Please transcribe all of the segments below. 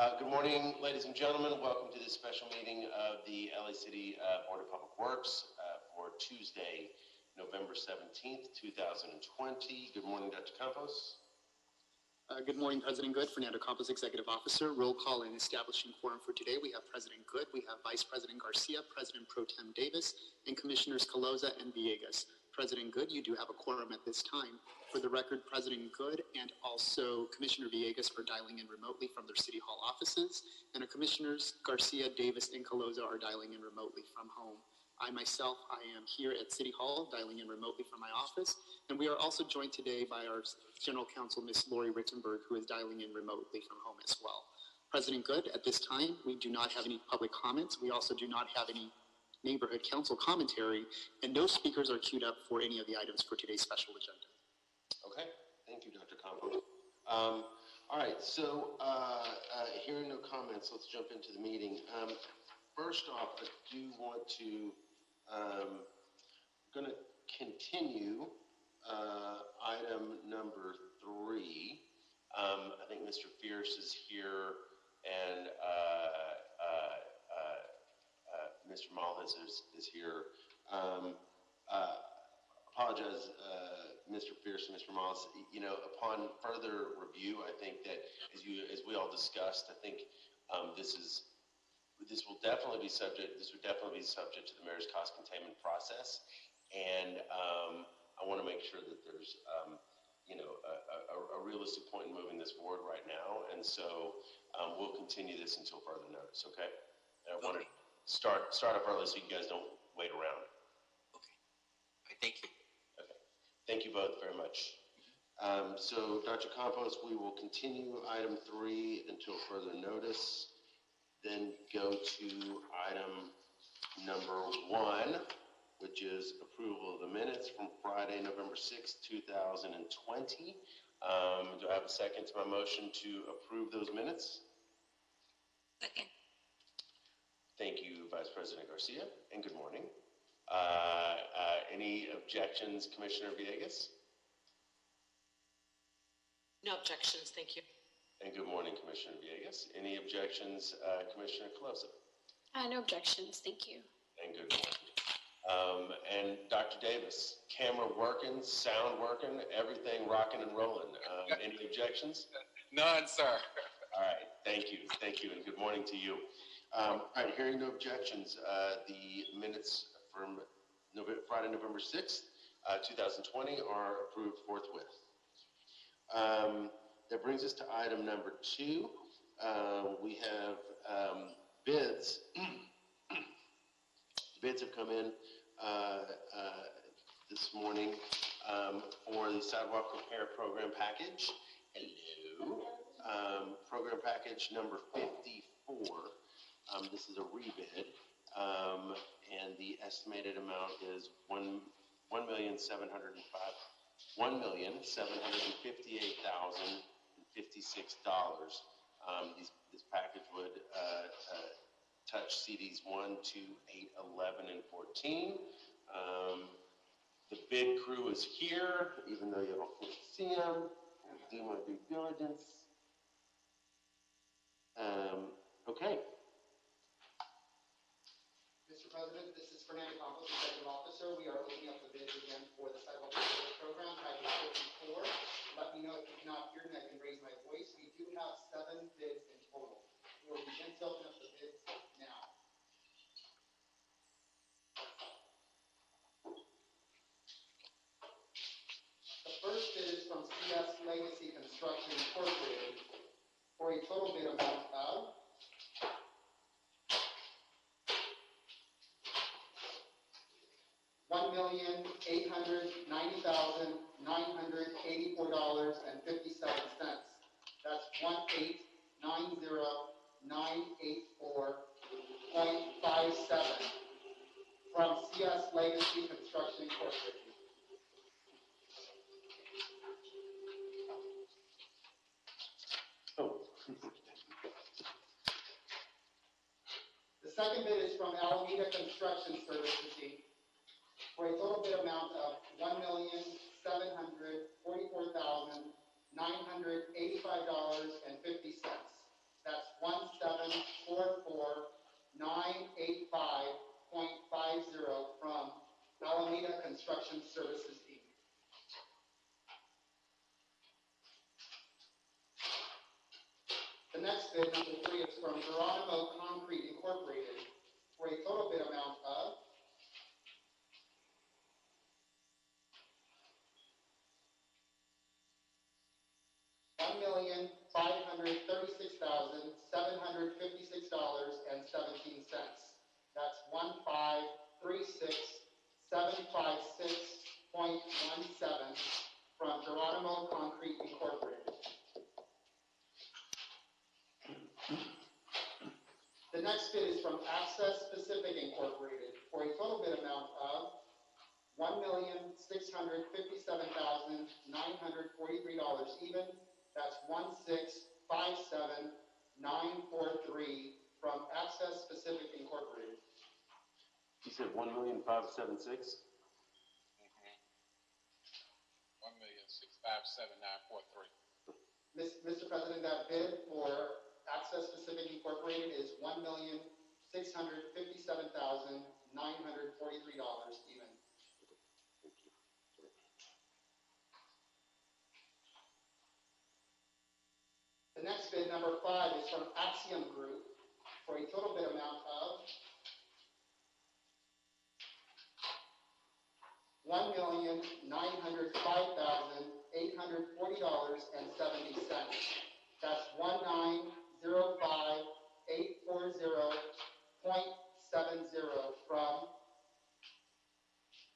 Good morning, ladies and gentlemen. Welcome to this special meeting of the LA City Board of Public Works for Tuesday, November 17th, 2020. Good morning, Dr. Campos. Good morning, President Good. Fernando Campos, Executive Officer. Roll call and establishing quorum for today. We have President Good, we have Vice President Garcia, President Pro Tem Davis, and Commissioners Caloza and Villegas. President Good, you do have a quorum at this time. For the record, President Good and also Commissioner Villegas are dialing in remotely from their City Hall offices, and our Commissioners Garcia, Davis, and Caloza are dialing in remotely from home. I myself, I am here at City Hall, dialing in remotely from my office, and we are also joined today by our General Counsel, Ms. Lori Rittenberg, who is dialing in remotely from home as well. President Good, at this time, we do not have any public comments. We also do not have any neighborhood council commentary, and no speakers are queued up for any of the items for today's special agenda. Okay, thank you, Dr. Campos. All right, so hearing no comments, let's jump into the meeting. First off, I do want to going to continue item number 3. I think Mr. Fierce is here, and Mr. Malhus is here. Apologize, Mr. Fierce and Mr. Malhus. You know, upon further review, I think that as we all discussed, I think this would definitely be subject to the mayor's cost containment process, and I want to make sure that there's a realistic point in moving this forward right now, and so we'll continue this until further notice. Okay, and I want to start up early so you guys don't wait around. Okay, all right, thank you. Okay, thank you both very much. So Dr. Campos, we will continue item 3 until further notice. Then go to item number 1, which is approval of the minutes from Friday, November 6th, 2020. Do I have a second to my motion to approve those minutes? Second. Thank you, Vice President Garcia, and good morning. Any objections, Commissioner Villegas? No objections, thank you. And good morning, Commissioner Villegas. Any objections, Commissioner Caloza? No objections, thank you. And good morning. And Dr. Davis, camera working, sound working, everything rocking and rolling. Any objections? None, sir. All right, thank you, and good morning to you. All right, hearing no objections, the minutes from Friday, November 6th, 2020 are approved forthwith. That brings us to item number 2. We have bids. Bids have come in this morning for the Sidewalk Repair Program Package. Hello. Program Package number 54. This is a rebid, and the estimated amount is $1,758,056. This package would touch CDs 1, 2, 8, 11, and 14. The bid crew is here, even though you don't see them. Do my due diligence. Okay. Mr. President, this is Fernando Campos, Executive Officer. We are opening up the bids again for the Sidewalk Repair Program, package 54. Let me know if you cannot hear me, I can raise my voice. We do have 7 bids in total. We will begin to open up the bids now. The first bid is from CS Legacy Construction Incorporated for a total bid amount of $1,890,984.57. That's $1,890,984.57 from CS Legacy Construction Incorporated. The second bid is from Alameda Construction Services, Inc. for a total bid amount of $1,744,985.50. That's $1,744,985.50. next bid, number 3, is from Geronimo Concrete Incorporated for a total bid amount of $1,536,756.17. That's 1536756.17 from Geronimo Concrete Incorporated. The next bid is from Access Pacific Incorporated for a total bid amount of $1,657,943 even. That's 1657943 from Access Pacific Incorporated. You said 1,576,000? 1,657,943. Mr. President, that bid for Access Pacific Incorporated is $1,657,943 even. The next bid, number 5, is from Axiom Group for a total bid amount of $1,905,840.70. That's 1905840.70 from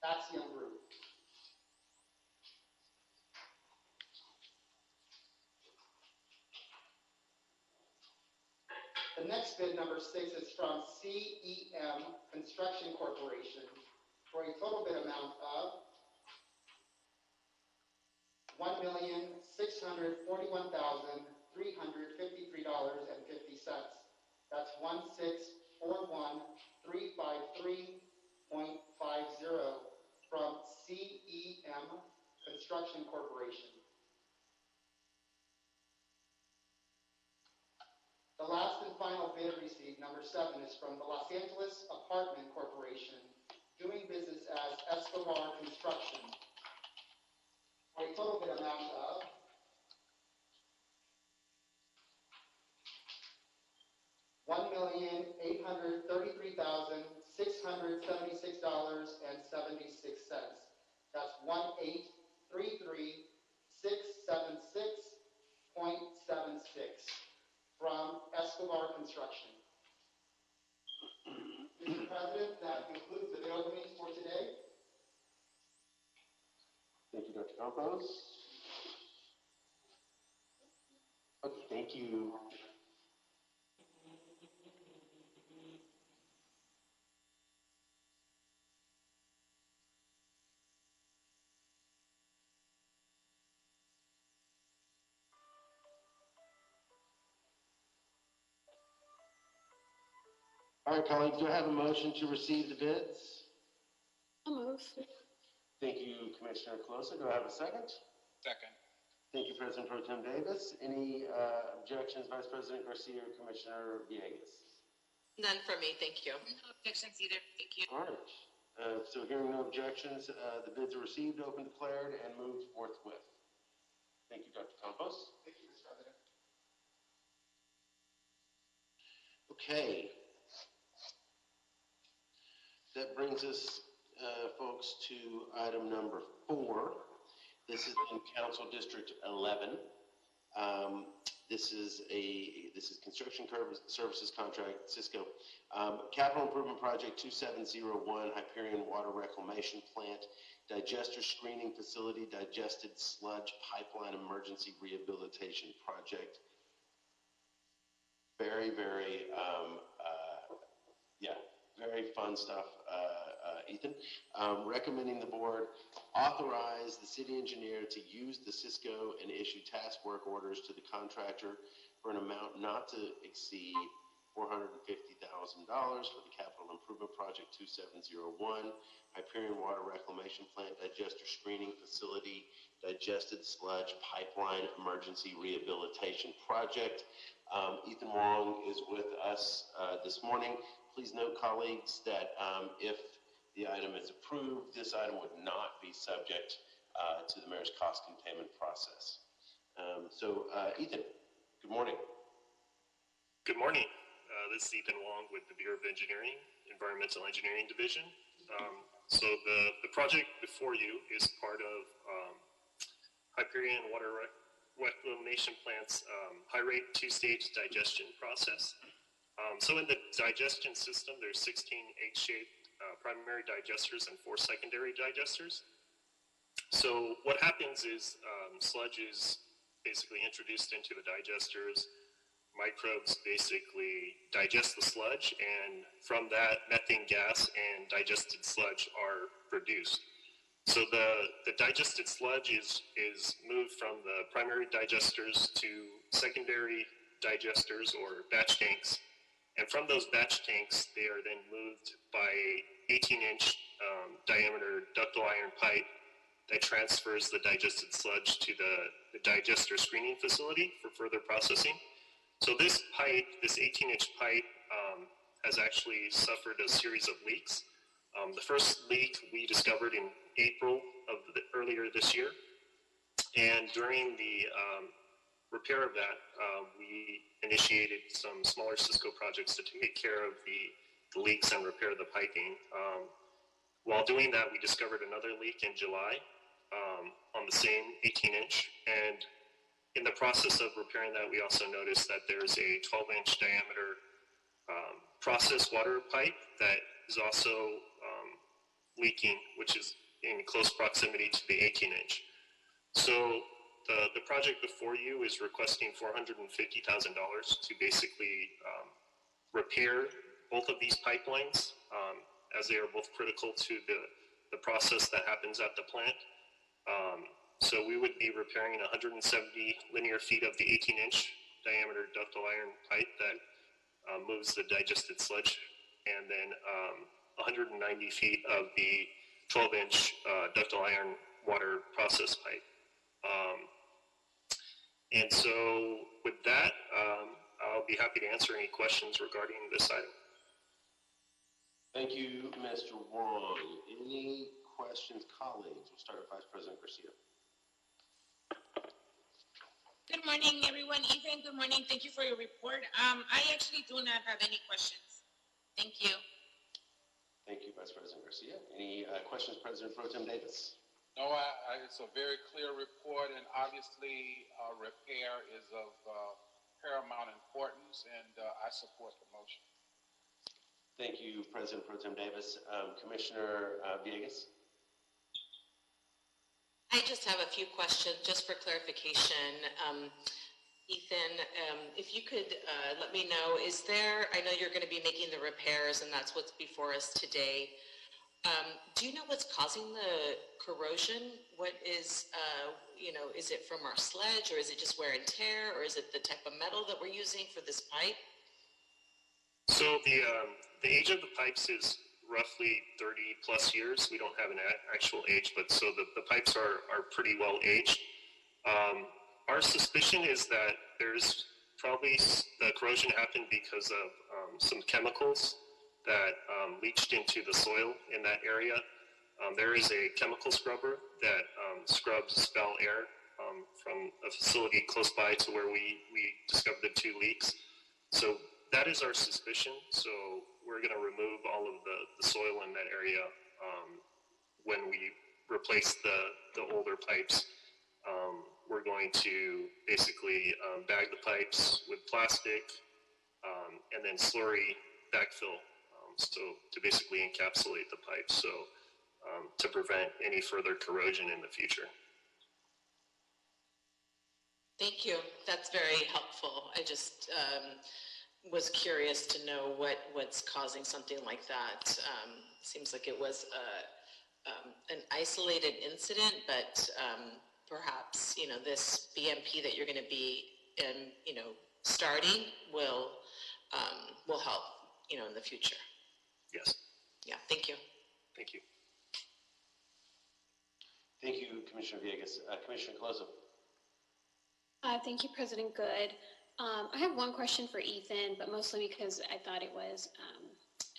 Axiom Group. The next bid, number 6, is from CEM Construction Corporation for a total bid amount of $1,641,353.50. That's 1641353.50 from CEM Construction Corporation. The last and final bid received, number 7, is from the Los Angeles Apartment Corporation, doing business as Escobar Construction, for a total bid amount of $1,833,676.76. That's 1,833,676.76 from Escobar Construction. Mr. President, that concludes the bid openings for today. Thank you, Dr. Campos. Okay, thank you. All right, colleagues, do I have a motion to receive the bids? I'll move. Thank you, Commissioner Colosa. Do I have a second? Second. Thank you, President Pro Tem Davis. Any objections, Vice President Garcia or Commissioner Villegas? None for me, thank you. No objections either, thank you. All right. So hearing no objections, the bids are received, open, declared, and moved forthwith. Thank you, Dr. Campos. Thank you, Mr. President. Okay. That brings us, folks, to item number 4. This is in Council District 11. This is construction services contract, Cisco. Capital Improvement Project 2701, Hyperion Water Reclamation Plant, Digester Screening Facility, Digested Sludge Pipeline Emergency Rehabilitation Project. Very, very, very fun stuff, Ethan. Recommending the board authorize the city engineer to use the Cisco and issue task work orders to the contractor for an amount not to exceed $450,000 for the Capital Improvement Project 2701, Hyperion Water Reclamation Plant, Digester Screening Facility, Digested Sludge Pipeline Emergency Rehabilitation Project. Ethan Wong is with us this morning. Please note, colleagues, that if the item is approved, this item would not be subject to the mayor's cost containment process. Ethan, good morning. Good morning. This is Ethan Wong with the Bureau of Engineering, Environmental Engineering Division. So the project before you is part of Hyperion Water Reclamation Plant's high-rate two-stage digestion process. So in the digestion system, there's 16 egg-shaped primary digesters and 4 secondary digesters. So what happens is sludge is basically introduced into the digesters. Microbes basically digest the sludge, and from that, methane gas and digested sludge are produced. So the digested sludge is moved from the primary digesters to secondary digesters or batch tanks. And from those batch tanks, they are then moved by 18-inch diameter ductile iron pipe that transfers the digested sludge to the digester screening facility for further processing. So this pipe, this 18-inch pipe, has actually suffered a series of leaks. The first leak we discovered in April of earlier this year, and during the repair of that, we initiated some smaller Cisco projects to take care of the leaks and repair the piping. While doing that, we discovered another leak in July on the same 18-inch, and in the process of repairing that, we also noticed that there's a 12-inch diameter process water pipe that is also leaking, which is in close proximity to the 18-inch. So the project before you is requesting $450,000 to basically repair both of these pipelines, as they are both critical to the process that happens at the plant. So we would be repairing 170 linear feet of the 18-inch diameter ductile iron pipe that moves the digested sludge, and then 190 feet of the 12-inch ductile iron water process pipe. And so with that, I'll be happy to answer any questions regarding this item. Thank you, Mr. Wong. Any questions, colleagues? We'll start with Vice President Garcia. Good morning, everyone. Ethan, good morning. Thank you for your report. I actually do not have any questions. Thank you. Thank you, Vice President Garcia. Any questions, President Pro Tem Davis? No, it's a very clear report, and obviously repair is of paramount importance, and I support the motion. Thank you, President Pro Tem Davis. Commissioner Villegas? I just have a few questions just for clarification. Ethan, if you could let me know, I know you're going to be making the repairs and that's what's before us today. Do you know what's causing the corrosion? What is, is it from our sledge, or is it just wear and tear, or is it the type of metal that we're using for this pipe? So the age of the pipes is roughly 30 plus years. We don't have an actual age, but so the pipes are pretty well aged. Our suspicion is that there's probably the corrosion happened because of some chemicals that leached into the soil in that area. There is a chemical scrubber that scrubs foul air from a facility close by to where we discovered the 2 leaks. So that is our suspicion. So we're going to remove all of the soil in that area when we replace the older pipes. We're going to basically bag the pipes with plastic and then slurry backfill, so to basically encapsulate the pipes, so to prevent any further corrosion in the future. Thank you. That's very helpful. I just was curious to know what's causing something like that. Seems like it was an isolated incident, but perhaps this BMP that you're going to be starting will help in the future. Yes. Yeah. Thank you. Thank you. Thank you, Commissioner Villegas. Commissioner Colosa. Thank you, President Good. I have one question for Ethan, but mostly because I thought it was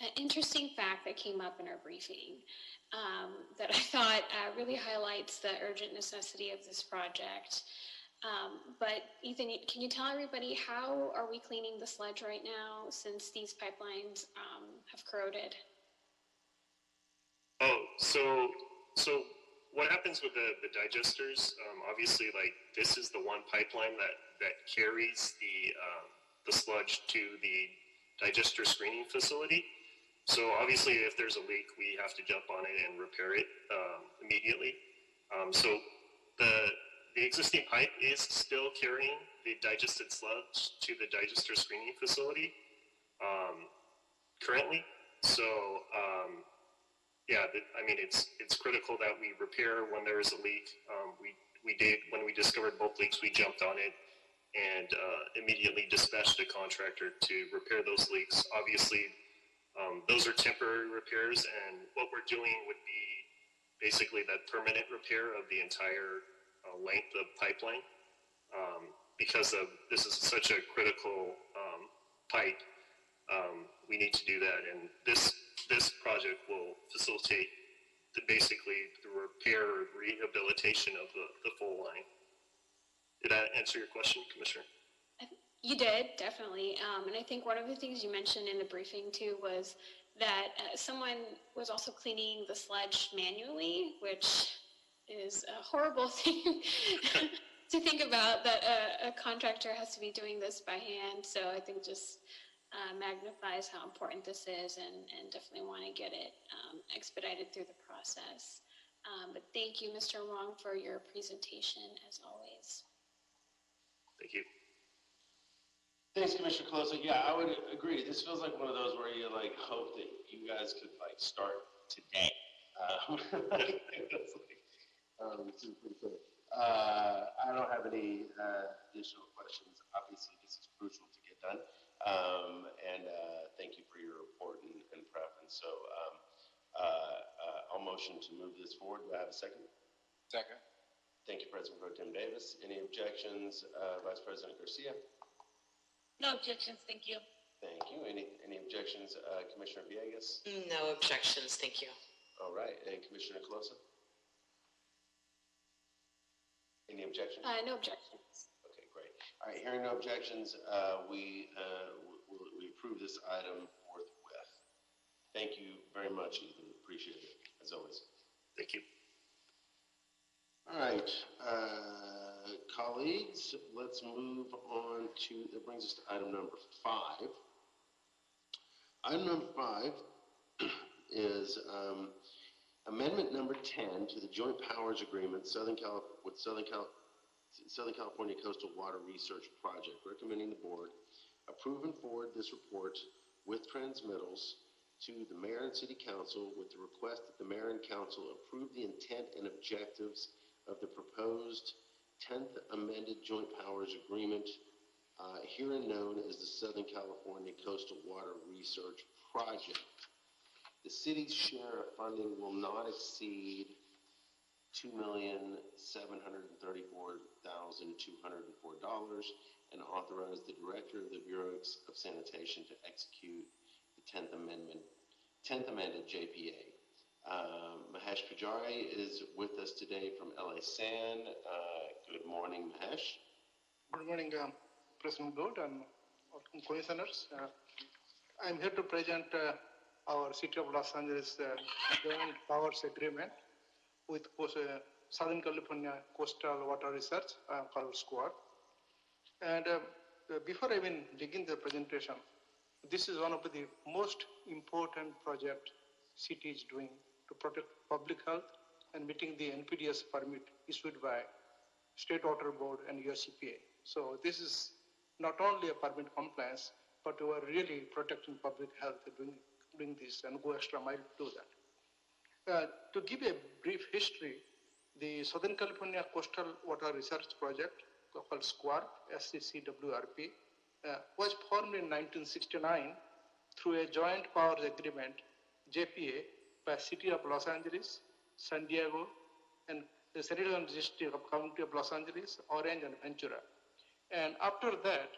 an interesting fact that came up in our briefing that I thought really highlights the urgent necessity of this project. But Ethan, can you tell everybody how are we cleaning the sludge right now since these pipelines have corroded? Oh, so what happens with the digesters? Obviously, like this is the one pipeline that carries the sludge to the digester screening facility. So obviously, if there's a leak, we have to jump on it and repair it immediately. So the existing pipe is still carrying the digested sludge to the digester screening facility currently. So yeah, I mean it's critical that we repair when there is a leak. We did when we discovered both leaks, we jumped on it and immediately dispatched a contractor to repair those leaks. Obviously, those are temporary repairs, and what we're doing would be basically that permanent repair of the entire length of pipeline. Because of this is such a critical pipe, we need to do that, and this project will facilitate basically the repair or rehabilitation of the full line. Did that answer your question, Commissioner? You did, definitely. And I think one of the things you mentioned in the briefing too was that someone was also cleaning the sludge manually, which is a horrible thing to think about, that a contractor has to be doing this by hand. So I think just magnifies how important this is, and definitely want to get it expedited through the process. But thank you, Mr. Wong, for your presentation as always. Thank you. Thanks, Commissioner Colosa. Yeah, I would agree. This feels like one of those where you like hope that you guys could like start today. It's pretty cool. I don't have any additional questions. Obviously, this is crucial to get done. And thank you for your report and preference. So I'll motion to move this forward. Do I have a second? Second. Thank you, President Pro Tem Davis. Any objections, Vice President Garcia? No objections, thank you. Thank you. Any objections, Commissioner Villegas? No objections, thank you. All right, and Commissioner Colosa? Any objections? No objections. Okay, great. All right, hearing no objections, we approve this item forthwith. Thank you very much, Ethan. Appreciate it, as always. Thank you. All right, colleagues, let's move on to, that brings us to item number 5. Item number 5 is amendment number 10 to the Joint Powers Agreement with Southern California Coastal Water Research Project, recommending the board approve and forward this report with transmittals to the Mayor and City Council with the request that the Mayor and Council approve the intent and objectives of the proposed 10th amended Joint Powers Agreement, herein known as the Southern California Coastal Water Research Project. The city's share of funding will not exceed $2,734,204 and authorize the Director of the Bureau of Sanitation to execute the 10th amended JPA. Mahesh Pujari is with us today from LA San. Good morning, Mahesh. Good morning, President Good and commissioners. I'm here to present our City of Los Angeles Joint Powers Agreement with Southern California Coastal Water Research, called SCORE. And before I even begin the presentation, this is one of the most important project city is doing to protect public health and meeting the NPDES permit issued by State Water Board and US EPA. So this is not only a permit compliance, but we are really protecting public health doing this and go extra mile to do that. To give a brief history, the Southern California Coastal Water Research Project, called SCWARP, SCCWRP, was formed in 1969 through a joint powers agreement, JPA, by City of Los Angeles, San Diego, and the Central District of County of Los Angeles, Orange, and Ventura. And after that,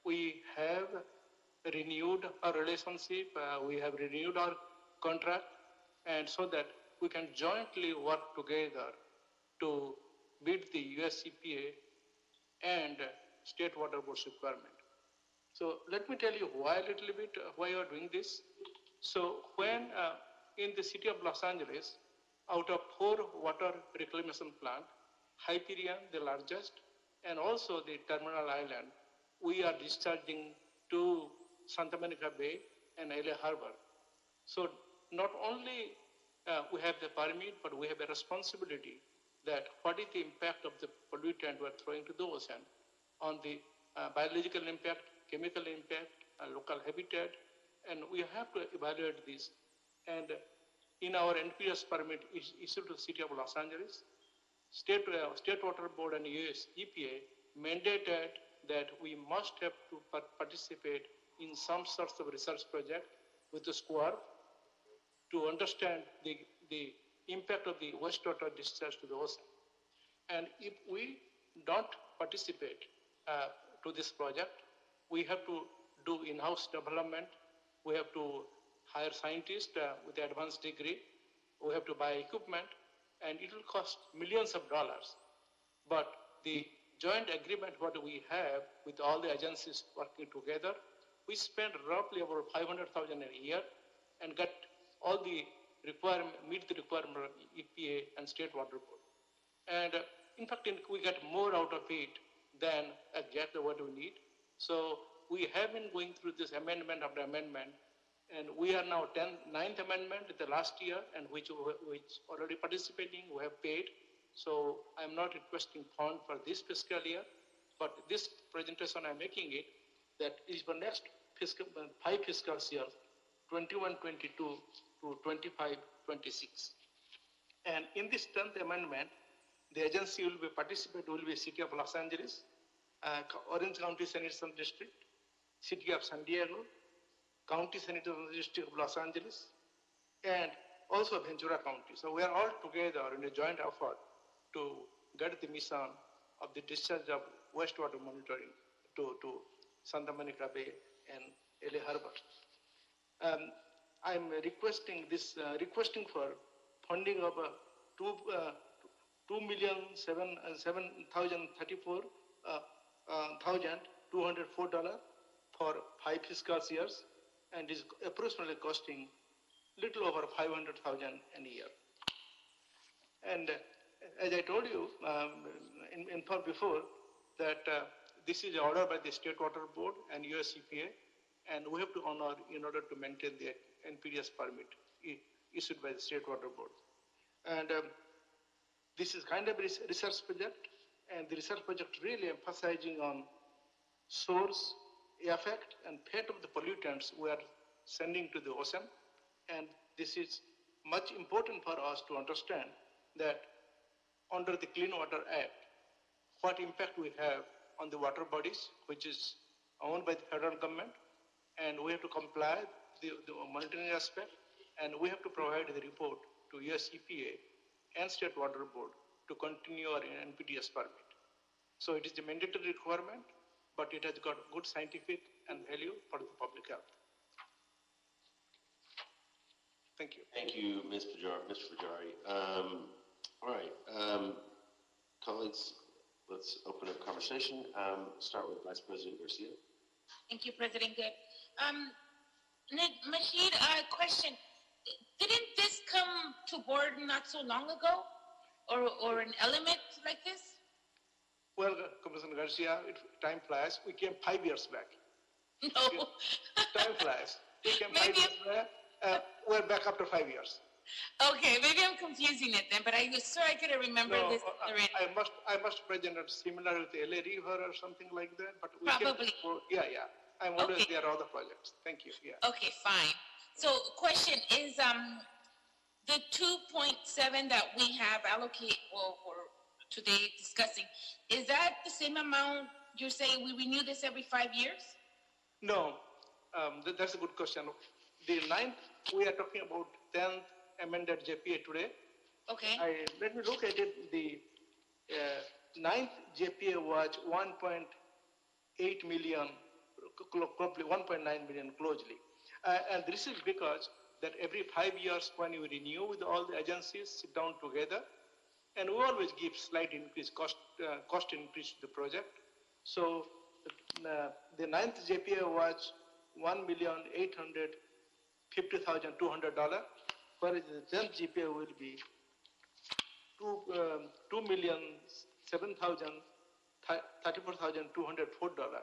we have renewed our relationship, we have renewed our contract, and so that we can jointly work together to meet the US EPA and state water board's requirement. So let me tell you why a little bit, why you are doing this. So when in the city of Los Angeles, out of 4 water reclamation plant, Hyperion, the largest, and also the Terminal Island, we are discharging to Santa Monica Bay and LA Harbor. So not only we have the permit, but we have a responsibility that what is the impact of the pollutant we are throwing to the ocean on the biological impact, chemical impact, local habitat, and we have to evaluate this. And in our NPS permit issued to the city of Los Angeles, State Water Board and US EPA mandated that we must have to participate in some sorts of research project with the SCORE to understand the impact of the wastewater discharge to the ocean. And if we don't participate to this project, we have to do in-house development. We have to hire scientists with advanced degree. We have to buy equipment, and it will cost millions of dollars. But the joint agreement what we have with all the agencies working together, we spend roughly over $500,000 a year and get all the requirement, meet the requirement of EPA and State Water Board. And in fact, we get more out of it than exactly what we need. So we have been going through this amendment after amendment, and we are now 9th amendment the last year, and which already participating, we have paid. So I'm not requesting fund for this fiscal year, but this presentation I'm making it, that is for next fiscal, 5 fiscal years, 21-22 to 25-26. And in this 10th amendment, the agency will be will be City of Los Angeles, Orange County Sanitation District, City of San Diego, County Sanitation District of Los Angeles, and also Ventura County. So we are all together in a joint effort to get the mission of the discharge of wastewater monitoring to Santa Monica Bay and LA Harbor. I'm requesting this, requesting for funding of $2,734,204 for 5 fiscal years, and is approximately costing little over $500,000 a year. And as I told you in before, that this is ordered by the State Water Board and US EPA, and we have to honor in order to maintain the NPDES permit issued by the State Water Board. And this is kind of a research project, and the research project really emphasizing on source, effect, and fate of the pollutants we are sending to the ocean. And this is much important for us to understand that under the Clean Water Act, what impact we have on the water bodies, which is owned by the federal government, and we have to comply the monitoring aspect, and we have to provide the report to US EPA and State Water Board to continue our NPDES permit. So it is a mandatory requirement, but it has got good scientific and value for the public health. Thank you. Thank you, Mr. Pujari. All right, colleagues, let's open up conversation. Start with Vice President Garcia. Thank you, President Good. Mahid, question. Didn't this come to board not so long ago? Or an element like this? Well, Commissioner Garcia, time flies. We came 5 years back. No. Time flies. We came 5 years back. We're back after 5 years. Okay, maybe I'm confusing it then, but I was sure I could remember this already. I must present it similar with the LA River or something like that, but we Probably. Yeah. I'm always there are other projects. Thank you. Yeah. Okay, fine. So, question is, the 2.7 that we have allocated or today discussing, is that the same amount you're saying we renew this every 5 years? No, that's a good question. The 9th, we are talking about 10th amended JPA today. Okay. Let me look at it. The 9th JPA was 1.8 million, roughly 1.9 million closely. And this is because that every 5 years when you renew with all the agencies, sit down together, and we always give slight increase, cost increase to the project. So the ninth JPA was $1,850,200, whereas the 10th JPA will be $2,007,034,204.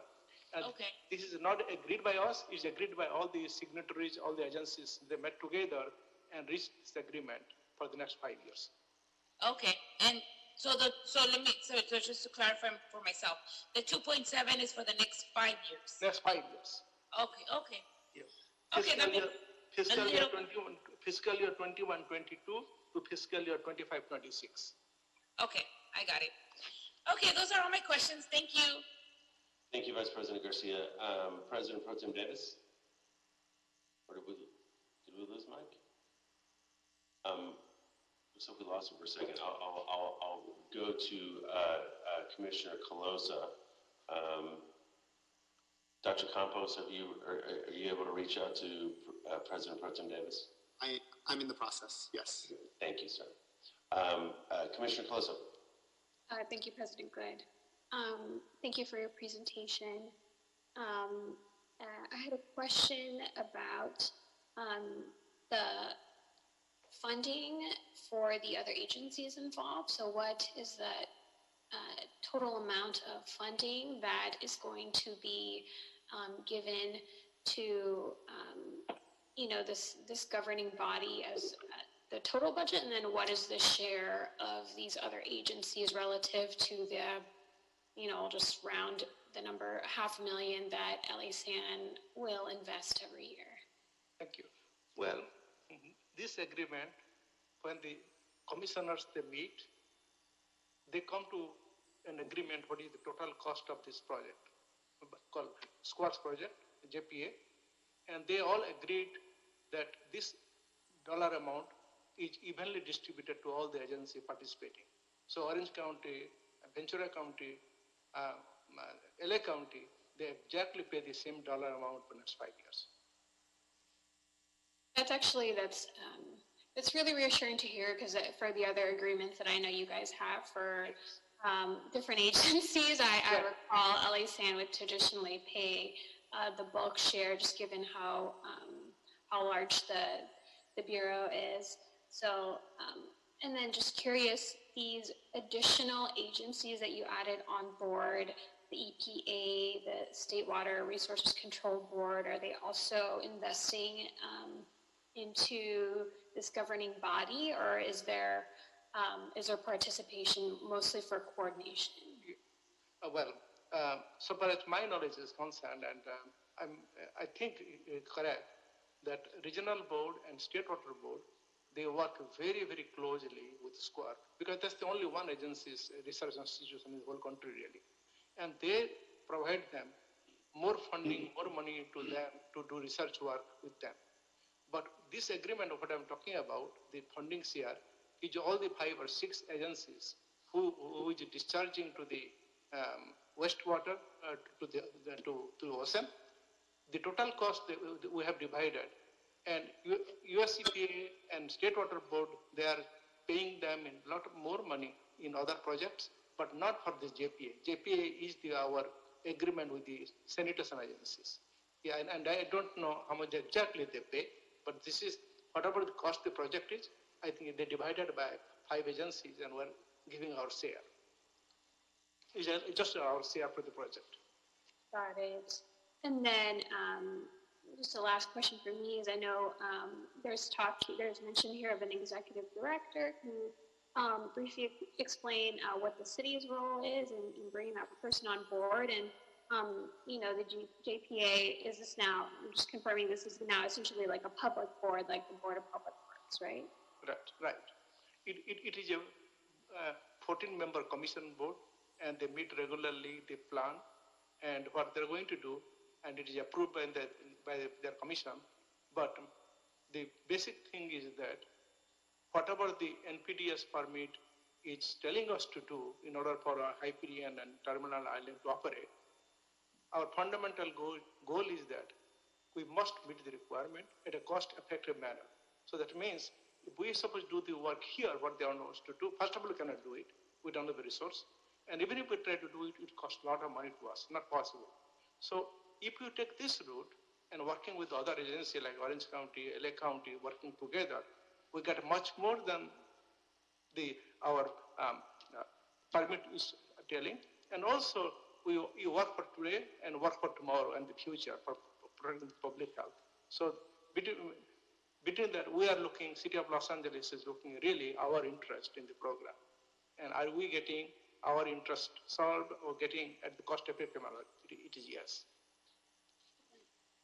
And Okay. this is not agreed by us, it's agreed by all the signatories, all the agencies. They met together and reached this agreement for the next 5 years. Okay, and so just to clarify for myself, the 2.7 is for the next 5 years? Next 5 years. Okay, okay. Yeah. Okay, that makes Fiscal a year little- 21-22 to fiscal year 25-26. Okay, I got it. Okay, those are all my questions. Thank you. Thank you, Vice President Garcia. President Pro Tem Davis? Or did we lose Mike? Looks like we lost him for a second. I'll go to Commissioner Calosa. Dr. Campos, are you able to reach out to President Pro Tem Davis? I'm in the process, yes. Thank you, sir. Commissioner Calosa. Thank you, President Good. Thank you for your presentation. I had a question about the funding for the other agencies involved. So what is the total amount of funding that is going to be given to this governing body as the total budget, and then what is the share of these other agencies relative to the, I'll just round the number, $500,000 that LASAN will invest every year? Thank you. Well, this agreement, when the commissioners they meet, they come to an agreement what is the total cost of this project, called Squads project, JPA, and they all agreed that this dollar amount is evenly distributed to all the agencies participating. So Orange County, Ventura County, LA County, they exactly pay the same dollar amount for the next 5 years. That's really reassuring to hear, because for the other agreements that I know you guys have for different agencies, I recall LASAN would traditionally pay the bulk share, just given how large the bureau is. So, and then just curious, these additional agencies that you added on board, the EPA, the State Water Resources Control Board, are they also investing into this governing body, or is there participation mostly for coordination? So far as my knowledge is concerned, and I think it's correct that regional board and state water board, they work very, very closely with SQUAD, because that's the only one agency's research institution in the whole country really. And they provide them more funding, more money to them to do research work with them. But this agreement of what I'm talking about, the funding share, is all the 5 or 6 agencies who is discharging to the wastewater to ocean. The total cost we have divided, and US EPA and State Water Board, they are paying them a lot more money in other projects, but not for this JPA. JPA is our agreement with the sanitation agencies. Yeah, and I don't know how much exactly they pay, but this is whatever the cost the project is. I think they divided by 5 agencies, and we're giving our share. It's just our share for the project. Got it. And then just the last question for me is, I know there's mention here of an executive director who briefly explained what the city's role is in bringing that person on board. And the JPA, is this now, I'm just confirming, this is now essentially like a public board, like the Board of Public Works, right? Right. It is a 14-member commission board, and they meet regularly, they plan, and what they're going to do, and it is approved by their commission. But the basic thing is that whatever the NPDES permit is telling us to do in order for our Hyperion and Terminal Island to operate, our fundamental goal is that we must meet the requirement in a cost-effective manner. So that means if we suppose do the work here, what they are supposed to do, first of all, we cannot do it. We don't have the resource. And even if we try to do it, it costs a lot of money to us, not possible. So if you take this route and working with other agencies like Orange County, LA County, working together, we get much more than our permit is telling. And also, you work for today and work for tomorrow and the future for protecting public health. So between that, we are looking, City of Los Angeles is looking really our interest in the program. And are we getting our interest solved or getting at the cost-effective manner? It is yes.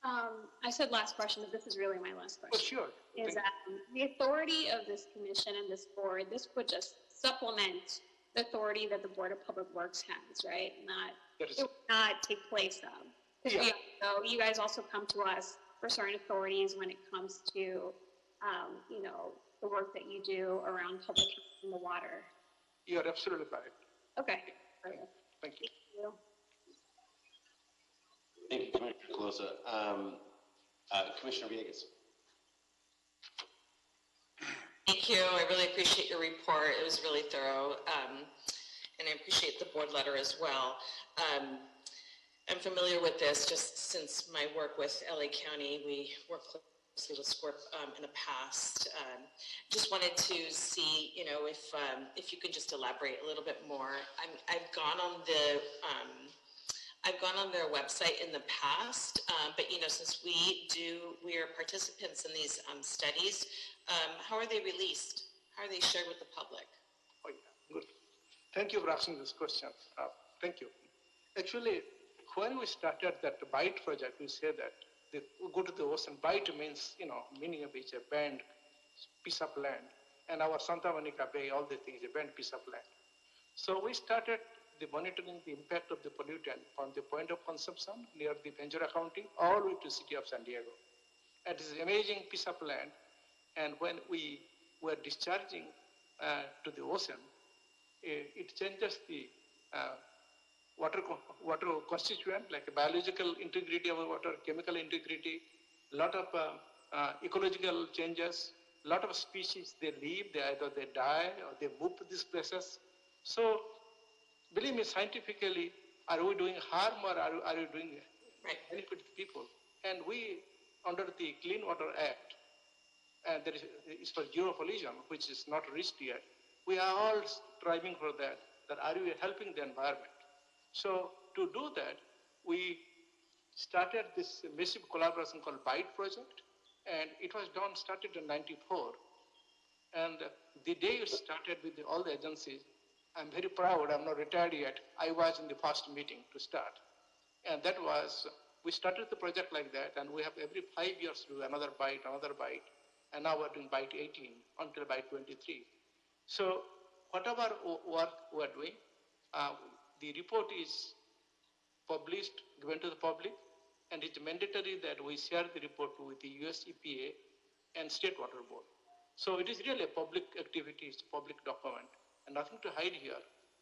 I said last question, but this is really my last question. Oh, sure. Is that the authority of this commission and this board, this would just supplement the authority that the Board of Public Works has, right? It would not take place of. Because you guys also come to us for certain authorities when it comes to, the work that you do around public health and the water. You're absolutely correct. Okay. Thank you. Thank you, Commissioner Colosa. Commissioner Villegas. Thank you. I really appreciate your report. It was really thorough. And I appreciate the board letter as well. I'm familiar with this just since my work with LA County. We work closely with SCORP in the past. Just wanted to see, if you could just elaborate a little bit more. I've gone on their website in the past, but since we are participants in these studies, how are they released? How are they shared with the public? Oh yeah, good. Thank you for asking this question. Thank you. Actually, when we started that Byte project, we said that we go to the ocean. Byte means, meaning of it's a banned piece of land. And our Santa Monica Bay, all the things, a banned piece of land. So we started the monitoring the impact of the pollutant from the point of consumption near the Ventura County all the way to the city of San Diego. It is an amazing piece of land. And when we were discharging to the ocean, it changes the water constituent, like biological integrity of water, chemical integrity, a lot of ecological changes, a lot of species, they leave, either they die or they move to these places. So, believe me, scientifically, are we doing harm or are we doing benefit to people? And we, under the Clean Water Act, and there is for zero pollution, which is not reached yet, we are all striving for that are we helping the environment? So to do that, we started this massive collaboration called Byte Project, and it was started in '94. And the day it started with all the agencies, I'm very proud, I'm not retired yet, I was in the first meeting to start. And that was, we started the project like that, and we have every 5 years do another Byte, and now we're doing Byte 18 until Byte 23. So whatever work we're doing, the report is published, given to the public, and it's mandatory that we share the report with the US EPA and State Water Board. So it is really a public activity, it's a public document, and nothing to hide here.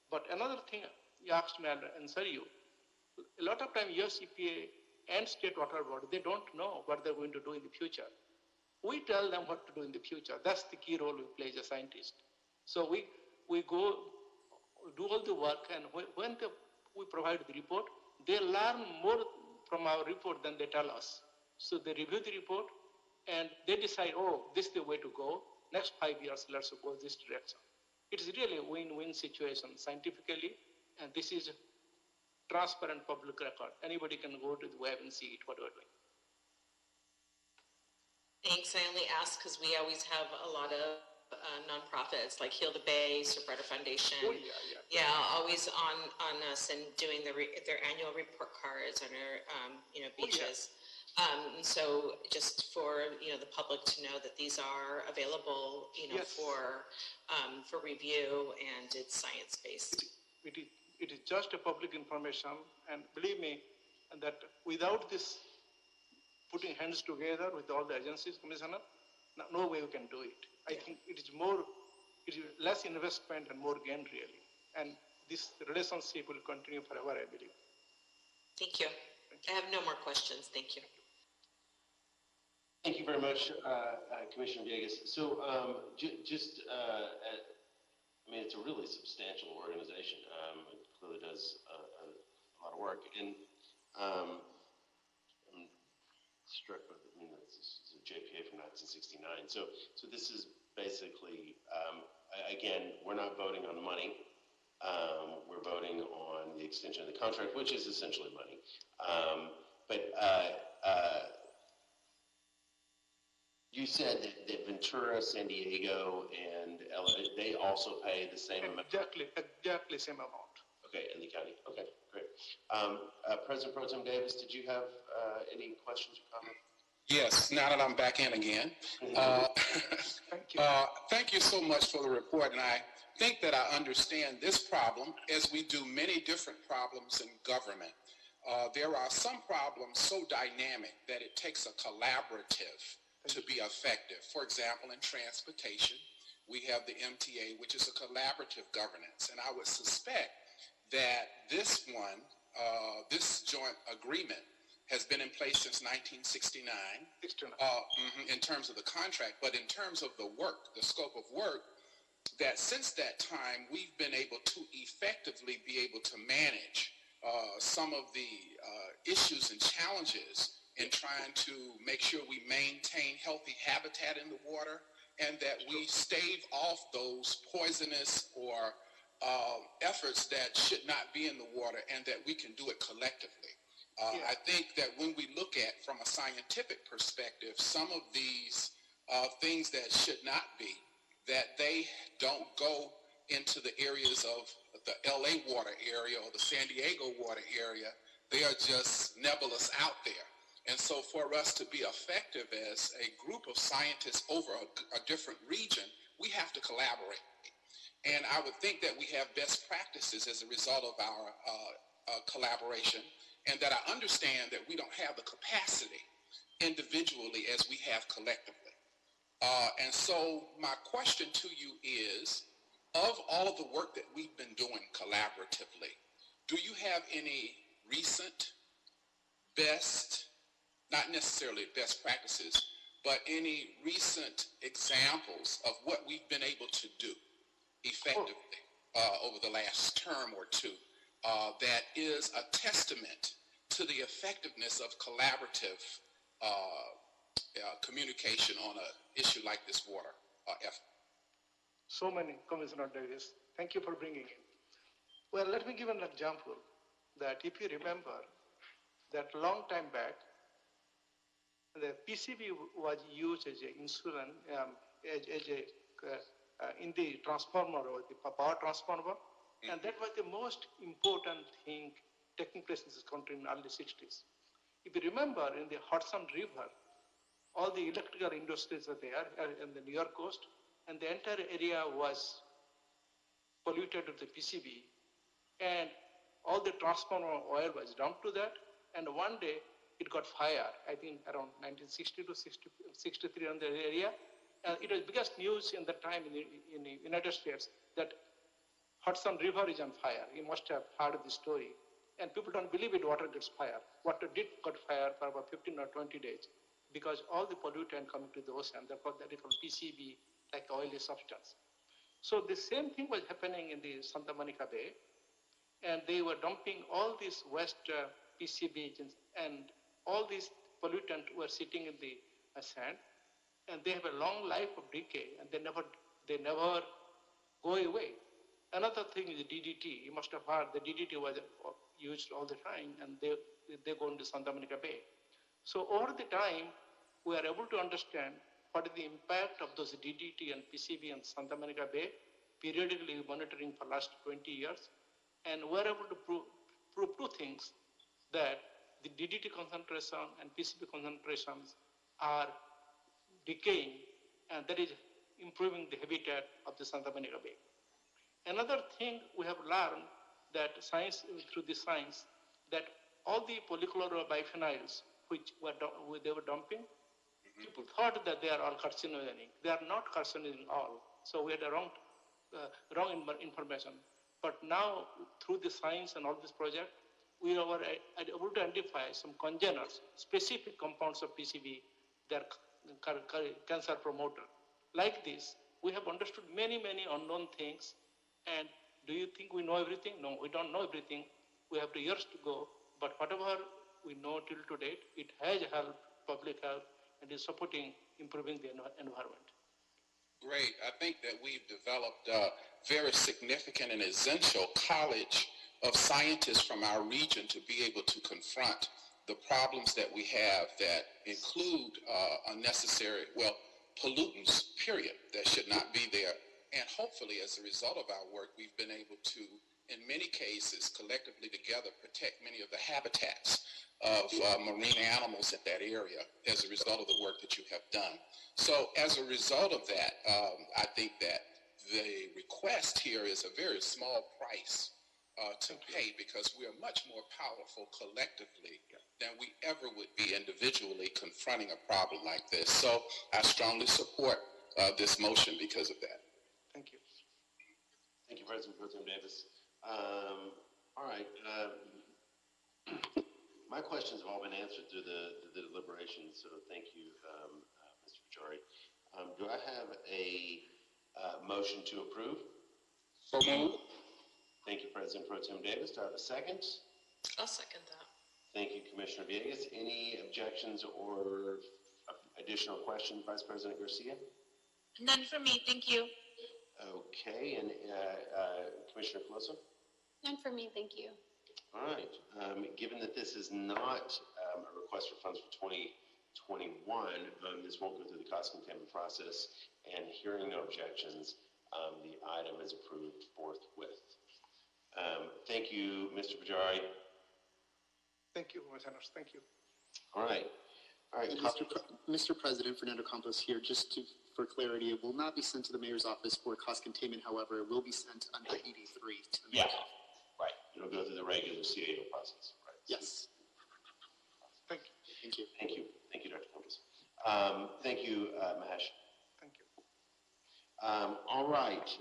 But another thing you asked me, I'll answer you. A lot of time US EPA and State Water Board, they don't know what they're going to do in the future. We tell them what to do in the future. That's the key role we play as a scientist. So we go do all the work, and when we provide the report, they learn more from our report than they tell us. So they review the report, and they decide, oh, this is the way to go. Next 5 years, let's go this direction. It is really a win-win situation scientifically, and this is transparent public record. Anybody can go to the web and see it, what we're doing. Thanks. I only ask because we always have a lot of nonprofits like Heal the Bay, Surfrider Foundation. Oh, yeah. Always on us and doing their annual report cards on our beaches. Oh, yeah. So just for the public to know that these are available Yes. for review, and it's science based. It is just a public information, and believe me, that without this putting hands together with all the agencies, Commissioner, no way we can do it. I think it is less investment and more gain really. And this relationship will continue forever, I believe. Thank you. I have no more questions. Thank you. Thank you very much, Commissioner Villegas. So it's a really substantial organization. clearly does a lot of work. And I'm struck with, I mean, this is a JPA from 1969. So this is basically, again, we're not voting on money. We're voting on the extension of the contract, which is essentially money. You said that Ventura, San Diego, and LA, they also pay the same amount? Exactly same amount. Okay, in the county. Okay, great. President Pro Tem Davis, did you have any questions or comments? Yes, now that I'm back in again. Thank you. Thank you so much for the report, and I think that I understand this problem as we do many different problems in government. There are some problems so dynamic that it takes a collaborative to be effective. For example, in transportation, we have the MTA, which is a collaborative governance, and I would suspect that this one, this joint agreement, has been in place since 1969 in terms of the contract, but in terms of the work, the scope of work, that since that time we've been able to effectively be able to manage some of the issues and challenges in trying to make sure we maintain healthy habitat in the water and that we stave off those poisonous or efforts that should not be in the water and that we can do it collectively. I think that when we look at, from a scientific perspective, some of these things that should not be, that they don't go into the areas of the LA water area or the San Diego water area. They are just nebulous out there. And so for us to be effective as a group of scientists over a different region, we have to collaborate. And I would think that we have best practices as a result of our collaboration, and that I understand that we don't have the capacity individually as we have collectively. And so my question to you is, of all of the work that we've been doing collaboratively, do you have any recent best, not necessarily best practices, but any recent examples of what we've been able to do effectively over the last term or two that is a testament to the effectiveness of collaborative communication on an issue like this water effort? So many, Commissioner Davis. Thank you for bringing it. Well, let me give an example that if you remember that long time back, the PCB was used as an insulin, in the transformer or the power transformer, and that was the most important thing taking place in this country in the early 60s. If you remember, in the Hudson River, all the electrical industries are there in the New York coast, and the entire area was polluted with the PCB, and all the transformer oil was dumped to that, and one day it got fire, I think around 1960 to 63 in the area, and it was biggest news in the time in the United States that Hudson River is on fire. You must have heard the story. And people don't believe it, water gets fire. Water did got fire for about 15 or 20 days because all the pollutant coming to the ocean, therefore that is called PCB, like oily substance. So the same thing was happening in the Santa Monica Bay, and they were dumping all these waste PCBs, and all these pollutants were sitting in the sand, and they have a long life of decay, and they never go away. Another thing is DDT. You must have heard the DDT was used all the time, and they go into Santa Monica Bay. So over the time, we are able to understand what is the impact of those DDT and PCB in Santa Monica Bay, periodically monitoring for last 20 years, and we're able to prove two things, that the DDT concentration and PCB concentrations are decaying, and that is improving the habitat of the Santa Monica Bay. Another thing we have learned that through the science, that all the polychlorobiphenyls which they were dumping, people thought that they are all carcinogenic. They are not carcinogenic all. So we had a wrong information. But now, through the science and all this project, we were able to identify some congeners, specific compounds of PCB that are cancer promoter. Like this, we have understood many, many unknown things, and do you think we know everything? No, we don't know everything. We have years to go. But whatever we know till to date, it has helped public health and is supporting improving the environment. Great. I think that we've developed a very significant and essential college of scientists from our region to be able to confront the problems that we have that include unnecessary, pollutants, period, that should not be there. And hopefully, as a result of our work, we've been able to, in many cases, collectively together, protect many of the habitats of marine animals in that area as a result of the work that you have done. So as a result of that, I think that the request here is a very small price to pay, because we are much more powerful collectively than we ever would be individually confronting a problem like this. So I strongly support this motion because of that. Thank you. Thank you, President Pro Tem Davis. All right. My questions have all been answered through the deliberations, so thank you, Mr. Pajari. Do I have a motion to approve? So moved. Thank you, President Pro Tem Davis. Do I have a second? I'll second that. Thank you, Commissioner Villegas. Any objections or additional questions, Vice President Garcia? None for me, thank you. Okay, and Commissioner Coloso? None for me, thank you. All right. Given that this is not a request for funds for 2021, this won't go through the cost containment process, and hearing no objections, the item is approved forthwith. Thank you, Mr. Pajari. Thank you, Commissioners. Thank you. All right. All right. Mr. President, Fernando Campos here, for clarity, it will not be sent to the mayor's office for cost containment. However, it will be sent under 83 to the mayor's office. Right. It'll go through the regular CAO process. Right. Yes. Thank you. Thank you. Thank you. Thank you, Dr. Campos. Thank you, Mahesh. Thank you. All right.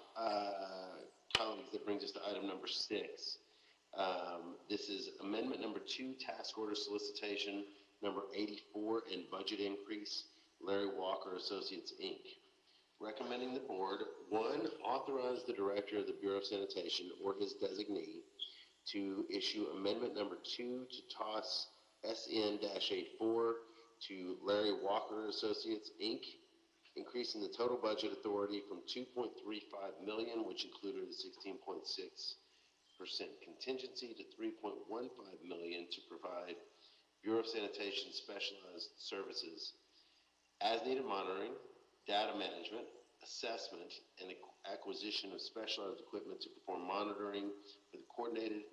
Colleagues, that brings us to item number 6. This is amendment number 2, task order solicitation number 84 and budget increase, Larry Walker Associates, Inc. Recommending the board, 1, authorize the director of the Bureau of Sanitation or his designee to issue amendment number 2 to toss SN-84 to Larry Walker Associates, Inc., increasing the total budget authority from $2.35 million, which included a 16.6% contingency, to $3.15 million to provide Bureau of Sanitation specialized services, as needed monitoring, data management, assessment, and acquisition of specialized equipment to perform monitoring for the coordinated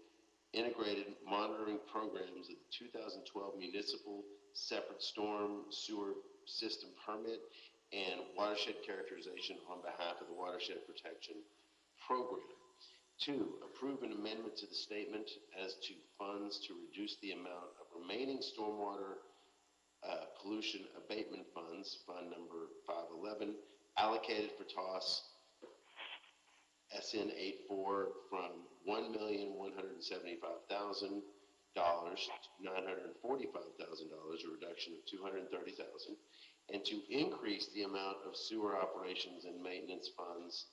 integrated monitoring programs of the 2012 municipal separate storm sewer system permit and watershed characterization on behalf of the watershed protection program. 2, approve an amendment to the statement as to funds to reduce the amount of remaining stormwater pollution abatement funds, fund number 511, allocated for TOS SN-84 from $1,175,000 to $945,000, a reduction of $230,000, and to increase the amount of sewer operations and maintenance funds,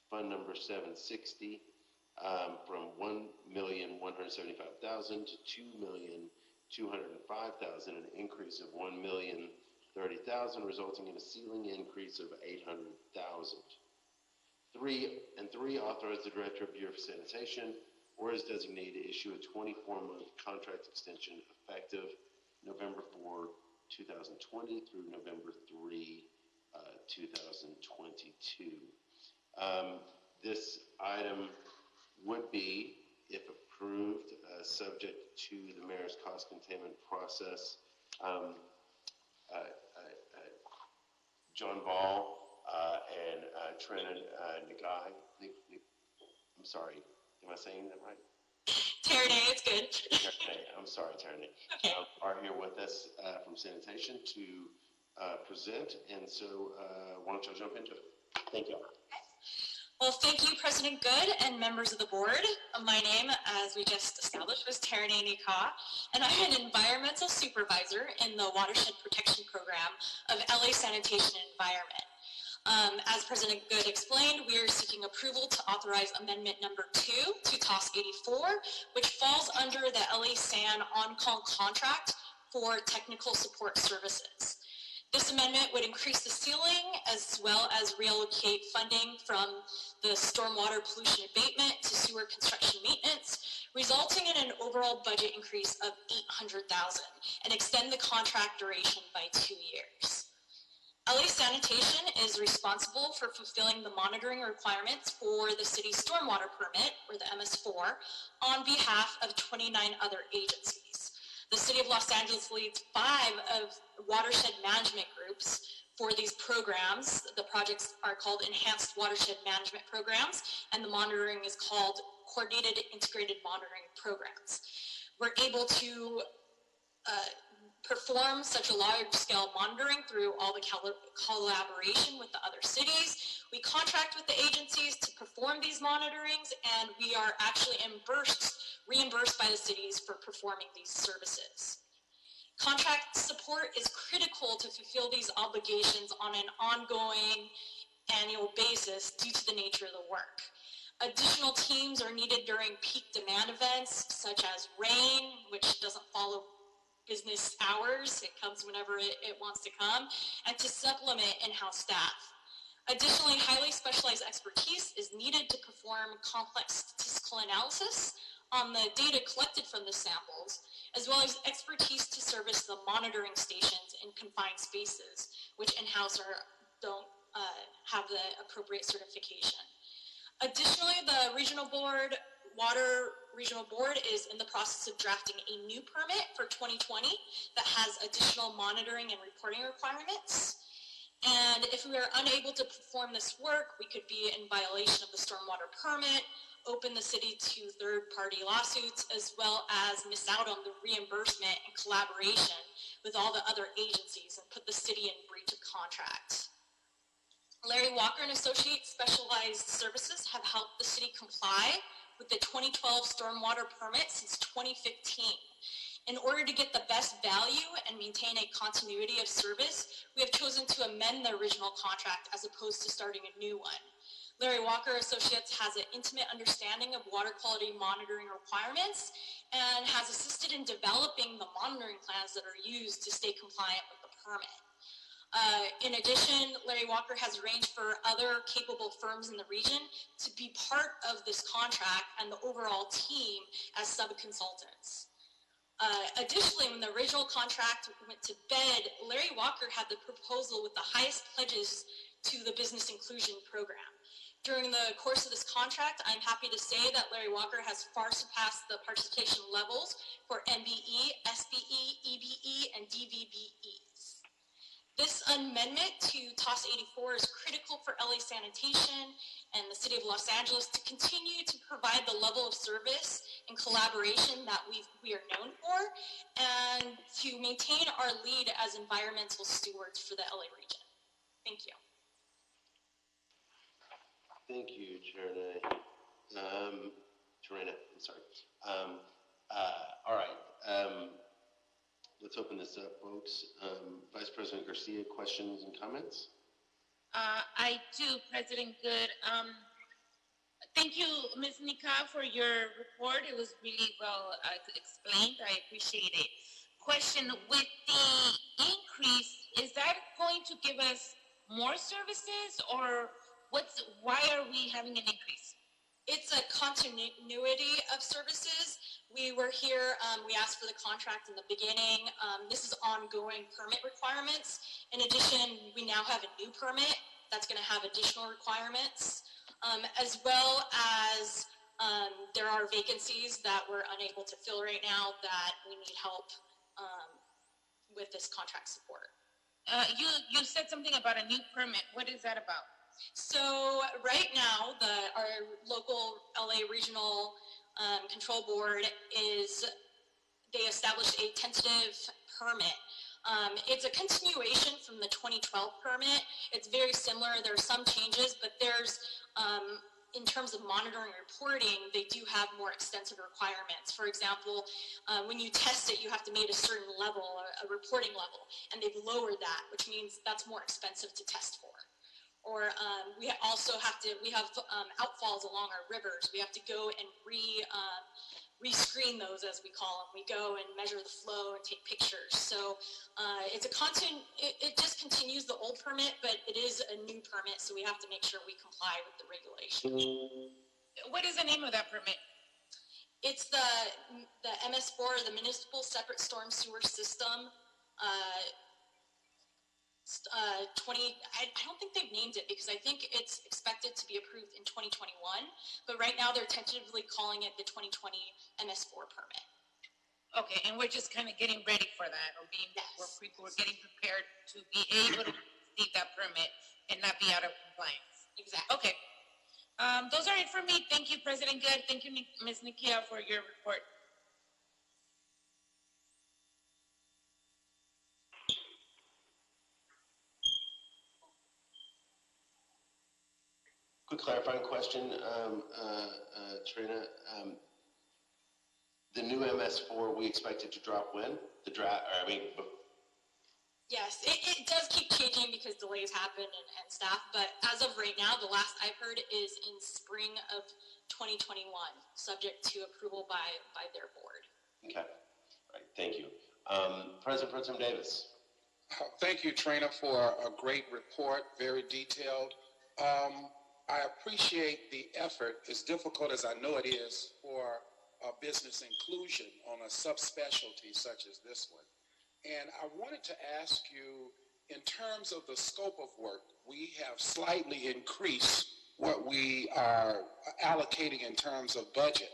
fund number 760, from $1,175,000 to $2,205,000, an increase of $1,030,000, resulting in a ceiling increase of $800,000. 3, authorize the director of Bureau of Sanitation or his designee to issue a 24-month contract extension effective November 4, 2020 through November 3, 2022. This item would be, if approved, subject to the mayor's cost containment process. John Ball and Trenton Nagai, I'm sorry, am I saying that right? Tierney, it's good. Tierney, I'm sorry, Tierney, Okay. are here with us from sanitation to present, and so why don't y'all jump into it? Thank you. Well, thank you, President Good and members of the board. My name, as we just established, was Tierney Nika, and I'm an environmental supervisor in the Watershed Protection Program of LA Sanitation and Environment. As President Good explained, we are seeking approval to authorize amendment number 2 to TOS 84, which falls under the LA SAN on-call contract for technical support services. This amendment would increase the ceiling as well as reallocate funding from the stormwater pollution abatement to sewer construction maintenance, resulting in an overall budget increase of $800,000 and extend the contract duration by 2 years. LA Sanitation is responsible for fulfilling the monitoring requirements for the city's stormwater permit, or the MS4, on behalf of 29 other agencies. The City of Los Angeles leads 5 of watershed management groups for these programs. The projects are called Enhanced Watershed Management Programs, and the monitoring is called Coordinated Integrated Monitoring Programs. We're able to perform such a large-scale monitoring through all the collaboration with the other cities. We contract with the agencies to perform these monitorings, and we are actually reimbursed by the cities for performing these services. Contract support is critical to fulfill these obligations on an ongoing annual basis due to the nature of the work. Additional teams are needed during peak demand events, such as rain, which doesn't follow business hours. It comes whenever it wants to come, and to supplement in-house staff. Additionally, highly specialized expertise is needed to perform complex statistical analysis on the data collected from the samples, as well as expertise to service the monitoring stations in confined spaces, which in-house don't have the appropriate certification. Additionally, the Water Regional Board is in the process of drafting a new permit for 2020 that has additional monitoring and reporting requirements. And if we are unable to perform this work, we could be in violation of the stormwater permit, open the city to third-party lawsuits, as well as miss out on the reimbursement and collaboration with all the other agencies and put the city in breach of contract. Larry Walker and Associates Specialized Services have helped the city comply with the 2012 stormwater permit since 2015. In order to get the best value and maintain a continuity of service, we have chosen to amend the original contract as opposed to starting a new one. Larry Walker Associates has an intimate understanding of water quality monitoring requirements and has assisted in developing the monitoring plans that are used to stay compliant with the permit. In addition, Larry Walker has arranged for other capable firms in the region to be part of this contract and the overall team as sub-consultants. Additionally, when the original contract went to bed, Larry Walker had the proposal with the highest pledges to the business inclusion program. During the course of this contract, I'm happy to say that Larry Walker has far surpassed the participation levels for MBE, SBE, EBE, and DVBEs. This amendment to TOS 84 is critical for LA Sanitation and the City of Los Angeles to continue to provide the level of service and collaboration that we are known for, and to maintain our lead as environmental stewards for the LA region. Thank you. Thank you, Charena. I'm sorry. All right. Let's open this up, folks. Vice President Garcia, questions and comments? I do, President Good. Thank you, Ms. Nika, for your report. It was really well explained. I appreciate it. Question, with the increase, is that going to give us more services, or why are we having an increase? It's a continuity of services. We were here, we asked for the contract in the beginning. This is ongoing permit requirements. In addition, we now have a new permit that's going to have additional requirements, as well as there are vacancies that we're unable to fill right now that we need help with this contract support. You said something about a new permit. What is that about? So right now, our local LA Regional Control Board they established a tentative permit. It's a continuation from the 2012 permit. It's very similar. There are some changes, but there's, in terms of monitoring and reporting, they do have more extensive requirements. For example, when you test it, you have to meet a certain level, a reporting level, and they've lowered that, which means that's more expensive to test for. Or we also have outfalls along our rivers. We have to go and re-screen those, as we call them. We go and measure the flow and take pictures. So it's a constant, it just continues the old permit, but it is a new permit, so we have to make sure we comply with the regulations. What is the name of that permit? It's the MS4, the Municipal Separate Storm Sewer System. I don't think they've named it because I think it's expected to be approved in 2021, but right now they're tentatively calling it the 2020 MS4 permit. Okay, and we're just kind of getting ready for that, or we're getting prepared to be able to receive that permit and not be out of compliance. Exactly. Okay. Those are it for me. Thank you, President Good. Thank you, Ms. Nikia, for your report. Quick clarifying question, Trina. The new MS4, we expect it to drop when? Yes, it does keep changing because delays happen and stuff, but as of right now, the last I've heard is in spring of 2021, subject to approval by their board. Okay, all right, thank you. President Pro Tem Davis. Thank you, Trina, for a great report, very detailed. I appreciate the effort, as difficult as I know it is for business inclusion on a subspecialty such as this one. And I wanted to ask you, in terms of the scope of work, we have slightly increased what we are allocating in terms of budget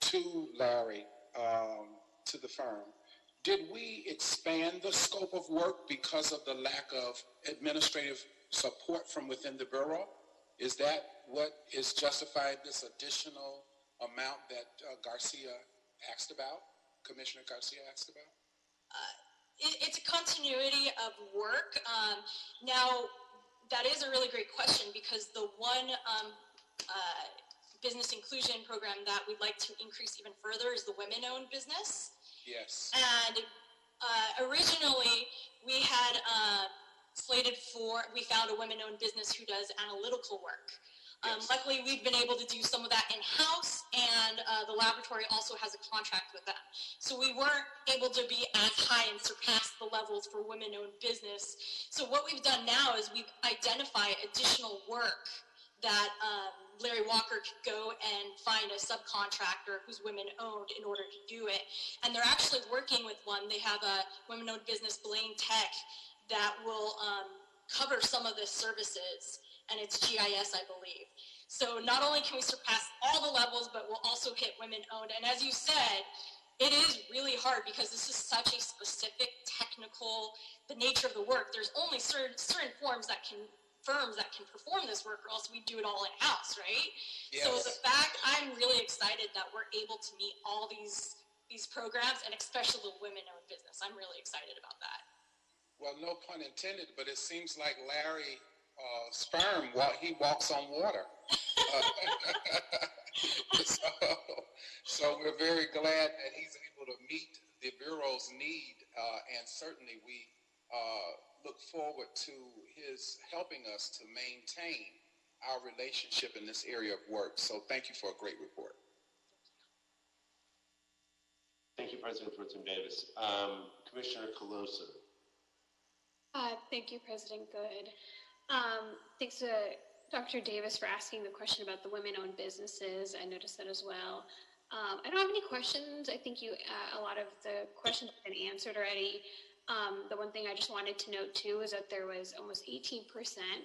to Larry, to the firm. Did we expand the scope of work because of the lack of administrative support from within the Bureau? Is that what is justified this additional amount that Garcia asked about, Commissioner Garcia asked about? It's a continuity of work. Now, that is a really great question because the one business inclusion program that we'd like to increase even further is the women-owned business. Yes. And originally, we had we found a women-owned business who does analytical work. Yes. Luckily, we've been able to do some of that in-house, and the laboratory also has a contract with them. So we weren't able to be as high and surpass the levels for women-owned business. So what we've done now is we've identified additional work that Larry Walker could go and find a subcontractor who's women-owned in order to do it. And they're actually working with one. They have a women-owned business, Blaine Tech, that will cover some of the services, and it's GIS, I believe. So not only can we surpass all the levels, but we'll also hit women-owned. And as you said, it is really hard because this is such a specific technical, the nature of the work. There's only certain firms that can perform this work, or else we do it all in-house, right? Yes. So the fact, I'm really excited that we're able to meet all these programs, and especially the women-owned business. I'm really excited about that. Well, no pun intended, but it seems like Larry sperm, he walks on water. So we're very glad that he's able to meet the Bureau's need, and certainly we look forward to his helping us to maintain our relationship in this area of work. So thank you for a great report. Thank you, President Pro Tem Davis. Commissioner Colosa. Thank you, President Good. Thanks to Dr. Davis for asking the question about the women-owned businesses. I noticed that as well. I don't have any questions. I think a lot of the questions have been answered already. The one thing I just wanted to note too is that there was almost 18%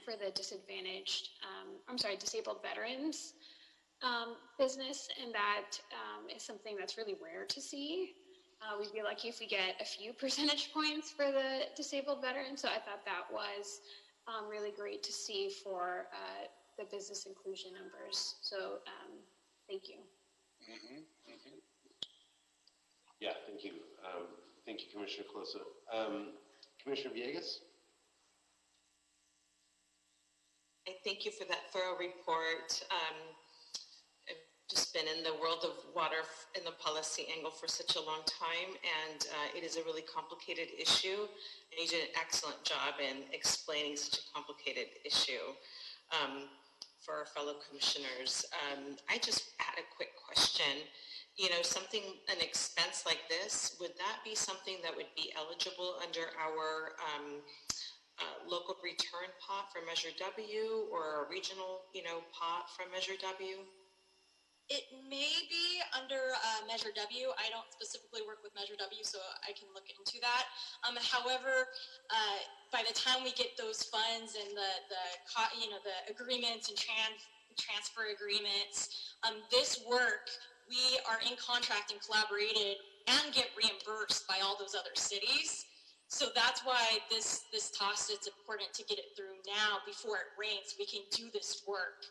for the disabled veterans business, and that is something that's really rare to see. We'd be lucky if we get a few percentage points for the disabled veterans, so I thought that was really great to see for the business inclusion numbers. So thank you. Mm-hmm. Mm-hmm. Yeah, thank you. Thank you, Commissioner Colosa. Commissioner Villegas? I thank you for that thorough report. I've just been in the world of water in the policy angle for such a long time, and it is a really complicated issue, and you did an excellent job in explaining such a complicated issue. for our fellow commissioners. I just had a quick question. You know, an expense like this, would that be something that would be eligible under our local return pot from Measure W or a regional, pot from Measure W? It may be under Measure W. I don't specifically work with Measure W, so I can look into that. However, by the time we get those funds and the agreements and transfer agreements, this work, we are in contract and collaborated and get reimbursed by all those other cities. So that's why this toss, it's important to get it through now before it rains. We can do this work.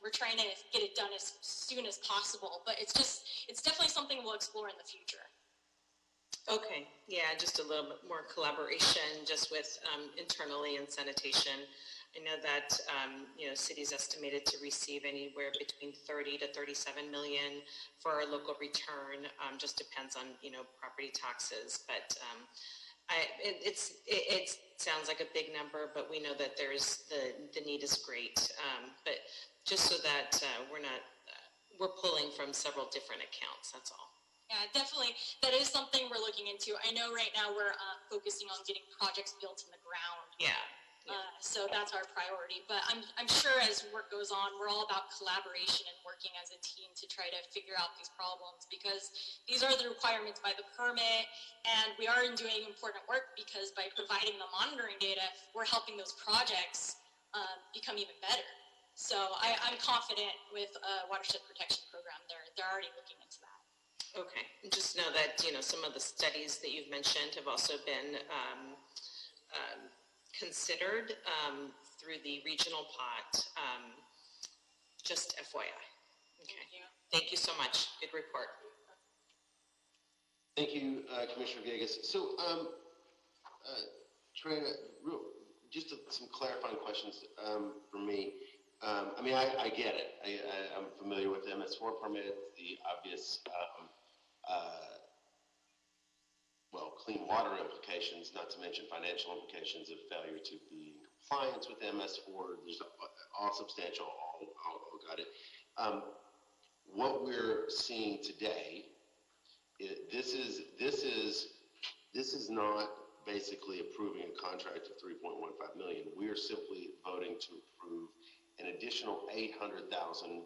We're trying to get it done as soon as possible, but it's definitely something we'll explore in the future. Okay, yeah, just a little bit more collaboration just with internally and sanitation. I know that, cities estimated to receive anywhere between 30 to 37 million for our local return. Just depends on, property taxes, but it sounds like a big number, but we know that there's the need is great. But just so that we're pulling from several different accounts, that's all. Yeah, definitely. That is something we're looking into. I know right now we're focusing on getting projects built in the ground. Yeah. So that's our priority. But I'm sure as work goes on, we're all about collaboration and working as a team to try to figure out these problems, because these are the requirements by the permit, and we are doing important work because by providing the monitoring data, we're helping those projects become even better. So I'm confident with watershed protection program. They're already looking into that. Okay, and just know that, some of the studies that you've mentioned have also been considered through the regional pot, just FYI. Okay. Thank you so much. Good report. Thank you, Commissioner Villegas. So, Trey, just some clarifying questions for me. I get it. I'm familiar with the MS4 permit, the obvious clean water implications, not to mention financial implications of failure to be in compliance with MS4. There's all substantial, all got it. What we're seeing today, this is not basically approving a contract of $3.15 million. We are simply voting to approve an additional $800,000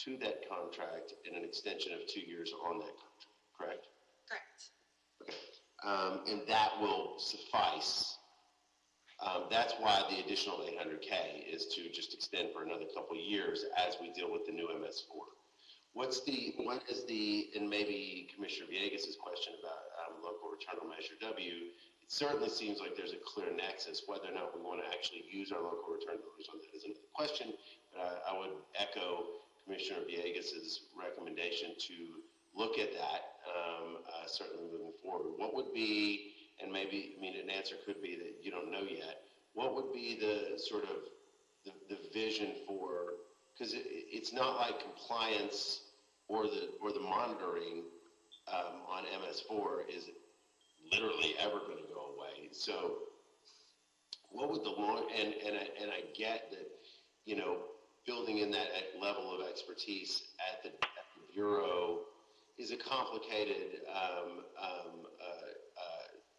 to that contract and an extension of 2 years on that contract, correct? Correct. Okay. And that will suffice. That's why the additional $800K is to just extend for another couple of years as we deal with the new MS4. And maybe Commissioner Villegas' question about local return on Measure W, it certainly seems like there's a clear nexus. Whether or not we want to actually use our local return dollars on that is another question, but I would echo Commissioner Villegas' recommendation to look at that, certainly moving forward. What would be, and maybe, an answer could be that you don't know yet, what would be the sort of the vision for, because it's not like compliance or the monitoring on MS4 is literally ever going to go away. So what would the long, and I get that, building in that level of expertise at the Bureau is a complicated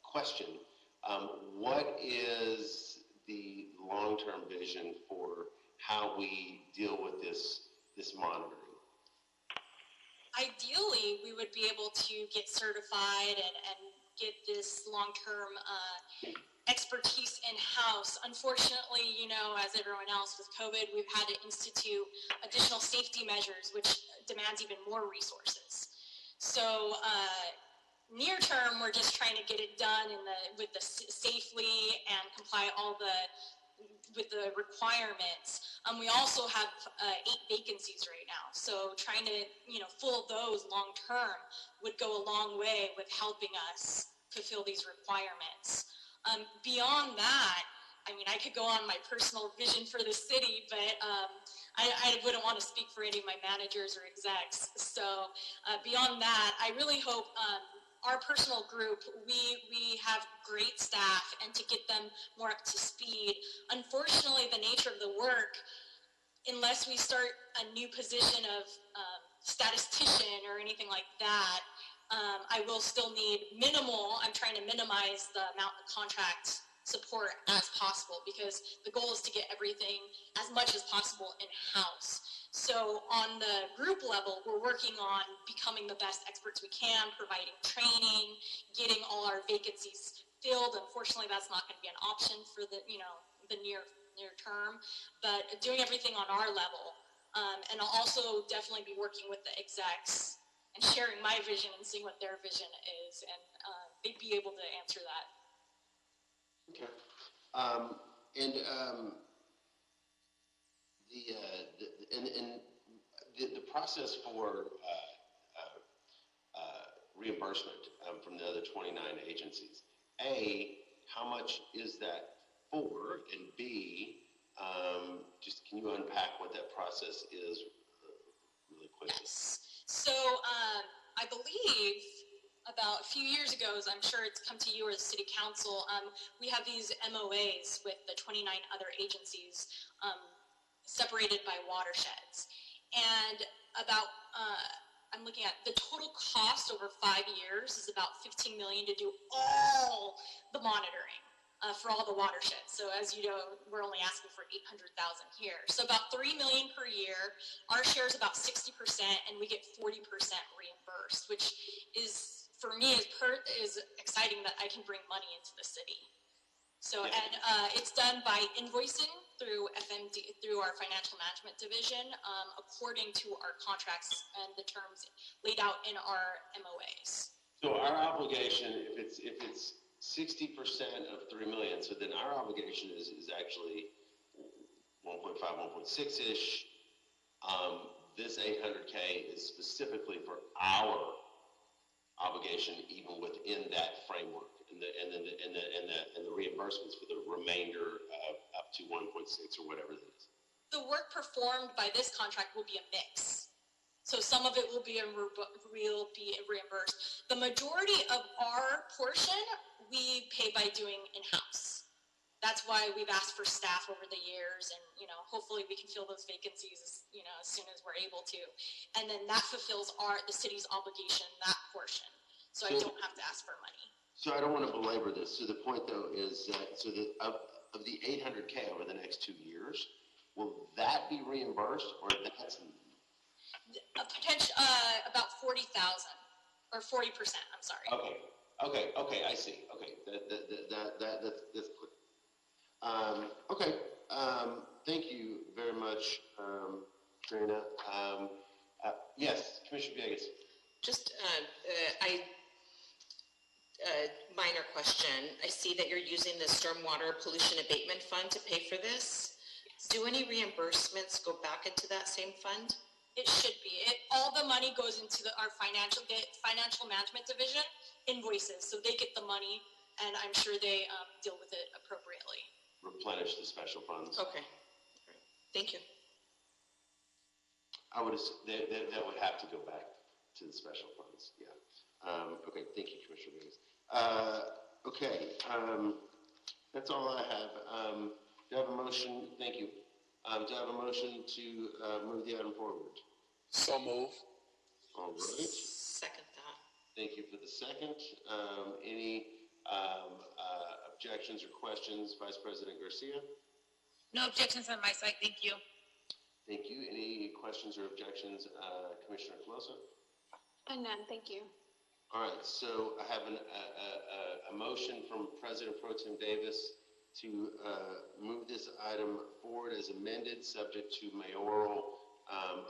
question. What is the long-term vision for how we deal with this monitoring? Ideally, we would be able to get certified and get this long-term expertise in-house. Unfortunately, as everyone else with COVID, we've had to institute additional safety measures, which demands even more resources. So near term, we're just trying to get it done safely and comply with the requirements. We also have 8 vacancies right now, so trying to fill those long term would go a long way with helping us fulfill these requirements. Beyond that, I could go on my personal vision for the city, but I wouldn't want to speak for any of my managers or execs. So beyond that, I really hope our personal group, we have great staff, and to get them more up to speed, unfortunately, the nature of the work, unless we start a new position of statistician or anything like that, I will still need minimal. I'm trying to minimize the amount of contract support as possible, because the goal is to get everything as much as possible in-house. So on the group level, we're working on becoming the best experts we can, providing training, getting all our vacancies filled. Unfortunately, that's not going to be an option for the the near term, but doing everything on our level. And I'll also definitely be working with the execs and sharing my vision and seeing what their vision is, and they'd be able to answer that. Okay. The process for reimbursement from the other 29 agencies. A, how much is that for? And B, just can you unpack what that process is really quickly? Yes. So I believe about a few years ago, as I'm sure it's come to you or the city council, we have these MOAs with the 29 other agencies separated by watersheds. And about, I'm looking at the total cost over 5 years is about $15 million to do all the monitoring for all the watersheds. So as you know, we're only asking for $800,000 here. So about $3 million per year. Our share is about 60%, and we get 40% reimbursed, which is, for me, is exciting that I can bring money into the city. So, yeah. And it's done by invoicing through FMD, through our financial management division, according to our contracts and the terms laid out in our MOAs. So our obligation, if it's 60% of 3 million, so then our obligation is actually 1.5, 1.6-ish. This 800K is specifically for our obligation, even within that framework, and the reimbursements for the remainder of up to 1.6 or whatever it is. The work performed by this contract will be a mix. So some of it will be reimbursed. The majority of our portion we pay by doing in-house. That's why we've asked for staff over the years, and hopefully we can fill those vacancies as soon as we're able to. And then that fulfills the city's obligation, that portion. So I don't have to ask for money. So I don't want to belabor this. So the point though is that of the 800K over the next 2 years, will that be reimbursed, or that's a potential about 40,000 or 40%. I'm sorry. Okay. I see. Okay, that's clear. Okay. Thank you very much, Trina. Yes, Commissioner Villegas. Just minor question. I see that you're using the Stormwater Pollution Abatement Fund to pay for this. Do any reimbursements go back into that same fund? It should be. All the money goes into our financial management division, invoices, so they get the money, and I'm sure they deal with it appropriately. Replenish the special funds. Okay. Thank you. I would assume that would have to go back to the special funds. Yeah. Okay. Thank you, Commissioner Villegas. Okay. That's all I have. Do I have a motion? Thank you. Do I have a motion to move the item forward? So move. All right. Second that. Thank you for the second. Any objections or questions, Vice President Garcia? No objections on my side, thank you. Thank you. Any questions or objections, Commissioner Colosa? None, thank you. All right, so I have a motion from President Pro Tem Davis to move this item forward as amended, subject to mayoral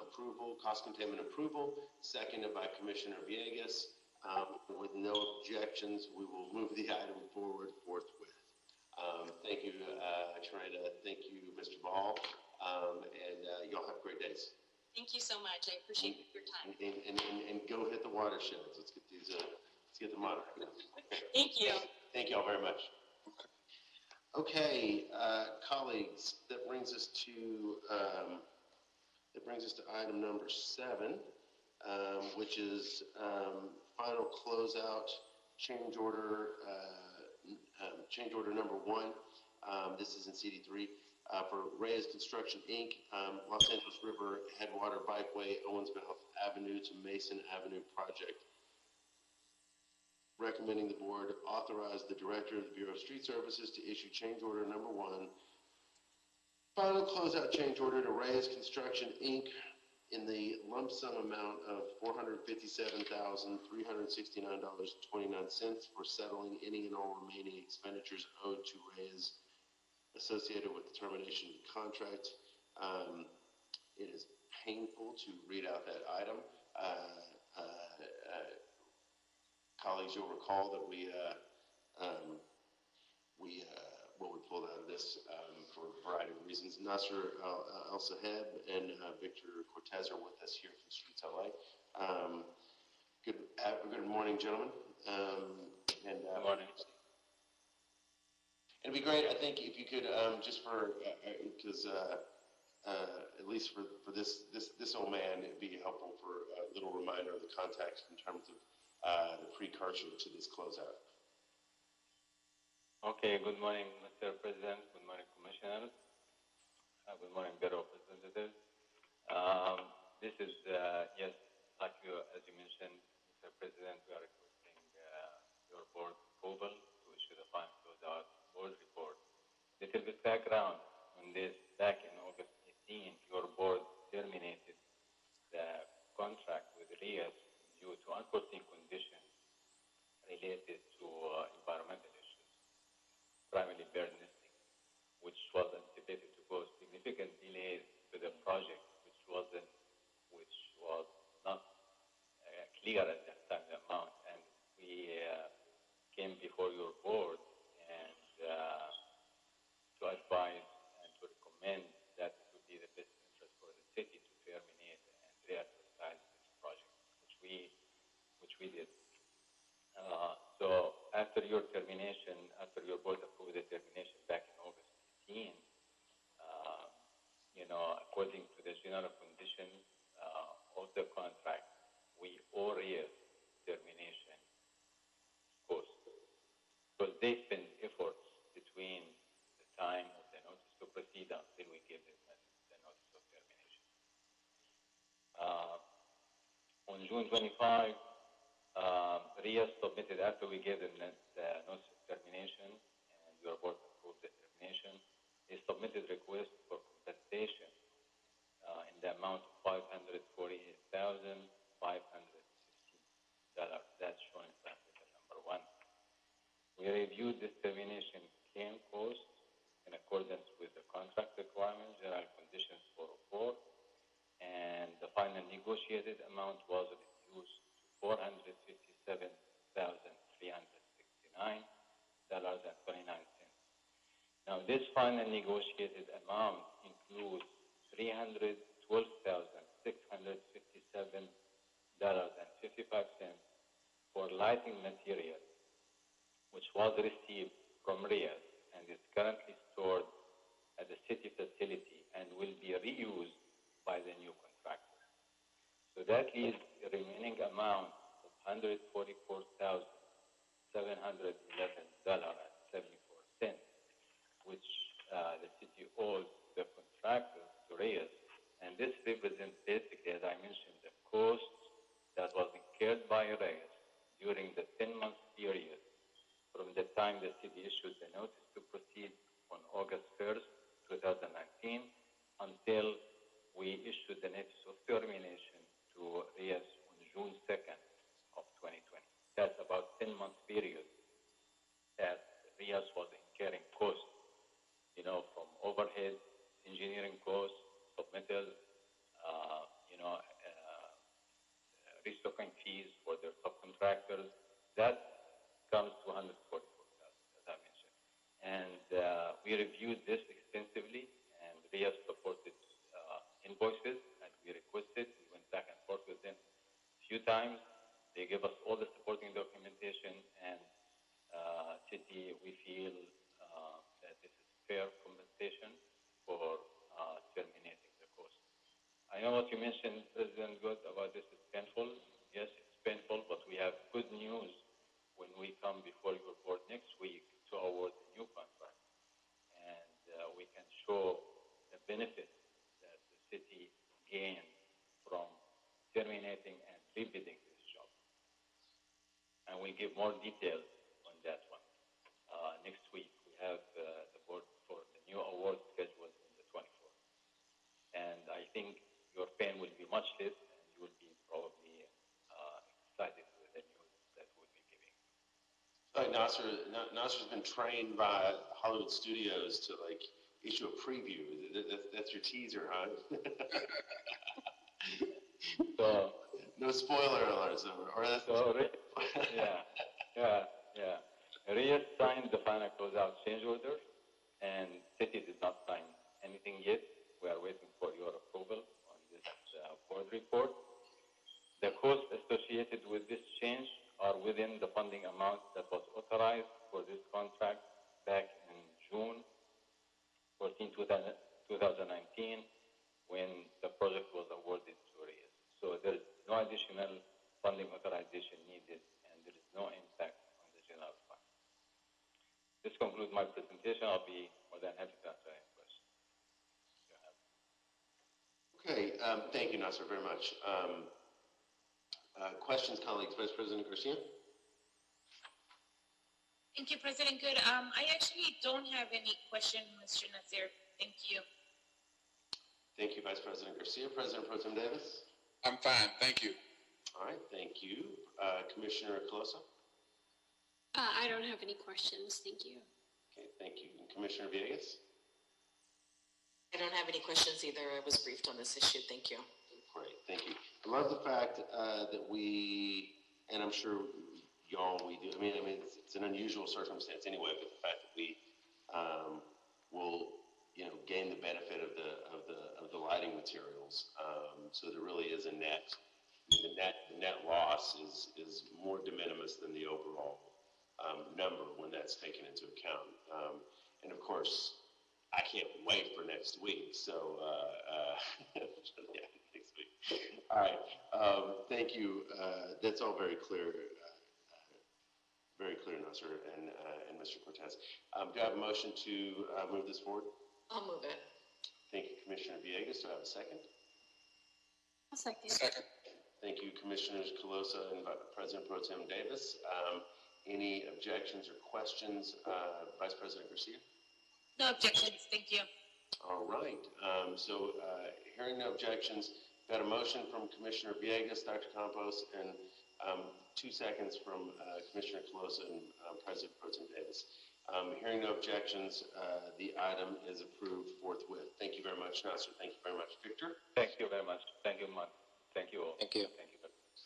approval, cost containment approval, seconded by Commissioner Villegas. With no objections, we will move the item forward forthwith. Thank you, Trina. Thank you, Mr. Ball. And y'all have great days. Thank you so much. I appreciate your time. And go hit the watersheds. Let's get these. Let's get the monitoring. Thank you. Thank y'all very much. Okay, colleagues, that brings us to item number 7, which is final closeout change order, change order number 1. This is in CD3 for Reyes Construction Inc., Los Angeles River Headwater Bikeway, Owensmouth Avenue to Mason Avenue project. Recommending the board authorize the director of the Bureau of Street Services to issue change order number 1, final closeout change order to Reyes Construction Inc. in the lump sum amount of $457,369.29 for settling any and all remaining expenditures owed to Reyes associated with the termination of the contract. It is painful to read out that item. Colleagues, you'll recall that we pulled out of this for a variety of reasons. Nasser El-Saheb and Victor Cortez are with us here from Streets LA. Good morning, gentlemen. Good morning. It'd be great, I think, if you could, just for, because at least for this old man, it'd be helpful for a little reminder of the context in terms of the precursor to this closeout. Okay, good morning, Mr. President. Good morning, Commissioners. Good morning, Bureau Representatives. This is, yes, like you, as you mentioned, Mr. President, we are requesting your board approval to issue the final closeout board report. Little bit background on this. Back in August 18, your board terminated the contract with RIAS due to unforeseen conditions related to environmental issues, primarily bird nesting, which was anticipated to cause significant delays to the project, which was not clear at that time the amount. And we came before your board and to advise and to recommend that it would be the best interest for the city to terminate and re-advertise this project, which we did. So after your termination, after your board approved the termination back in August 18, according to the general conditions of the contract, we owe RIAS termination cost because they spend efforts between the time of the notice to proceed until we give them the notice of termination. On June 25, RIAS submitted, after we gave them the notice of termination and your board approved the termination, they submitted request for compensation in the amount of $548,515. That's showing transaction number 1. We reviewed this termination claim cost in accordance with the contract requirements, general conditions 404, and the final negotiated amount was reduced to $457,369.29. Now, this final negotiated amount includes $312,657.55 for lighting material, which was received from RIAS and is currently stored at the city facility and will be reused by the new contractor. So that leaves a remaining amount of $144,711.74, which the city owes the contractor to RIAS. And this represents basically, as I mentioned, the costs that was incurred by RIAS during the 10-month period from the time the city issued the notice to proceed on August 1st, 2019, until we issued the notice of termination to RIAS on June 2nd of 2020. That's about 10-month period that RIAS was incurring costs, from overhead, engineering costs, submittals, restocking fees for their subcontractors. That comes to $144,000, as I mentioned. And we reviewed this extensively, and RIAS supported invoices, and we requested. We went back and forth with them a few times. They gave us all the supporting documentation, and city, we feel that this is fair compensation for terminating the cost. I know what you mentioned, President Good, about this is painful. Yes, it's painful, but we have can show the benefit that the city gained from terminating and rebidding this job. And we'll give more details on that one. Next week, we have the board for the new award scheduled in the 24th. And I think your pain will be much less, and you will be probably excited with the news that we'll be giving. Like Nasser's been trained by Hollywood Studios to like issue a preview. That's your teaser, huh? So, no spoiler alerts, or that's yeah. Reyes signed the final closeout change order, and city did not sign anything yet. We are waiting for your approval on this board report. The costs associated with this change are within the funding amount that was authorized for this contract back in June 14, 2019, when the project was awarded to Reyes. So there is no additional funding authorization needed, and there is no impact on the general fund. This concludes my presentation. I'll be more than happy to answer any questions you have. okay. Thank you, Nasser, very much. Questions, colleagues? Vice President Garcia? Thank you, President Good. I actually don't have any question, Mr. Nazir. Thank you. Thank you, Vice President Garcia. President Pro Tem Davis? I'm fine, thank you. All right, thank you. Commissioner Colosa? I don't have any questions, thank you. Okay, thank you. And Commissioner Villegas? I don't have any questions either. I was briefed on this issue. Thank you. Great, thank you. I love the fact that we, and I'm sure y'all, we do, I mean, it's an unusual circumstance anyway, but the fact that we will, gain the benefit of the lighting materials. So there really is a net. The net loss is more de minimis than the overall number when that's taken into account. And of course, I can't wait for next week. So yeah, next week. All right. Thank you. That's all very clear. Very clear, Nasser and Mr. Cortez. Do I have a motion to move this forward? I'll move it. Thank you, Commissioner Villegas. Do I have a second? I'll second. Second. Thank you, Commissioners Colosa and President Pro Tem Davis. Any objections or questions, Vice President Garcia? No objections. Thank you. All right. So hearing no objections, got a motion from Commissioner Villegas, Dr. Campos, and 2 seconds from Commissioner Colosa and President Pro Tem Davis. Hearing no objections, the item is approved forthwith. Thank you very much, Nasser. Thank you very much, Victor. Thank you very much. Thank you, Mark. Thank you all. Thank you. Thank you very much.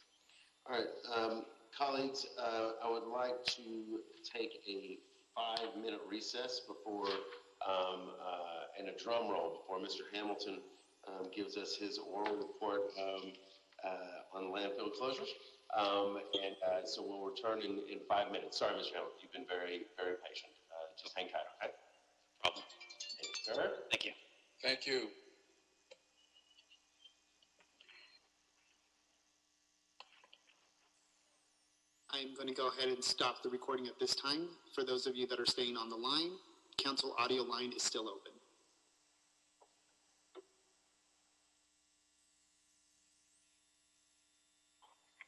All right, colleagues, I would like to take a 5-minute recess before, and a drum roll before Mr. Hamilton gives us his oral report on landfill closures. So we'll return in 5 minutes. Sorry, Mr. Hamilton, you've been very, very patient. Just hang tight, okay? Problem. Thank you, sir. Thank you. Thank you. I'm going to go ahead and stop the recording at this time. For those of you that are staying on the line, council audio line is still open.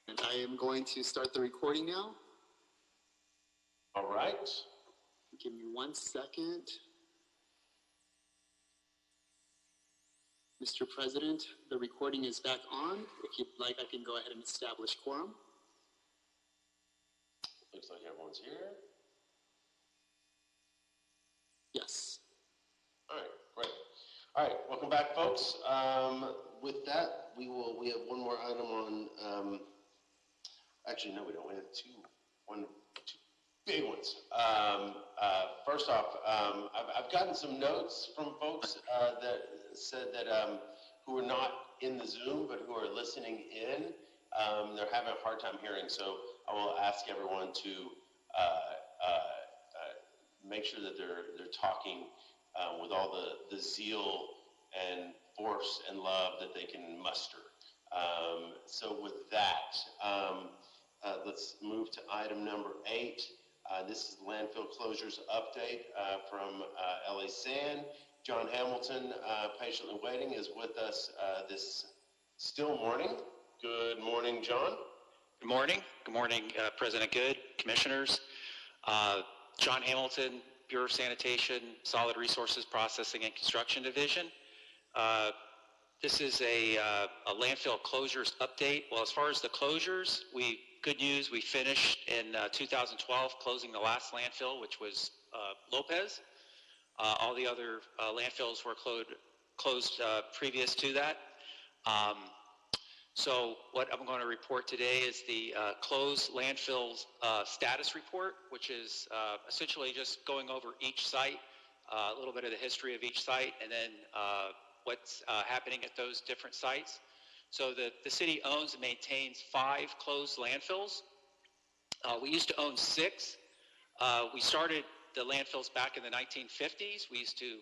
And I am going to start the recording now. All right. Give me 1 second. Mr. President, the recording is back on. If you'd like, I can go ahead and establish quorum. Looks like everyone's here. Yes. All right, great. All right, welcome back, folks. With that, we have one more item on. Actually, no, we don't. We have two big ones. First off, I've gotten some notes from folks that said that who are not in the Zoom but who are listening in. They're having a hard time hearing, so I will ask everyone to make sure that they're talking with all the zeal and force and love that they can muster. So with that, let's move to item number 8. This is landfill closures update from LA San. John Hamilton, patiently waiting, is with us this still morning. Good morning, John. Good morning. Good morning, President Good, Commissioners. John Hamilton, Bureau of Sanitation, Solid Resources Processing and Construction Division. This is a landfill closures update. Well, as far as the closures, good news, we finished in 2012 closing the last landfill, which was Lopez. All the other landfills were closed previous to that. So what I'm going to report today is the closed landfills status report, which is essentially just going over each site, a little bit of the history of each site, and then what's happening at those different sites. So the city owns and maintains 5 closed landfills. We used to own 6. We started the landfills back in the 1950s. We used to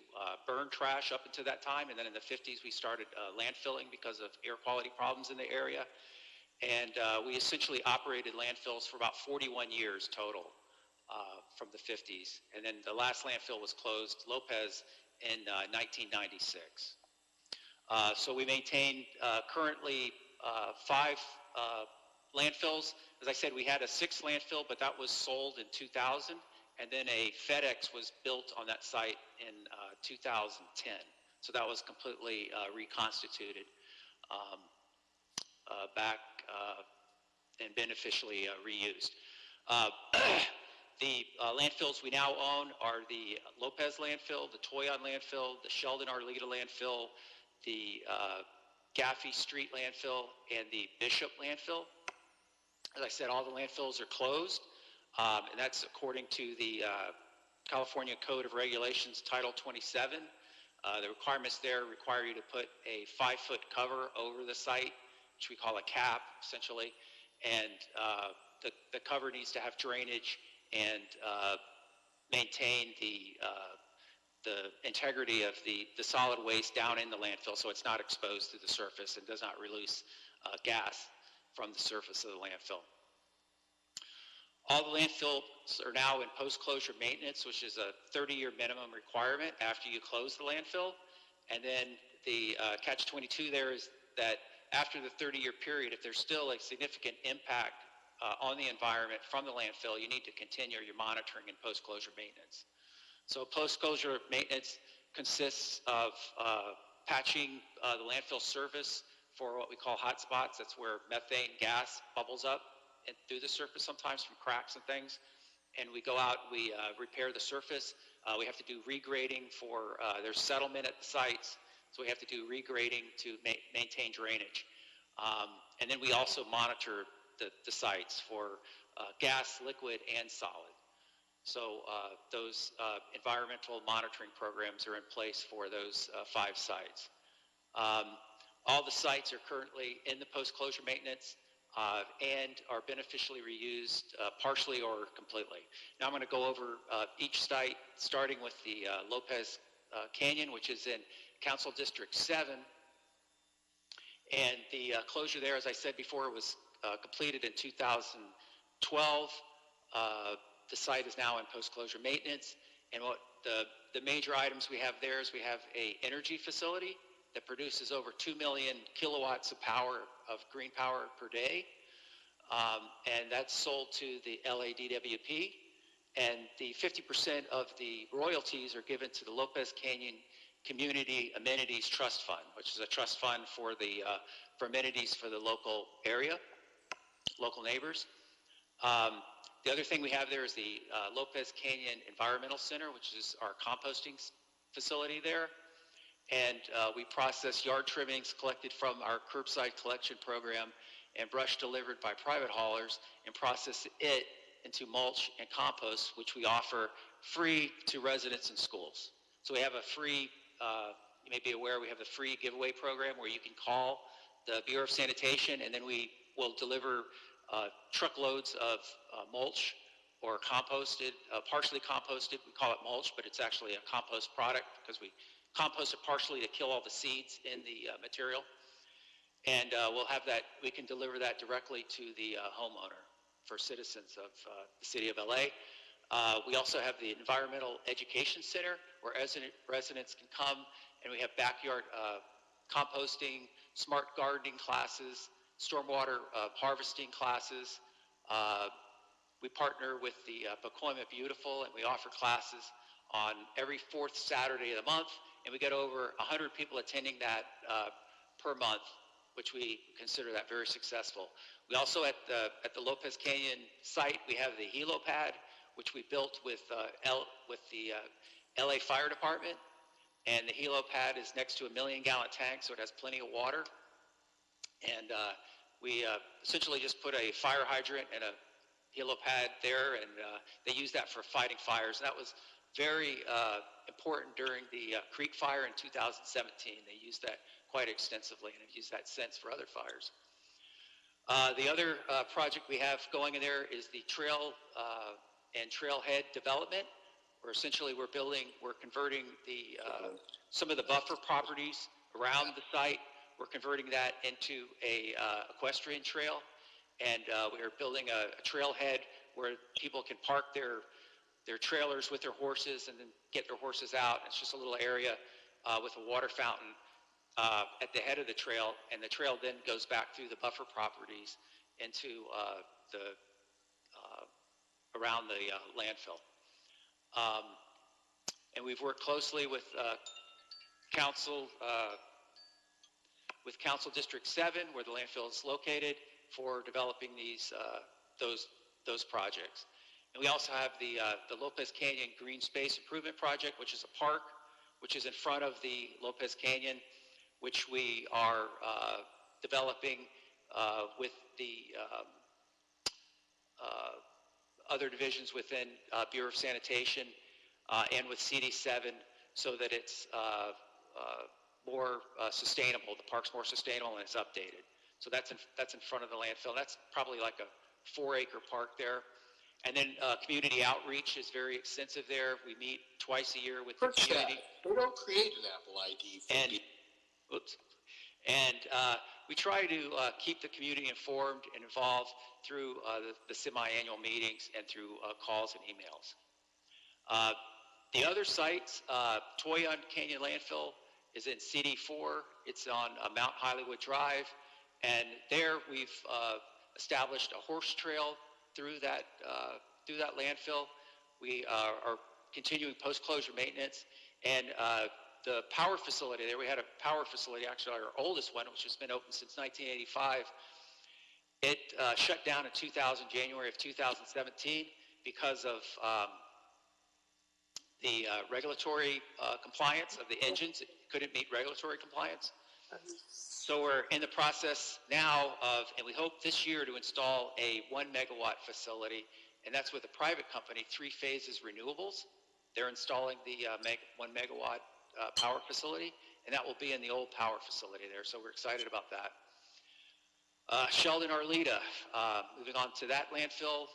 burn trash up until that time, and then in the 50s we started landfilling because of air quality problems in the area. And we essentially operated landfills for about 41 years total from the 50s. And then the last landfill was closed, Lopez, in 1996. So we maintain currently 5 landfills. As I said, we had a 6th landfill, but that was sold in 2000. And then a FedEx was built on that site in 2010. So that was completely reconstituted back and beneficially reused. The landfills we now own are the Lopez landfill, the Toyon landfill, the Sheldon Arleta landfill, the Gaffey Street landfill, and the Bishop landfill. As I said, all the landfills are closed. And that's according to the California Code of Regulations, Title 27. The requirements there require you to put a 5-foot cover over the site, which we call a cap, essentially. And the cover needs to have drainage and maintain the integrity of the solid waste down in the landfill, so it's not exposed to the surface and does not release gas from the surface of the landfill. All the landfills are now in post-closure maintenance, which is a 30-year minimum requirement after you close the landfill. And then the catch-22 there is that after the 30-year period, if there's still a significant impact on the environment from the landfill, you need to continue your monitoring and post-closure maintenance. So post-closure maintenance consists of patching the landfill surface for what we call hot spots. That's where methane gas bubbles up and through the surface sometimes from cracks and things. And we go out, we repair the surface. We have to do regrading for, there's settlement at the sites, so we have to do regrading to maintain drainage. And then we also monitor the sites for gas, liquid, and solid. So those environmental monitoring programs are in place for those 5 sites. All the sites are currently in the post-closure maintenance and are beneficially reused partially or completely. Now I'm going to go over each site, starting with the Lopez Canyon, which is in Council District 7. And the closure there, as I said before, was completed in 2012. The site is now in post-closure maintenance. And what the major items we have there is we have an energy facility that produces over 2 million kilowatts of power, of green power per day. And that's sold to the LADWP. And the 50% of the royalties are given to the Lopez Canyon Community Amenities Trust Fund, which is a trust fund for the for amenities for the local area, local neighbors. The other thing we have there is the Lopez Canyon Environmental Center, which is our composting facility there. And we process yard trimmings collected from our curbside collection program and brush delivered by private haulers and process it into mulch and compost, which we offer free to residents and schools. So we have a free, you may be aware, we have a free giveaway program where you can call the Bureau of Sanitation and then we will deliver truckloads of mulch or composted, partially composted. We call it mulch, but it's actually a compost product because we compost it partially to kill all the seeds in the material. And we'll have that, we can deliver that directly to the homeowner for citizens of the city of LA. We also have the Environmental Education Center where residents can come, and we have backyard composting, smart gardening classes, stormwater harvesting classes. We partner with the Pacoima Beautiful, and we offer classes on every fourth Saturday of the month, and we get over 100 people attending that per month, which we consider that very successful. We also, at the Lopez Canyon site, we have the helipad, which we built with the LA Fire Department, and the helipad is next to a 1 million gallon tank, so it has plenty of water. And we essentially just put a fire hydrant and a helipad there, and they use that for fighting fires. And that was very important during the Creek Fire in 2017. They used that quite extensively, and have used that since for other fires. The other project we have going in there is the trail and trailhead development, where essentially we're converting some of the buffer properties around the site. We're converting that into a equestrian trail, and we are building a trailhead where people can park their trailers with their horses and then get their horses out. It's just a little area with a water fountain at the head of the trail, and the trail then goes back through the buffer properties into around the landfill. And we've worked closely with Council District 7, where the landfill is located, for developing those projects. And we also have the Lopez Canyon Green Space Improvement Project, which is a park, which is in front of the Lopez Canyon, which we are developing with the other divisions within Bureau of Sanitation and with CD7, so that it's more sustainable. The park's more sustainable and it's updated. So that's in front of the landfill. That's probably like a 4-acre park there. And then community outreach is very extensive there. We meet twice a year with the community. They don't create an Apple ID for And, people. oops. And we try to keep the community informed and involved through the semi-annual meetings and through calls and emails. The other sites, Toyon Canyon Landfill is in CD4. It's on Mount Hollywood Drive. And there we've established a horse trail through that landfill. We are continuing post-closure maintenance. And the power facility there, we had a power facility, actually our oldest one, which has been open since 1985. It shut down in January of 2017 because of the regulatory compliance of the engines. It couldn't meet regulatory compliance. So we're in the process now and we hope this year to install a 1 megawatt facility, and that's with a private company, 3 Phases Renewables. They're installing the 1 megawatt power facility, and that will be in the old power facility there, so we're excited about that. Sheldon Arleta, moving on to that landfill.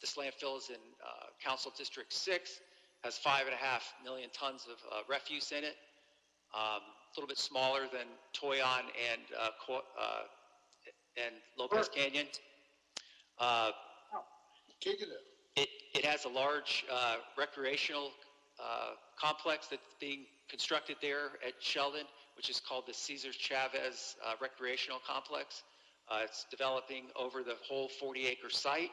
This landfill is in Council District 6, has 5.5 million tons of refuse in it. A little bit smaller than Toyon and Lopez Canyon. It has a large recreational complex that's being constructed there at Sheldon, which is called the Cesar Chavez Recreational Complex. It's developing over the whole 40-acre site.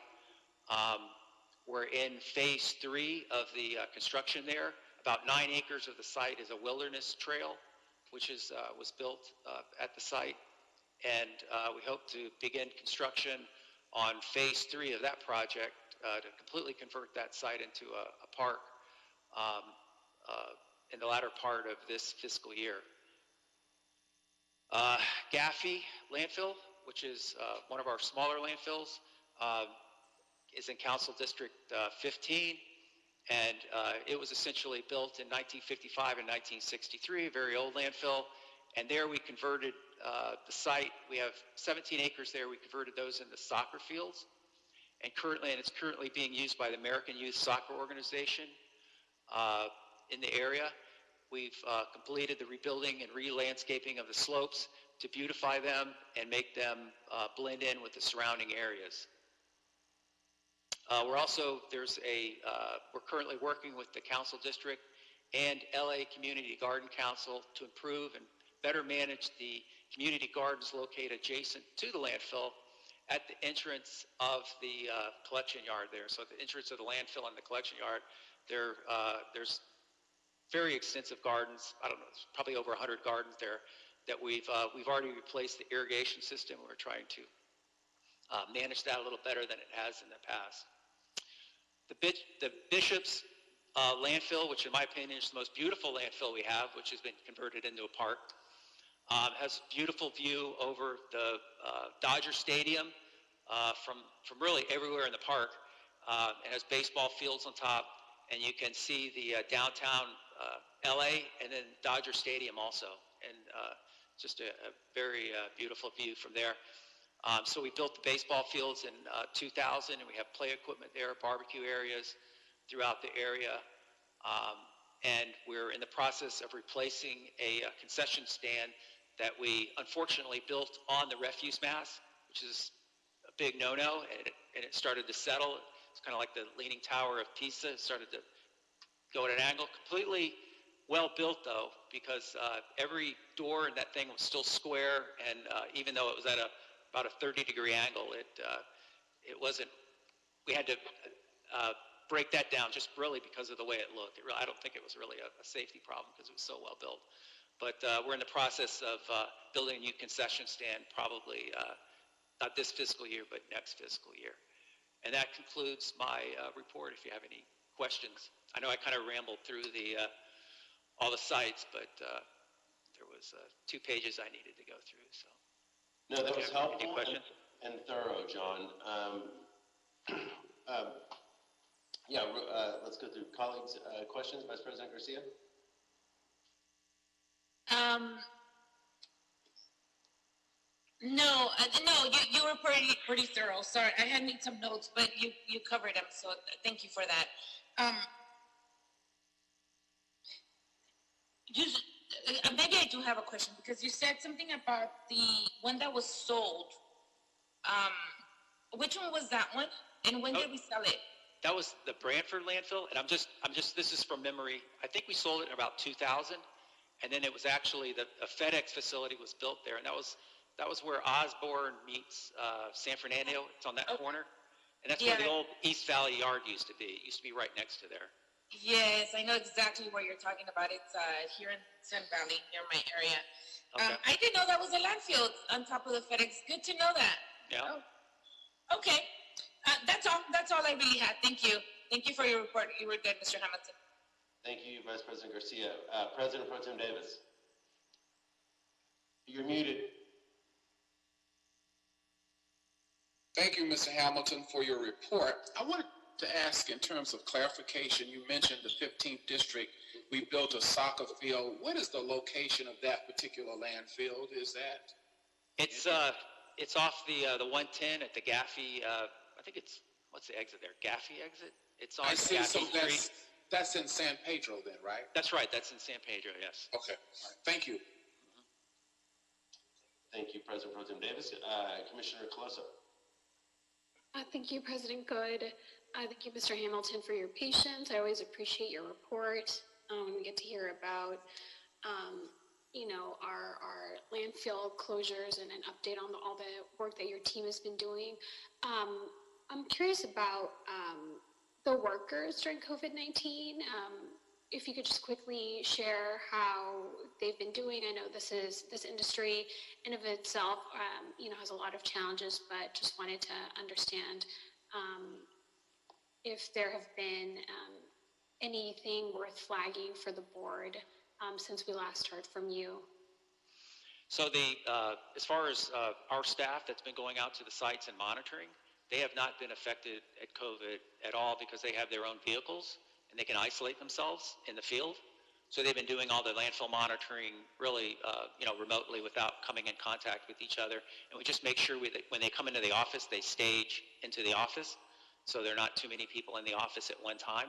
We're in phase 3 of the construction there. About 9 acres of the site is a wilderness trail, which was built at the site. And we hope to begin construction on phase 3 of that project to completely convert that site into a park in the latter part of this fiscal year. Gaffey Landfill, which is one of our smaller landfills, is in Council District 15, and it was essentially built in 1955 and 1963, a very old landfill, and there we converted the site. We have 17 acres there. We converted those into soccer fields, and it's currently being used by the American Youth Soccer Organization in the area. We've completed the rebuilding and re-landscaping of the slopes to beautify them and make them blend in with the surrounding areas. We're currently working with the council district and LA Community Garden Council to improve and better manage the community gardens located adjacent to the landfill at the entrance of the collection yard there. So at the entrance of the landfill and the collection yard, there's very extensive gardens. I don't know, it's probably over 100 gardens there that we've already replaced the irrigation system. We're trying to manage that a little better than it has in the past. The Bishop's landfill, which in my opinion is the most beautiful landfill we have, which has been converted into a park, has a beautiful view over the Dodger Stadium from really everywhere in the park. It has baseball fields on top, and you can see the downtown LA and then Dodger Stadium also, and just a very beautiful view from there. So we built the baseball fields in 2000, and we have play equipment there, barbecue areas throughout the area. And we're in the process of replacing a concession stand that we unfortunately built on the refuse mass, which is a big no-no, and it started to settle. It's kind of like the Leaning Tower of Pisa. It started to go at an angle. Completely well built, though, because every door in that thing was still square, and even though it was at about a 30-degree angle, it wasn't. We had to break that down just really because of the way it looked. I don't think it was really a safety problem because it was so well built. But we're in the process of building a new concession stand, probably not this fiscal year, but next fiscal year. And that concludes my report. If you have any questions, I know I kind of rambled through all the sites, but there was 2 pages I needed to go through. So. No, that was helpful any questions? and thorough, John. Let's go through colleagues' questions. Vice President Garcia? No, you were pretty thorough. Sorry, I had made some notes, but you covered them, so thank you for that. Maybe I do have a question, because you said something about the one that was sold. Which one was that one, and when did we sell it? That was the Brantford Landfill, and I'm just, this is from memory. I think we sold it in about 2000, and then it was actually a FedEx facility was built there, and that was where Osborne meets San Fernando. It's on that corner, and that's where the old East Valley Yard used to be. It used to be right next to there. Yes, I know exactly what you're talking about. It's here in Sun Valley, near my area. Okay. I didn't know that was a landfill on top of the FedEx. Good to know that. Yeah. Oh. Okay. That's all I really had. Thank you. Thank you for your report. You were good, Mr. Hamilton. Thank you, Vice President Garcia. President Pro Tem Davis. You're muted. Thank you, Mr. Hamilton, for your report. I wanted to ask, in terms of clarification, you mentioned the 15th district. We built a soccer field. What is the location of that particular landfill? Is that? It's off the 110 at the Gaffey. I think it's, what's the exit there? Gaffey exit. It's on Gaffey Street. That's in San Pedro, then, right? That's right. That's in San Pedro. Yes. Okay. All right. Thank you. Thank you, President Pro Tem Davis. Commissioner Coloso. Thank you, President Good. Thank you, Mr. Hamilton, for your patience. I always appreciate your report when we get to hear about, our landfill closures and an update on all the work that your team has been doing. I'm curious about the workers during COVID-19. If you could just quickly share how they've been doing. I know this industry in of itself, has a lot of challenges, but just wanted to understand if there have been anything worth flagging for the board since we last heard from you. So as far as our staff that's been going out to the sites and monitoring, they have not been affected at COVID at all because they have their own vehicles and they can isolate themselves in the field. So they've been doing all the landfill monitoring really, remotely without coming in contact with each other. And we just make sure when they come into the office, they stage into the office. So there are not too many people in the office at one time.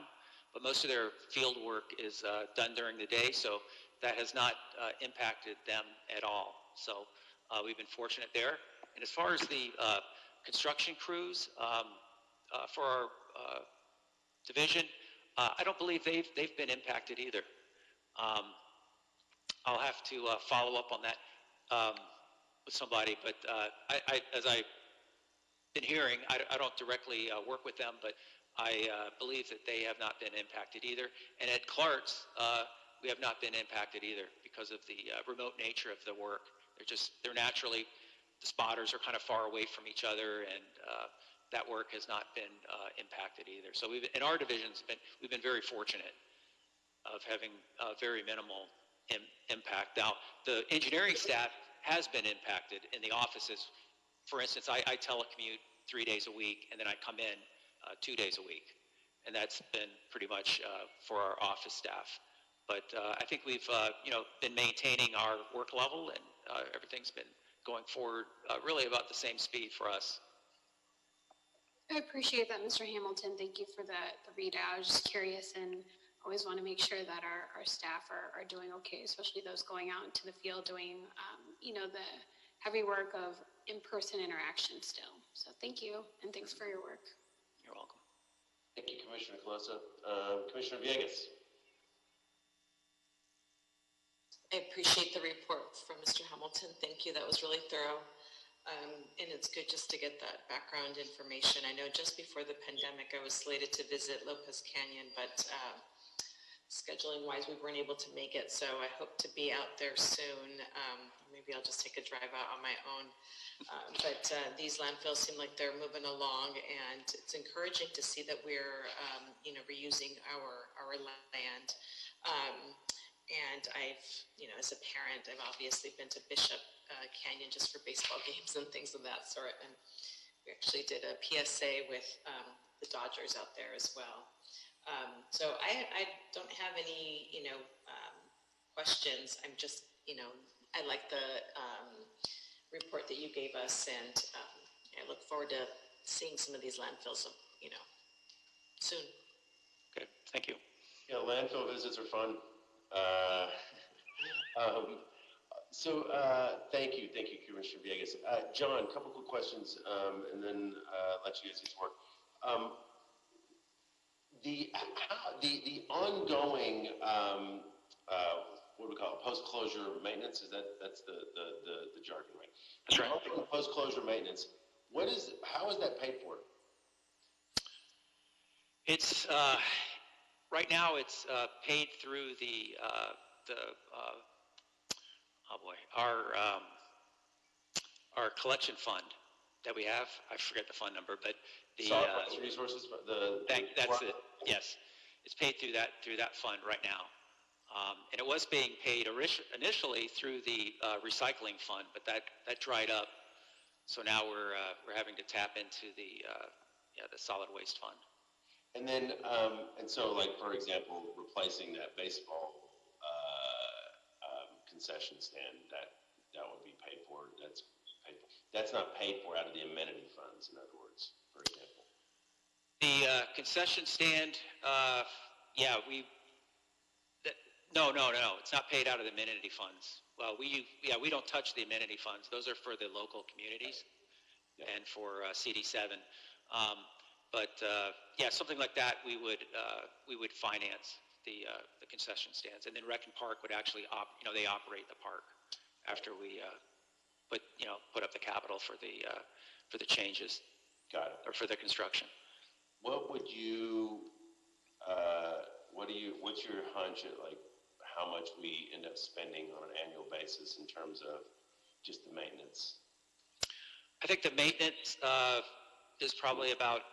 But most of their field work is done during the day. So that has not impacted them at all. So we've been fortunate there. And as far as the construction crews, for our division, I don't believe they've been impacted either. I'll have to follow up on that with somebody, but as I've been hearing, I don't directly work with them, but I believe that they have not been impacted either. And at Clark's, we have not been impacted either because of the remote nature of the work. They're naturally, the spotters are kind of far away from each other, and that work has not been impacted either. So in our divisions, we've been very fortunate of having very minimal impact. Now, the engineering staff has been impacted in the offices. For instance, I telecommute 3 days a week, and then I come in 2 days a week. And that's been pretty much for our office staff. But I think we've been maintaining our work level, and everything's been going forward really about the same speed for us. I appreciate that, Mr. Hamilton. Thank you for the readout. I was just curious and always want to make sure that our staff are doing okay, especially those going out into the field doing, the heavy work of in-person interaction still. So thank you, and thanks for your work. You're welcome. Thank you, Commissioner Colosa. Commissioner Villegas. I appreciate the report from Mr. Hamilton. Thank you. That was really thorough. And it's good just to get that background information. I know just before the pandemic, I was slated to visit Lopez Canyon, but scheduling-wise, we weren't able to make it. So I hope to be out there soon. Maybe I'll just take a drive out on my own. But these landfills seem like they're moving along, and it's encouraging to see that we're, reusing our land. And I've, as a parent, I've obviously been to Bishop Canyon just for baseball games and things of that sort. And we actually did a PSA with the Dodgers out there as well. So I don't have any, questions. I'm just, I like the report that you gave us, and I look forward to seeing some of these landfills, soon. Okay, thank you. Yeah, landfill visits are fun. Thank you, Commissioner Villegas. John, a couple quick questions, and then let you guys get to work. The ongoing what do we call it? Post-closure maintenance. That's the jargon, right? That's right. Post-closure maintenance. How is that paid for? It's right now it's paid through our collection fund that we have. I forget the fund number, but the solid waste resources. That's it. Yes, it's paid through that fund right now, and it was being paid initially through the recycling fund, but that dried up. So now we're having to tap into the solid waste fund. And then, like, for example, replacing that baseball concession stand, that would be paid for. That's paid for. That's not paid for out of the amenity funds, in other words, for example. The concession stand, no, it's not paid out of the amenity funds. Well, we don't touch the amenity funds. Those are for the local communities and for CD7. Something like that, we would finance the concession stands, and then Rec and Park would actually they operate the park after we put up the capital for the changes. Got it. Or for the construction. What's your hunch at, like, how much we end up spending on an annual basis in terms of just the maintenance? I think the maintenance is probably about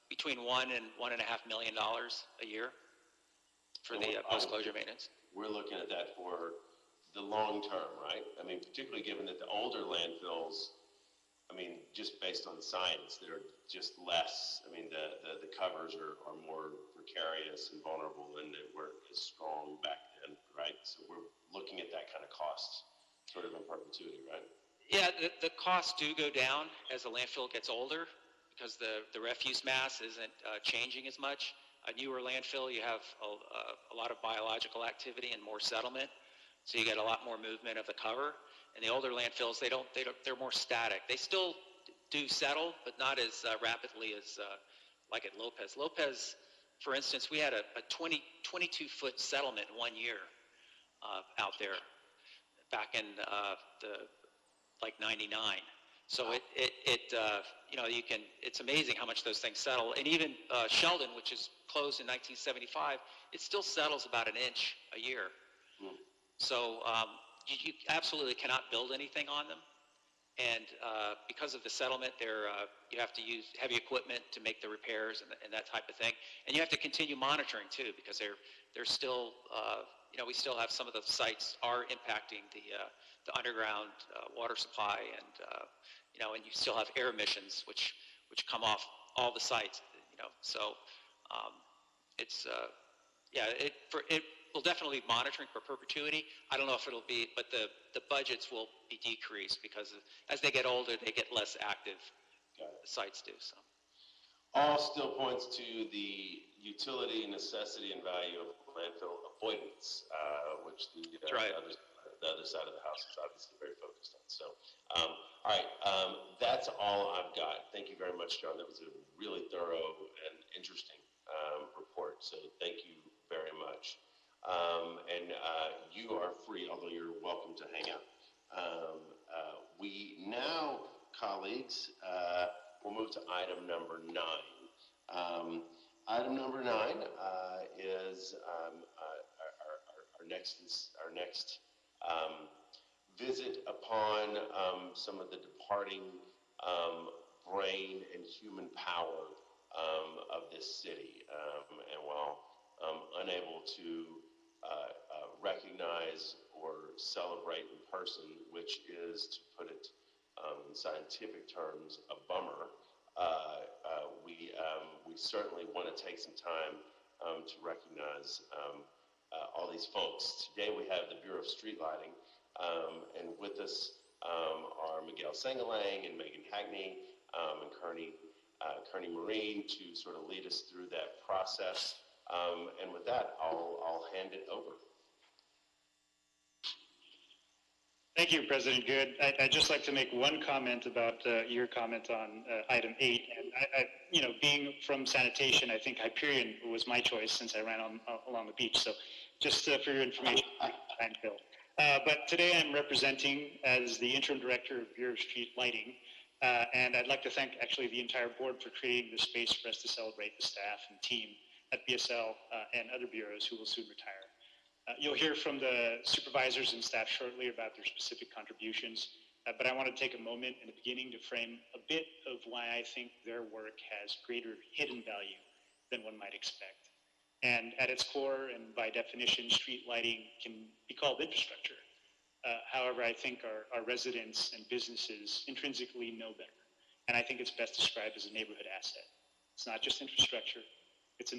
between $1 and $1.5 million a year for the post-closure maintenance. We're looking at that for the long term, right? I mean, particularly given that the older landfills, just based on science, they're just less. The covers are more precarious and vulnerable, and they weren't as strong back then, right? So we're looking at that kind of cost sort of in perpetuity, right? Yeah, the costs do go down as the landfill gets older because the refuse mass isn't changing as much. A newer landfill, you have a lot of biological activity and more settlement, so you get a lot more movement of the cover. And the older landfills, they're more static. They still do settle, but not as rapidly as like at Lopez. Lopez, for instance, we had a 22-foot settlement in 1 year out there back in like 99. So it's amazing how much those things settle. And even Sheldon, which is closed in 1975, it still settles about an inch a year. So you absolutely cannot build anything on them. And because of the settlement, you have to use heavy equipment to make the repairs and that type of thing. And you have to continue monitoring too, because they're still, we still have some of the sites are impacting the underground water supply, and you still have air emissions which come off all the sites. So it will definitely be monitoring for perpetuity. I don't know if it'll be, but the budgets will be decreased because as they get older, they get less active. The sites do. So all still points to the utility, necessity, and value of landfill avoidance, which the other side of the house is obviously very focused on. So, all right, that's all I've got. Thank you very much, John. That was a really thorough and interesting report. So thank you very much. And you are free, although you're welcome to hang out. We now, colleagues, we'll move to item number 9. Item number 9 is our next visit upon some of the departing brain and human power of this city. And while unable to recognize or celebrate in person, which is, to put it in scientific terms, a bummer, we certainly want to take some time to recognize all these folks. Today we have the Bureau of Street Lighting, and with us are Miguel Sengalang and Megan Hackney and Kearney Marine to sort of lead us through that process. And with that, I'll hand it over. Thank you, President Good. I'd just like to make one comment about your comment on item 8. And being from sanitation, I think Hyperion was my choice since I ran along the beach. So just for your information, landfill. But today I'm representing as the interim director of Bureau of Street Lighting. And I'd like to thank actually the entire board for creating this space for us to celebrate the staff and team at BSL and other bureaus who will soon retire. You'll hear from the supervisors and staff shortly about their specific contributions, but I want to take a moment in the beginning to frame a bit of why I think their work has greater hidden value than one might expect. And at its core, and by definition, street lighting can be called infrastructure. However, I think our residents and businesses intrinsically know better. And I think it's best described as a neighborhood asset. It's not just infrastructure. It's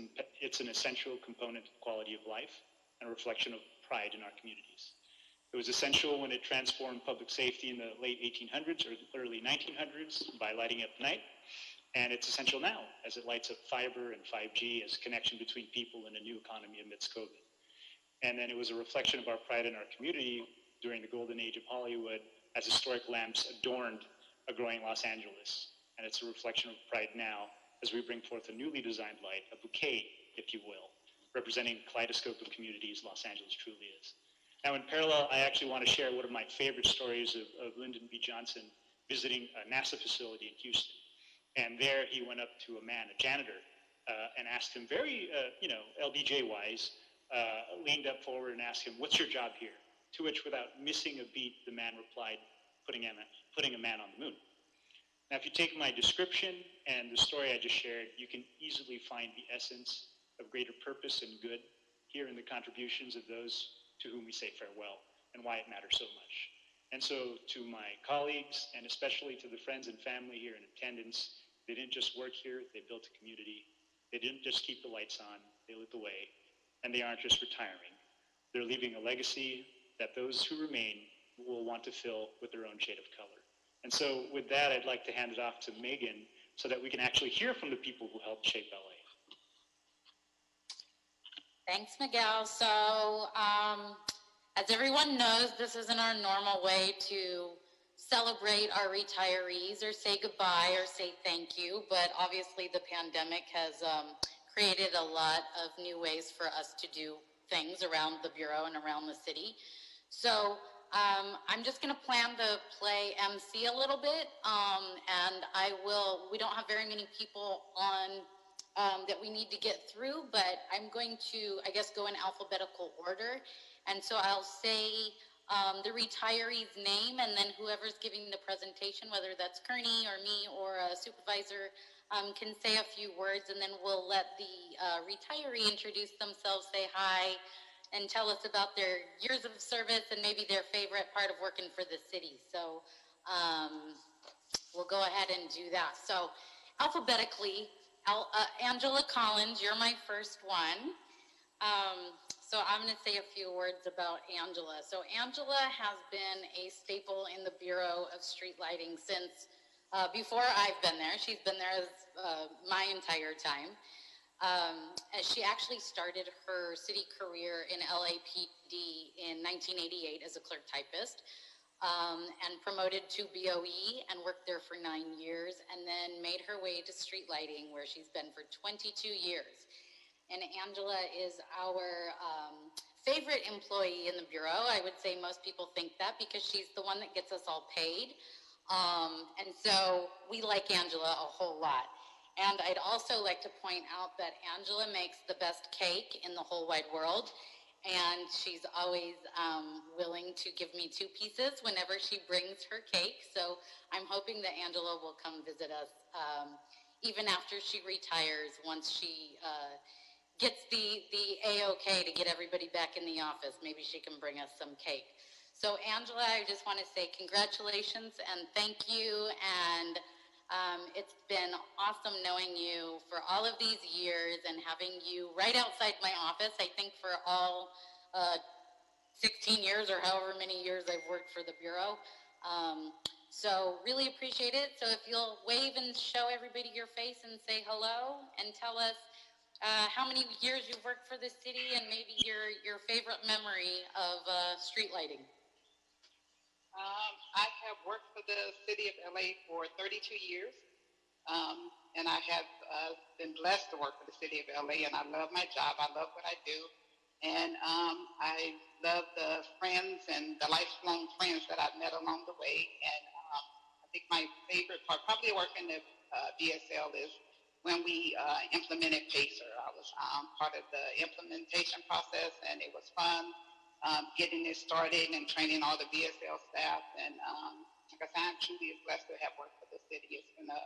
an essential component of quality of life and a reflection of pride in our communities. It was essential when it transformed public safety in the late 1800s or early 1900s by lighting up the night. And it's essential now as it lights up fiber and 5G as a connection between people in a new economy amidst COVID. And then it was a reflection of our pride in our community during the golden age of Hollywood as historic lamps adorned a growing Los Angeles. And it's a reflection of pride now as we bring forth a newly designed light, a bouquet, if you will, representing the kaleidoscope of communities Los Angeles truly is. Now, in parallel, I actually want to share one of my favorite stories of Lyndon B. Johnson visiting a NASA facility in Houston. And there he went up to a man, a janitor, and asked him very, LBJ-wise, leaned up forward and asked him, "What's your job here?" To which, without missing a beat, the man replied, putting a man on the moon. Now, if you take my description and the story I just shared, you can easily find the essence of greater purpose and good here in the contributions of those to whom we say farewell and why it matters so much. And so to my colleagues, and especially to the friends and family here in attendance, they didn't just work here, they built a community. They didn't just keep the lights on, they lit the way. And they aren't just retiring. They're leaving a legacy that those who remain will want to fill with their own shade of color. And so with that, I'd like to hand it off to Megan so that we can actually hear from the people who helped shape LA. Thanks, Miguel. So, as everyone knows, this isn't our normal way to celebrate our retirees or say goodbye or say thank you, but obviously the pandemic has created a lot of new ways for us to do things around the Bureau and around the city. So I'm just going to plan to play MC a little bit, and we don't have very many people on that we need to get through, but I'm going to, I guess, go in alphabetical order. And so I'll say the retiree's name, and then whoever's giving the presentation, whether that's Kearney or me or a supervisor, can say a few words, and then we'll let the retiree introduce themselves, say hi, and tell us about their years of service and maybe their favorite part of working for the city. So we'll go ahead and do that. So alphabetically, Angela Collins, you're my first one. So I'm going to say a few words about Angela. So Angela has been a staple in the Bureau of Street Lighting since before I've been there. She's been there my entire time. She actually started her city career in LAPD in 1988 as a clerk typist, and promoted to BOE and worked there for 9 years, and then made her way to street lighting, where she's been for 22 years. And Angela is our favorite employee in the Bureau. I would say most people think that because she's the one that gets us all paid. And so we like Angela a whole lot. And I'd also like to point out that Angela makes the best cake in the whole wide world. And she's always willing to give me 2 pieces whenever she brings her cake. So I'm hoping that Angela will come visit us even after she retires, once she gets the A-OK to get everybody back in the office. Maybe she can bring us some cake. So Angela, I just want to say congratulations and thank you. And it's been awesome knowing you for all of these years and having you right outside my office, I think for all 16 years or however many years I've worked for the Bureau. So really appreciate it. So if you'll wave and show everybody your face and say hello and tell us how many years you've worked for the city and maybe your favorite memory of street lighting. I have worked for the city of LA for 32 years, and I have been blessed to work for the city of LA, and I love my job. I love what I do, and I love the friends and the lifelong friends that I've met along the way. And I think my favorite part, probably working at BSL, is when we implemented PACER. I was part of the implementation process, and it was fun. Getting it started and training all the BSL staff. And like I said, I'm truly blessed to have worked for the city. It's been a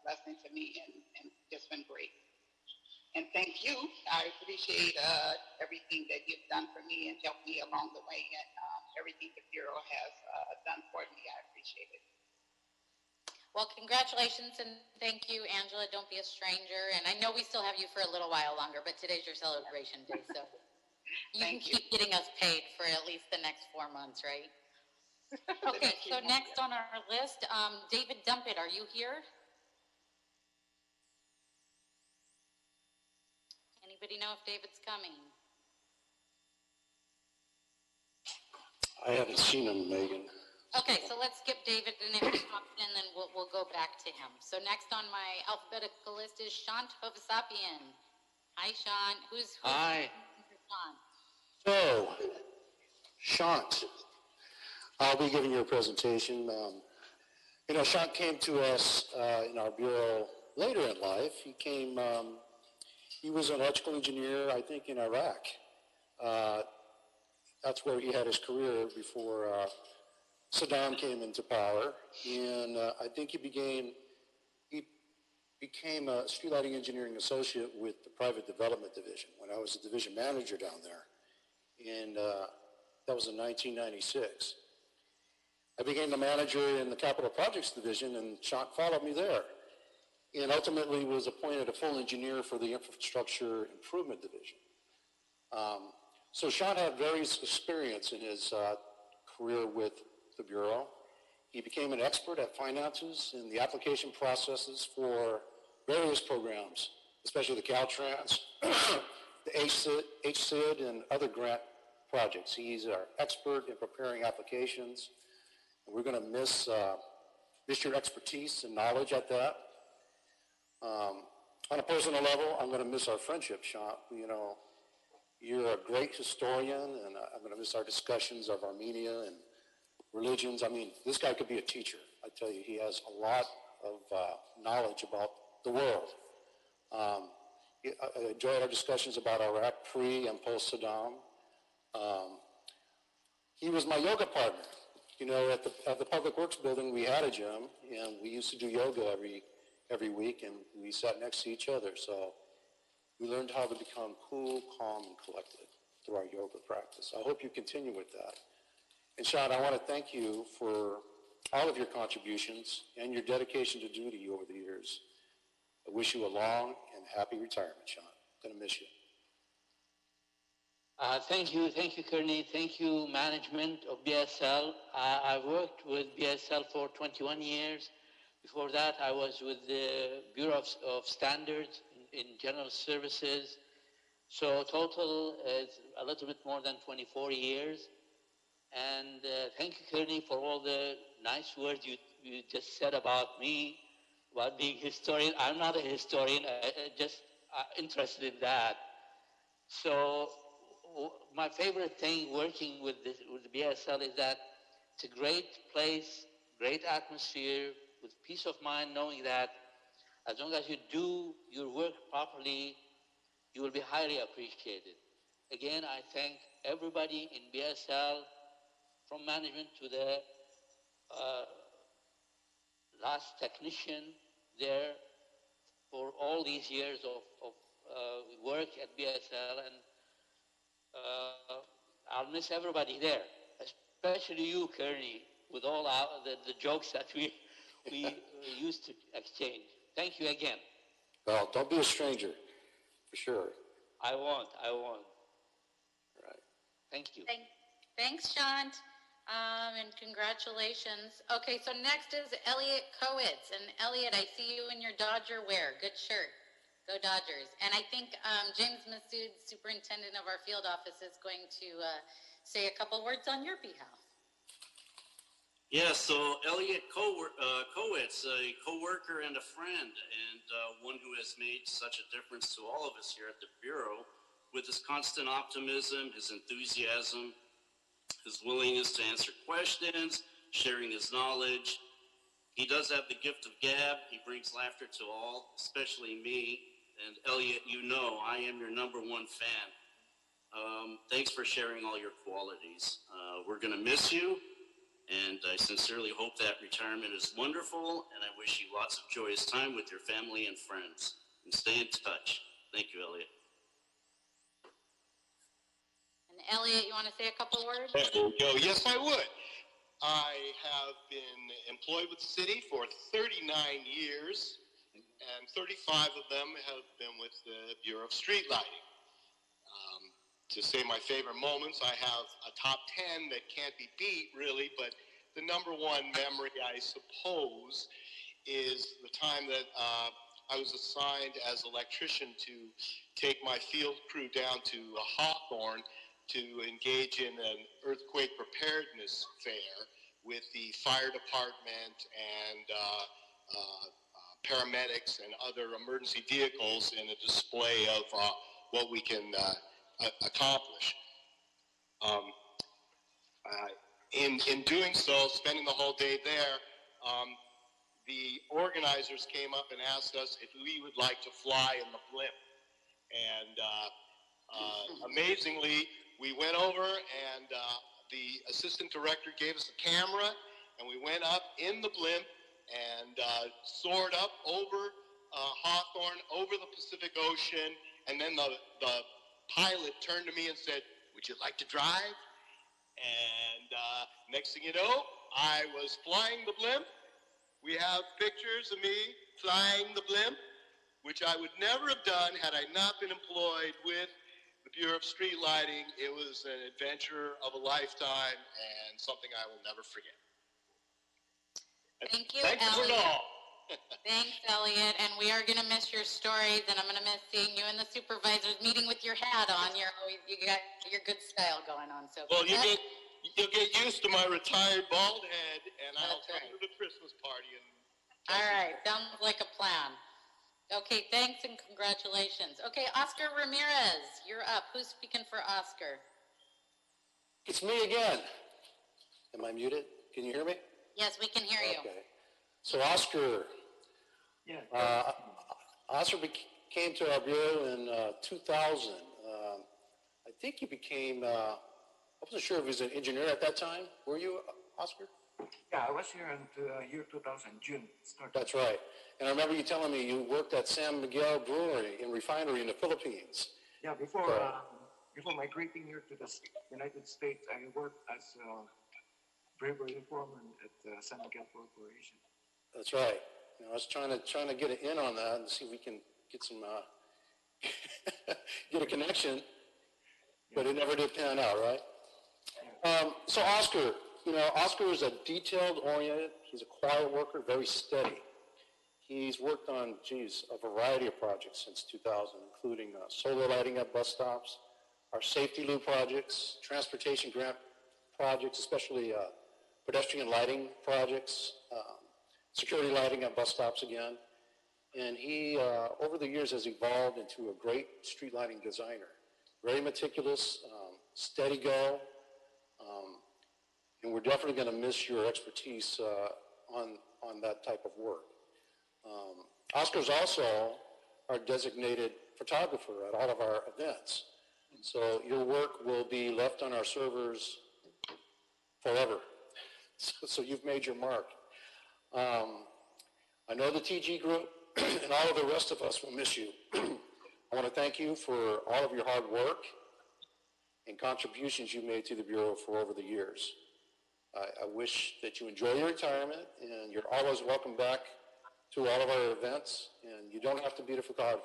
blessing to me, and it's been great. And thank you. I appreciate everything that you've done for me and helped me along the way, and everything the Bureau has done for me. I appreciate it. Well, congratulations and thank you, Angela. Don't be a stranger. And I know we still have you for a little while longer, but today's your celebration day, so you can keep getting us paid for at least the next 4 months, right? Okay, so next on our list, David Dumpet, are you here? Anybody know if David's coming? I haven't seen him, Megan. Okay, so let's skip David, and if he pops in, then we'll go back to him. So next on my alphabetical list is Shant Hovasapian. Hi, Shant. Who's Hi. Shant? So, Shant, I'll be giving you a presentation. Shant came to us in our bureau later in life. He was an electrical engineer, I think, in Iraq. That's where he had his career before Saddam came into power. And I think he became a street lighting engineering associate with the private development division when I was a division manager down there. And that was in 1996. I became the manager in the capital projects division, and Shant followed me there, and ultimately was appointed a full engineer for the infrastructure improvement division. So Shant had various experience in his career with the Bureau. He became an expert at finances and the application processes for various programs, especially the Caltrans, the HCID, and other grant projects. He's our expert in preparing applications We're going to miss your expertise and knowledge at that. On a personal level, I'm going to miss our friendship, Sean. You know, you're a great historian, and I'm going to miss our discussions of Armenia and religions. I mean, this guy could be a teacher. I tell you, he has a lot of knowledge about the world. I enjoyed our discussions about Iraq pre and post Saddam. He was my yoga partner. You know, at the Public Works building, we had a gym, and we used to do yoga every week, and we sat next to each other. So we learned how to become cool, calm, and collected through our yoga practice. I hope you continue with that. And Sean, I want to thank you for all of your contributions and your dedication to duty over the years. I wish you a long and happy retirement, Sean. I'm going to miss you. Thank you, Kearney. Thank you, management of BSL. I worked with BSL for 21 years. Before that, I was with the Bureau of Standards in General Services. So total is a little bit more than 24 years. And thank you, Kearney, for all the nice words you just said about me, about being a historian. I'm not a historian, just interested in that. So my favorite thing working with the BSL is that it's a great place, great atmosphere, with peace of mind, knowing that as long as you do your work properly, you will be highly appreciated. Again, I thank everybody in BSL, from management to the last technician there, for all these years of work at BSL, and I'll miss everybody there, especially you, Kearney, with all the jokes that we used to exchange. Thank you again. Well, don't be a stranger, for sure. I won't. All right. Thank you. Thanks, Sean, and congratulations. Okay, so next is Elliot Coetz. And Elliot, I see you in your Dodger wear. Good shirt. Go Dodgers. And I think James Massoud, superintendent of our field office, is going to say a couple words on your behalf. Yeah, so Elliot Coetz, a co-worker and a friend, and one who has made such a difference to all of us here at the Bureau with his constant optimism, his enthusiasm, his willingness to answer questions, sharing his knowledge. He does have the gift of gab. He brings laughter to all, especially me. And Elliot, you know I am your #1 fan. Thanks for sharing all your qualities. We're going to miss you. And I sincerely hope that retirement is wonderful, and I wish you lots of joyous time with your family and friends. And stay in touch. Thank you, Elliot. And Elliot, you want to say a couple words? Yes, I would. I have been employed with the city for 39 years, and 35 of them have been with the Bureau of Street Lighting. To say my favorite moments, I have a top 10 that can't be beat, really, but the #1 memory, I suppose, is the time that I was assigned as electrician to take my field crew down to Hawthorne to engage in an earthquake preparedness fair with the fire department and paramedics and other emergency vehicles in a display of what we can accomplish. In doing so, spending the whole day there, the organizers came up and asked us if we would like to fly in the blimp. And amazingly, we went over and the assistant director gave us a camera, and we went up in the blimp and soared up over Hawthorne, over the Pacific Ocean, and then the pilot turned to me and said, "Would you like to drive?" And next thing you know, I was flying the blimp. We have pictures of me flying the blimp, which I would never have done had I not been employed with the Bureau of Street Lighting. It was an adventure of a lifetime and something I will never forget. Thank you, Thank you for it Elliot. all. Thanks, Elliot, and we are going to miss your stories, and I'm going to miss seeing you in the supervisor's meeting with your hat on. You got your good style going on. So Well, you'll get used to my retired bald head and I'll come to the Christmas party. And all right, sounds like a plan. Okay, thanks and congratulations. Okay, Oscar Ramirez, you're up. Who's speaking for Oscar? It's me again. Am I muted? Can you hear me? Yes, we can hear you. Okay. So Oscar, Oscar came to our bureau in 2000. I think you became, I wasn't sure if he was an engineer at that time. Were you, Oscar? Yeah, I was here until year 2000, June. That's right. And I remember you telling me you worked at San Miguel Brewery and Refinery in the Philippines. Yeah, before migrating here to the United States, I worked as a brewery foreman at San Miguel Corporation. That's right. You know, I was trying to get an in on that and see if we can get some get a connection, but it never did pan out, right? So Oscar, you know, Oscar is a detailed-oriented. He's a quiet worker, very steady. He's worked on, a variety of projects since 2000, including solar lighting at bus stops, our safety loop projects, transportation grant projects, especially pedestrian lighting projects, security lighting at bus stops again. And he, over the years, has evolved into a great street lighting designer. Very meticulous, steady go, and we're definitely going to miss your expertise on that type of work. Oscar's also our designated photographer at all of our events. So your work will be left on our servers forever. So you've made your mark. I know the TG group and all of the rest of us will miss you. I want to thank you for all of your hard work and contributions you made to the Bureau for over the years. I wish that you enjoy your retirement, and you're always welcome back to all of our events, and you don't have to be the photographer.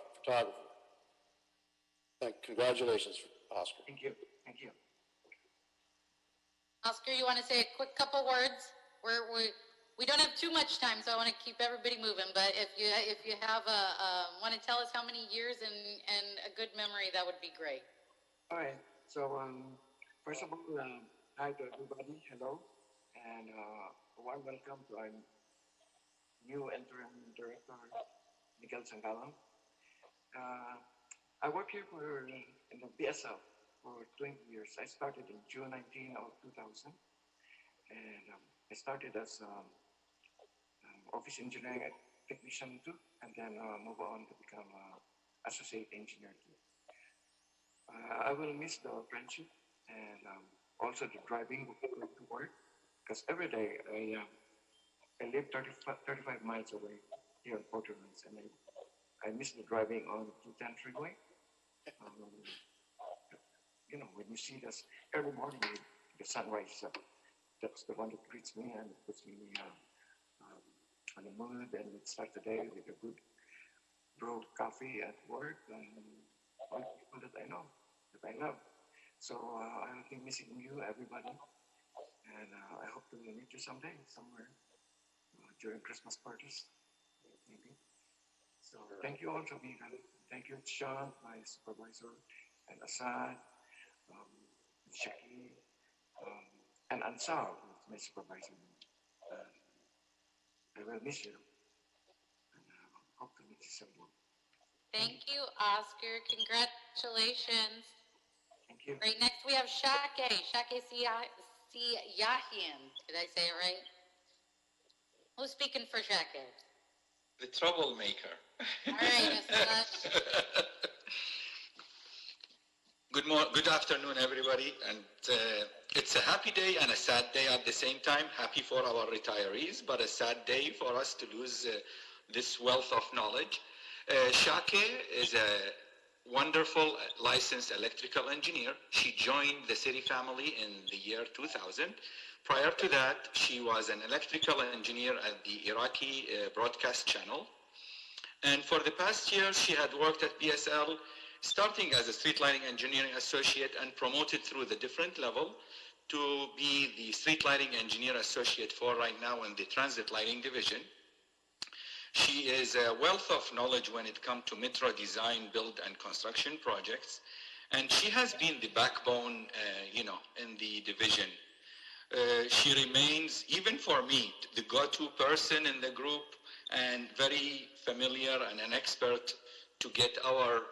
Congratulations, Oscar. Thank you. Thank you. Oscar, you want to say a quick couple words? We don't have too much time, so I want to keep everybody moving. But if you have want to tell us how many years and a good memory, that would be great. All right. So first of all, hi to everybody. Hello, and a warm welcome to our new interim director, Miguel Sangalan. I work here in the BSL for 20 years. I started in June 19 of 2000, and I started as office engineering technician too, and then move on to become associate engineer too. I will miss the friendship and also the driving to work, because every day I live 35 miles away here in Port Orleans, and I miss the driving on 210 freeway. You know, when you see this early morning, the sunrise, that's the one that greets me and puts me on the mood, and we start the day with a good brew coffee at work and all the people that I know, that I love. So I'll be missing you, everybody, and I hope to meet you someday, somewhere during Christmas parties, maybe. So thank you all to me. Thank you, Sean, my supervisor, and Assad, Shaki, and Ansar, who's my supervisor. I will miss you, and hope to meet you someday. Thank you, Oscar. Congratulations. Thank you. Right next we have Shake Yahian. Did I say it right? Who's speaking for Shake? The troublemaker. All right, Assad. Good afternoon, everybody. And it's a happy day and a sad day at the same time. Happy for our retirees, but a sad day for us to lose this wealth of knowledge. Shake is a wonderful licensed electrical engineer. She joined the city family in the year 2000. Prior to that, she was an electrical engineer at the Iraqi broadcast channel. And for the past year, she had worked at BSL, starting as a street lighting engineering associate and promoted through the different level to be the street lighting engineer associate for right now in the transit lighting division. She is a wealth of knowledge when it comes to metro design, build, and construction projects. And she has been the backbone, in the division. she remains, even for me, the go-to person in the group and very familiar and an expert to get our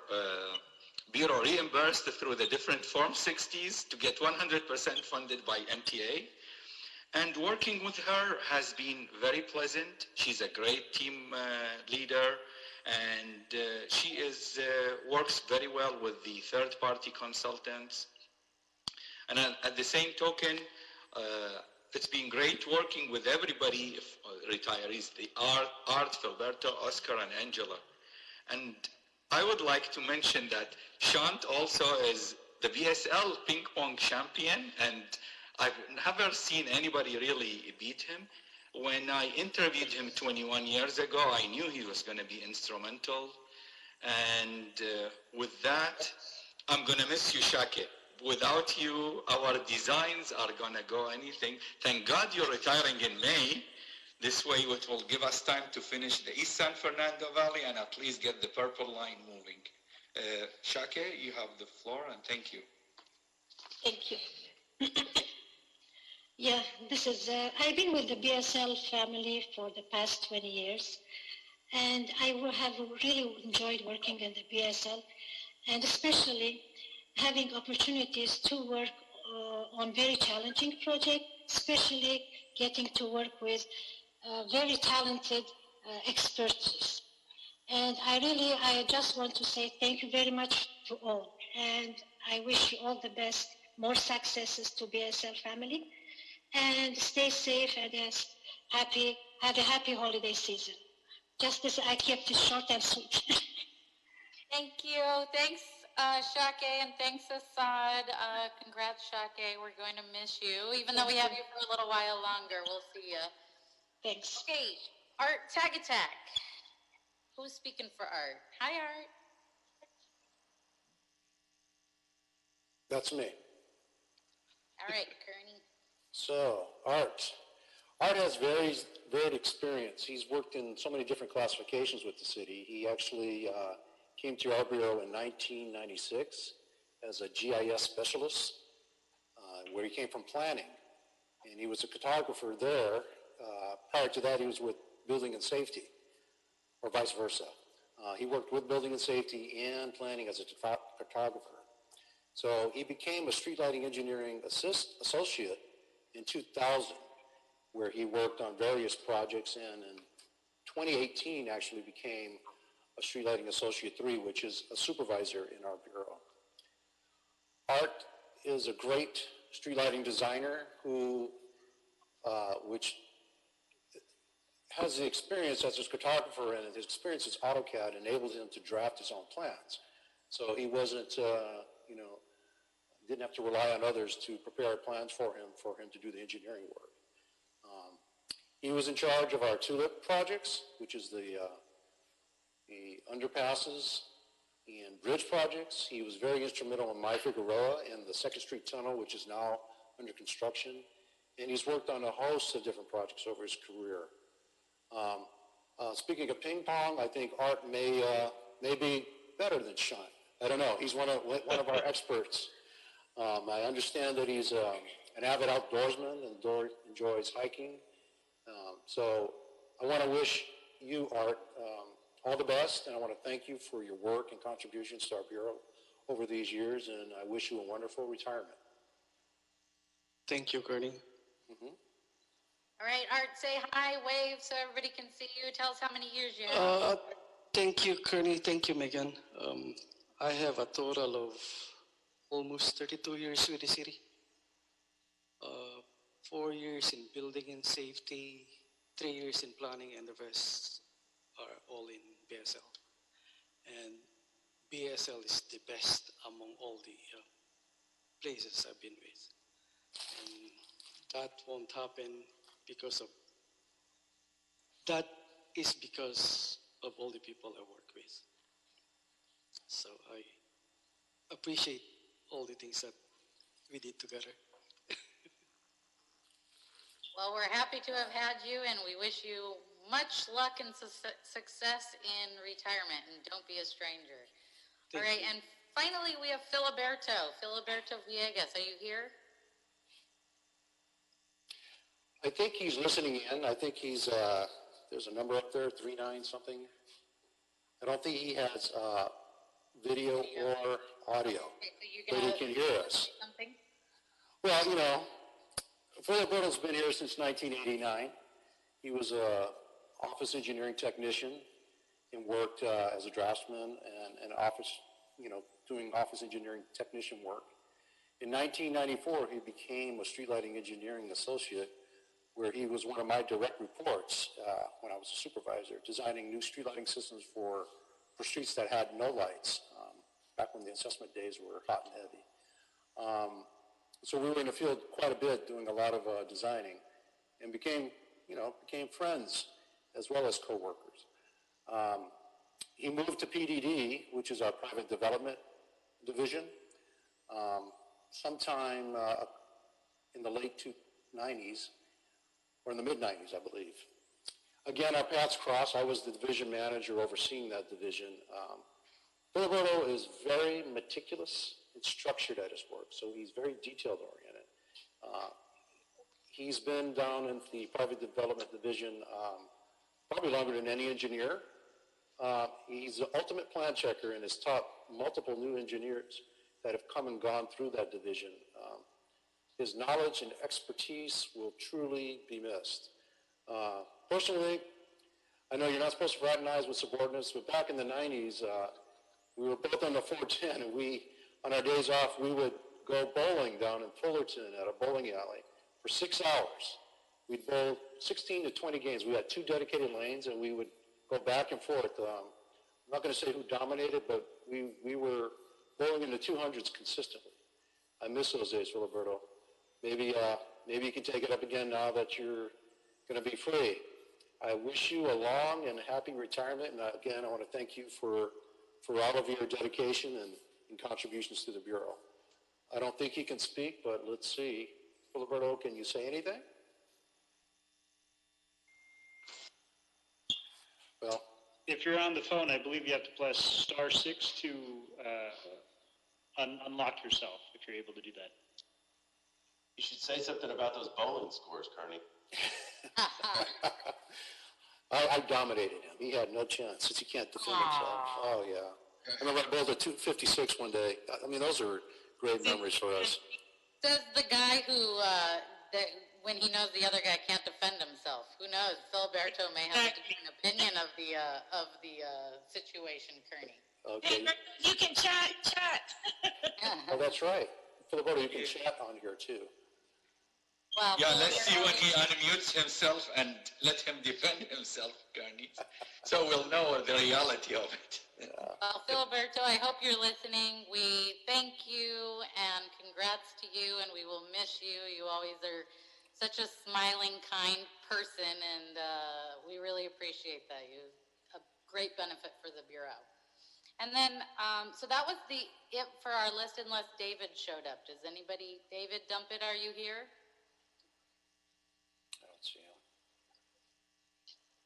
Bureau reimbursed through the different Form 60s to get 100% funded by MTA. And working with her has been very pleasant. She's a great team leader, and she works very well with the third-party consultants. And at the same token, it's been great working with everybody, retirees, the Art, Filberto, Oscar, and Angela. And I would like to mention that Shant also is the BSL ping pong champion, and I've never seen anybody really beat him. When I interviewed him 21 years ago, I knew he was going to be instrumental. And with that, I'm going to miss you, Shake. Without you, our designs are going to go anything. Thank God you're retiring in May. This way it will give us time to finish the East San Fernando Valley and at least get the purple line moving. Shake, you have the floor, and thank you. Thank you. Yeah, this is, I've been with the BSL family for the past 20 years, and I have really enjoyed working in the BSL, and especially having opportunities to work on very challenging projects, especially getting to work with very talented expertise. And I just want to say thank you very much to all, and I wish you all the best, more successes to BSL family, and stay safe and have a happy holiday season. Just this, I kept it short and sweet. Thank you. Thanks, Shake, and thanks, Assad. Congrats, Shake. We're going to miss you. Even though we have you for a little while longer, we'll see you. Thanks. Okay, Art Tag Attack. Who's speaking for Art? Hi, Art. That's me. All right, Kearney. So, Art. Art has varied experience. He's worked in so many different classifications with the city. He actually came to our bureau in 1996 as a GIS specialist, where he came from planning. And he was a cartographer there. Prior to that, he was with building and safety, or vice versa. He worked with building and safety and planning as a cartographer. So he became a street lighting engineering associate in 2000, where he worked on various projects, and in 2018 actually became a street lighting associate 3, which is a supervisor in our bureau. Art is a great street lighting designer which has the experience as a cartographer, and his experience as AutoCAD enabled him to draft his own plans. So he wasn't, didn't have to rely on others to prepare plans for him to do the engineering work. He was in charge of our TULIP projects, which is the underpasses and bridge projects. He was very instrumental in My Figueroa and the 2nd Street Tunnel, which is now under construction. And he's worked on a host of different projects over his career. Speaking of ping pong, I think Art may be better than Sean. I don't know. He's one of our experts. I understand that he's an avid outdoorsman and enjoys hiking. So I want to wish you, Art, all the best, and I want to thank you for your work and contributions to our bureau over these years, and I wish you a wonderful retirement. Thank you, Kearney. All right, Art, say hi, wave so everybody can see you. Tell us how many years you have. Thank you, Kearney. Thank you, Megan. I have a total of almost 32 years with the city. 4 years in building and safety, 3 years in planning, and the rest are all in BSL. And BSL is the best among all the places I've been with. And that won't happen because of all the people I work with. So I appreciate all the things that we did together. Well, we're happy to have had you, and we wish you much luck and success in retirement, and don't be a stranger. All right, and finally we have Filiberto Villegas. Are you here? I think he's listening in. I think he's, there's a number up there, 39 something. I don't think he has video or audio, but he can hear us. Something? Well, you know, Filiberto's been here since 1989. He was a office engineering technician and worked as a draftsman and office, you know, doing office engineering technician work. In 1994, he became a street lighting engineering associate, where he was one of my direct reports when I was a supervisor, designing new street lighting systems for streets that had no lights, back when the assessment days were hot and heavy. So we were in the field quite a bit, doing a lot of designing, and became friends as well as co-workers. He moved to PDD, which is our private development division, sometime in the late 90s, or in the mid-90s, I believe. Again, our paths crossed. I was the division manager overseeing that division. Filiberto is very meticulous and structured at his work, so he's very detail-oriented. He's been down in the private development division probably longer than any engineer. He's the ultimate plan checker and has taught multiple new engineers that have come and gone through that division. His knowledge and expertise will truly be missed. Personally, I know you're not supposed to fraternize with subordinates, but back in the 90s, we were both on the 410, and on our days off, we would go bowling down in Fullerton at a bowling alley for 6 hours. We'd bowl 16 to 20 games. We had 2 dedicated lanes, and we would go back and forth. I'm not going to say who dominated, but we were bowling in the 200s consistently. I miss those days, Filiberto. Maybe you can take it up again now that you're going to be free. I wish you a long and happy retirement, and again, I want to thank you for all of your dedication and contributions to the Bureau. I don't think he can speak, but let's see. Filiberto, can you say anything? Well, if you're on the phone, I believe you have to press *6 to unlock yourself, if you're able to do that. You should say something about those bowling scores, Carney. I dominated him. He had no chance since he can't defend himself. Oh, yeah. I remember I bowled a 256 one day. I mean, those are great memories for us. Says the guy who, when he knows the other guy can't defend himself. Who knows? Filiberto may have a different opinion of the situation, Kearney. Okay. You can chat. Oh, that's right. Filiberto, you can chat on here, too. Well, Yeah, let's see when he unmutes himself and let him defend himself, Carney. So we'll know the reality of it. Well, Filiberto, I hope you're listening. We thank you and congrats to you, and we will miss you. You always are such a smiling, kind person, and we really appreciate that. You're a great benefit for the Bureau. And then, so that was it for our list unless David showed up. Does anybody, David Dumpit, are you here? I don't see him.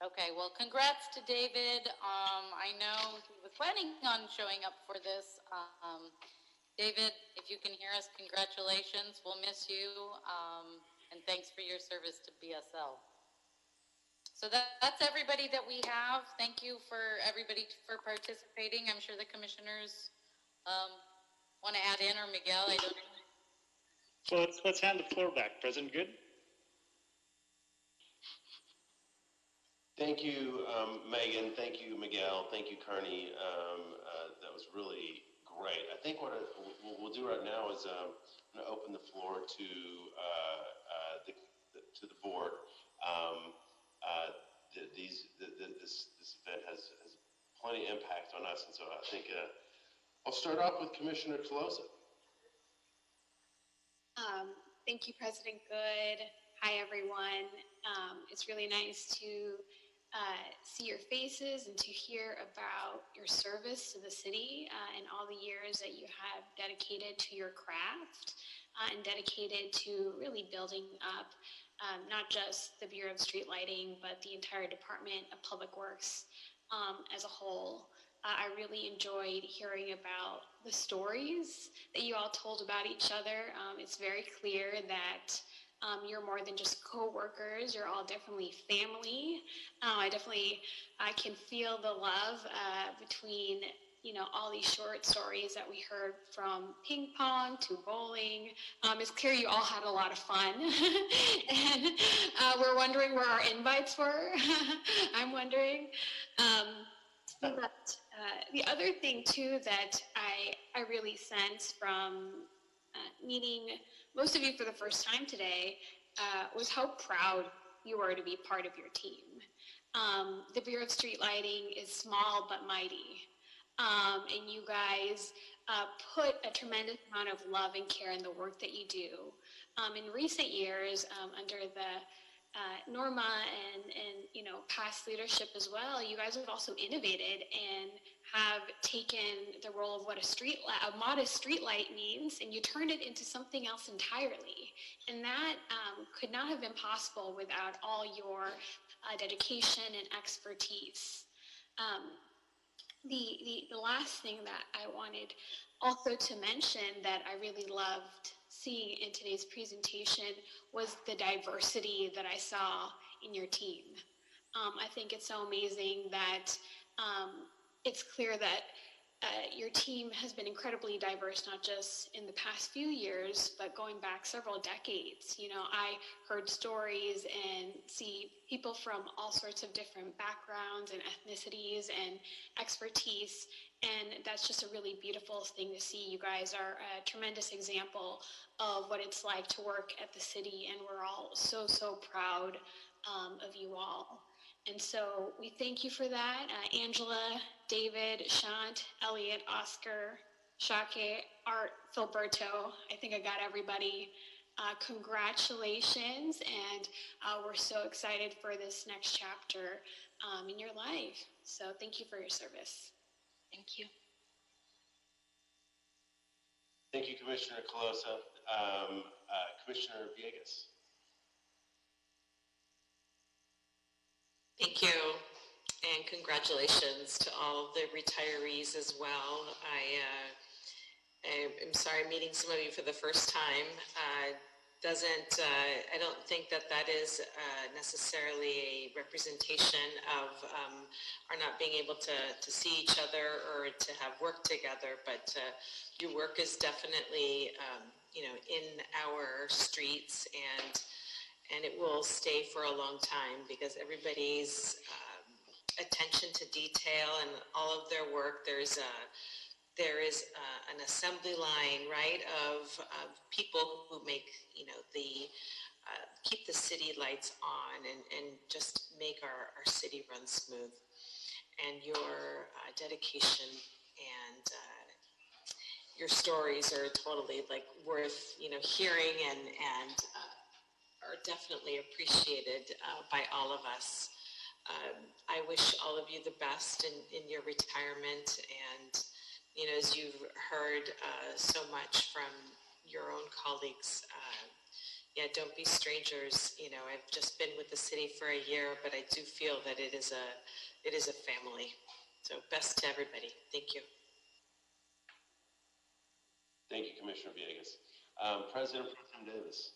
Okay, well, congrats to David. I know he was planning on showing up for this. David, if you can hear us, congratulations. We'll miss you. And thanks for your service to BSL. So that's everybody that we have. Thank you for everybody for participating. I'm sure the commissioners want to add in, or Miguel, I don't know. So let's hand the floor back. President Good? Thank you, Megan. Thank you, Miguel. Thank you, Carney. That was really great. I think what we'll do right now is I'm going to open the floor to the board. This event has plenty of impact on us, and so I think I'll start off with Commissioner Colosa. Thank you, President Good. Hi, everyone. It's really nice to see your faces and to hear about your service to the city and all the years that you have dedicated to your craft and dedicated to really building up not just the Bureau of Street Lighting, but the entire Department of Public Works as a whole. I really enjoyed hearing about the stories that you all told about each other. It's very clear that You're more than just co-workers. You're all definitely family. I can feel the love between, all these short stories that we heard, from ping pong to bowling. It's clear you all had a lot of fun. And we're wondering where our invites were. I'm wondering. But the other thing too that I really sense from meeting most of you for the first time today was how proud you are to be part of your team. The Bureau of Street Lighting is small but mighty. And you guys put a tremendous amount of love and care in the work that you do. In recent years, under the Norma and past leadership as well, you guys have also innovated and have taken the role of what a modest street light means, and you turned it into something else entirely. And that could not have been possible without all your dedication and expertise. The last thing that I wanted also to mention that I really loved seeing in today's presentation was the diversity that I saw in your team. I think it's so amazing that it's clear that your team has been incredibly diverse, not just in the past few years, but going back several decades. I heard stories and see people from all sorts of different backgrounds and ethnicities and expertise, and that's just a really beautiful thing to see. You guys are a tremendous example of what it's like to work at the city, and we're all so, so proud of you all. And so we thank you for that. Angela, David, Shant, Elliot, Oscar, Shake, Art, Filberto. I think I got everybody. Congratulations, and we're so excited for this next chapter in your life. So thank you for your service. Thank you. Thank you, Commissioner Colosa. Commissioner Villegas. Thank you, and congratulations to all the retirees as well. I'm sorry I'm meeting some of you for the first time. I don't think that is necessarily a representation of our not being able to see each other or to have work together, but your work is definitely, in our streets, and it will stay for a long time because everybody's attention to detail and all of their work, there is an assembly line, right, of people who make, keep the city lights on and just make our city run smooth. And your dedication and your stories are totally worth, hearing and are definitely appreciated by all of us. I wish all of you the best in your retirement, and as you've heard so much from your own colleagues, don't be strangers. I've just been with the city for a year, but I do feel that it is a family. So best to everybody. Thank you. Thank you, Commissioner Villegas. President Pro Tem Davis.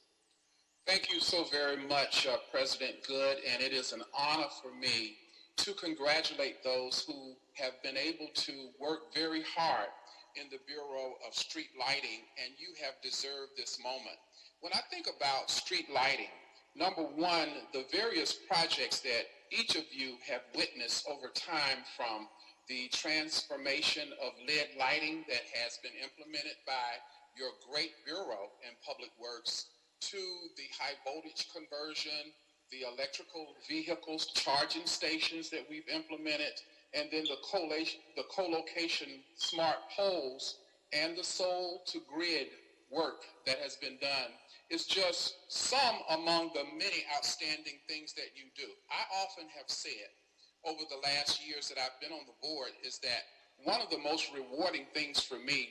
Thank you so very much, President Good, and it is an honor for me to congratulate those who have been able to work very hard in the Bureau of Street Lighting, and you have deserved this moment. When I think about street lighting, number one, the various projects that each of you have witnessed over time, from the transformation of LED lighting that has been implemented by your great Bureau in Public Works, to the high voltage conversion, the electrical vehicles charging stations that we've implemented, and then the co-location smart poles and the soul to grid work that has been done is just some among the many outstanding things that you do. I often have said over the last years that I've been on the board is that one of the most rewarding things for me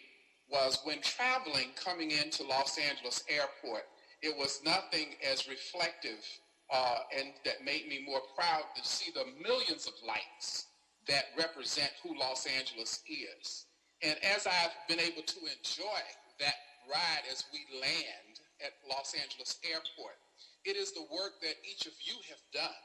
was when traveling coming into Los Angeles Airport. It was nothing as reflective and that made me more proud to see the millions of lights that represent who Los Angeles is. And as I've been able to enjoy that ride as we land at Los Angeles Airport. It is the work that each of you have done,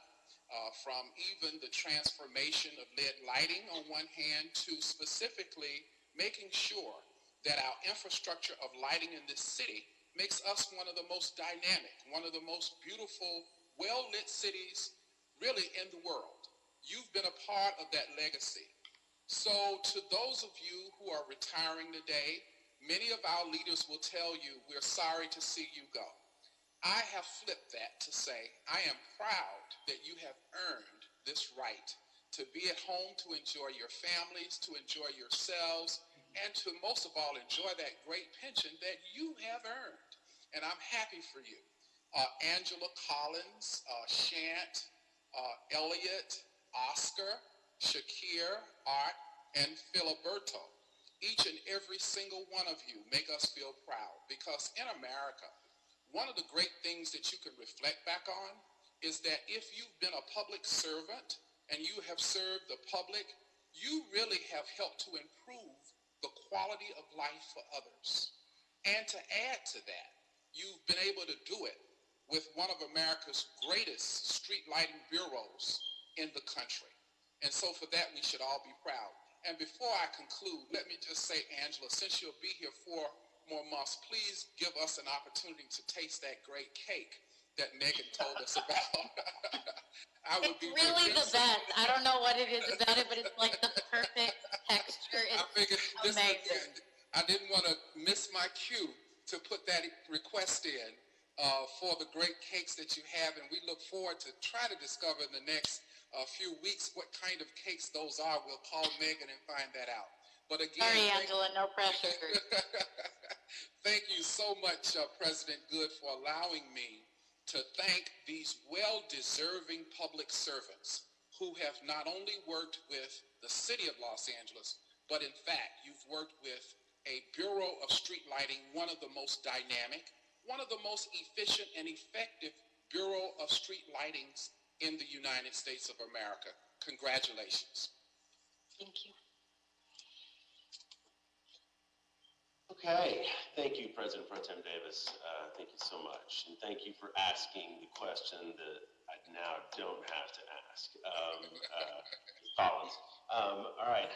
from even the transformation of LED lighting on one hand to specifically making sure that our infrastructure of lighting in this city makes us one of the most dynamic, one of the most beautiful, well-lit cities really in the world. You've been a part of that legacy. So to those of you who are retiring today, many of our leaders will tell you, we're sorry to see you go. I have flipped that to say, I am proud that you have earned this right to be at home, to enjoy your families, to enjoy yourselves, and to most of all enjoy that great pension that you have earned. And I'm happy for you. Angela Collins, Shant, Elliot, Oscar, Shakir, Art, and Filiberto. Each and every single one of you make us feel proud, because in America, one of the great things that you can reflect back on is that if you've been a public servant and you have served the public, you really have helped to improve the quality of life for others. And to add to that, you've been able to do it with one of America's greatest street lighting bureaus in the country. And so for that, we should all be proud. And before I conclude, let me just say, Angela, since you'll be here 4 more months, please give us an opportunity to taste that great cake that Megan told us about. It's really the best. I don't know what it is about it, but it's like the perfect texture. It's I figured this amazing. again, I didn't want to miss my cue to put that request in for the great cakes that you have, and we look forward to try to discover in the next few weeks what kind of cakes those are. We'll call Megan and find that out. But again, sorry, Angela, no pressure. Thank you so much, President Good, for allowing me to thank these well-deserving public servants who have not only worked with the city of Los Angeles, but in fact, you've worked with a Bureau of Street Lighting, one of the most dynamic, one of the most efficient and effective Bureau of Street Lightings in the United States of America. Congratulations. Thank you. Okay, thank you, President Pro Tem Davis. Thank you so much. And thank you for asking the question that I now don't have to ask. Collins. All right,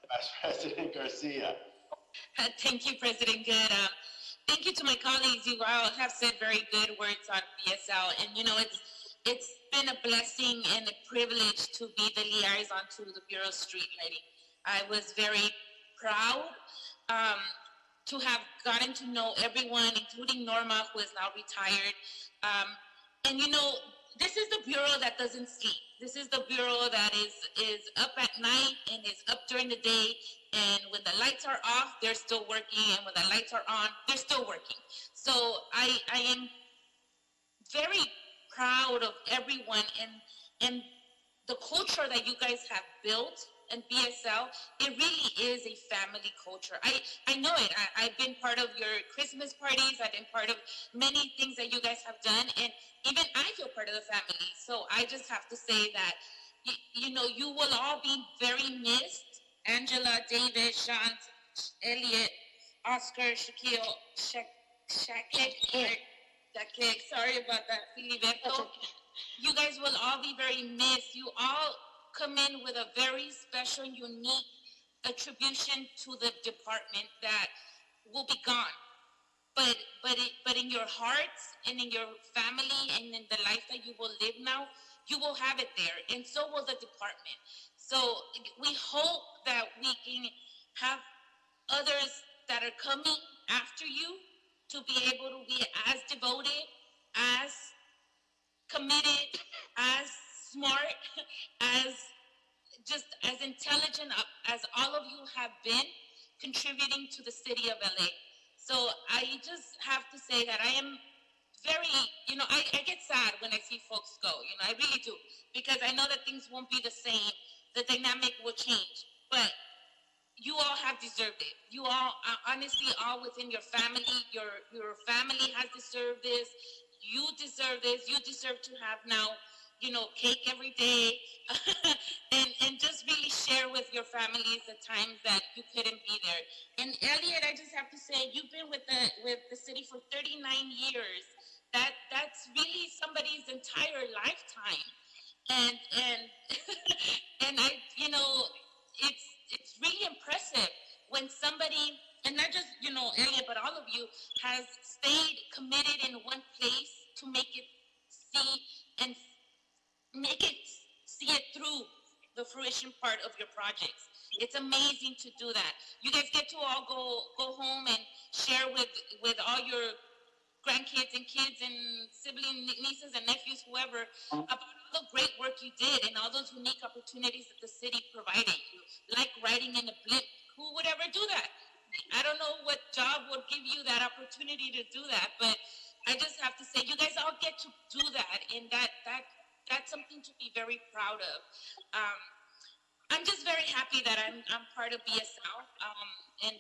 Vice President Garcia. Thank you, President Good. Thank you to my colleagues. You all have said very good words on BSL. And, you know, it's been a blessing and a privilege to be the liaison to the Bureau of Street Lighting. I was very proud to have gotten to know everyone, including Norma, who is now retired. And you know, this is the Bureau that doesn't sleep. This is the Bureau that is up at night and is up during the day. And when the lights are off, they're still working. And when the lights are on, they're still working. So I am very proud of everyone and the culture that you guys have built. And BSL, it really is a family culture. I know it. I've been part of your Christmas parties. I've been part of many things that you guys have done. And even I feel part of the family. So I just have to say that, you know, you will all be very missed. Angela, David, Shant, Elliot, Oscar, Shaquille, Shakek, sorry about that, Filiberto. You guys will all be very missed. You all come in with a very special, unique attribution to the department that will be gone. But in your hearts and in your family and in the life that you will live now, you will have it there, and so will the department. So we hope that we can have others that are coming after you to be able to be as devoted, as committed, as smart, just as intelligent as all of you have been contributing to the city of LA. So I just have to say that I am very, you know, I get sad when I see folks go, you know, I really do, because I know that things won't be the same, the dynamic will change, but you all have deserved it. You all, honestly, all within your family, your family has deserved this. You deserve this. You deserve to have now cake every day, and just really share with your families the times that you couldn't be there. And Elliot, I just have to say, you've been with the city for 39 years. That's really somebody's entire lifetime. And and it's really impressive when somebody, and not just Elliot, but all of you, has stayed committed in one place to make it see it through the fruition part of your projects. It's amazing to do that. You guys get to all go home and share with all your grandkids and kids and siblings, nieces and nephews, whoever, about all the great work you did and all those unique opportunities that the city provided you, like riding in a blimp. Who would ever do that? I don't know what job would give you that opportunity to do that, but I just have to say, you guys all get to do that, and that's something to be very proud of. I'm just very happy that I'm part of BSL, and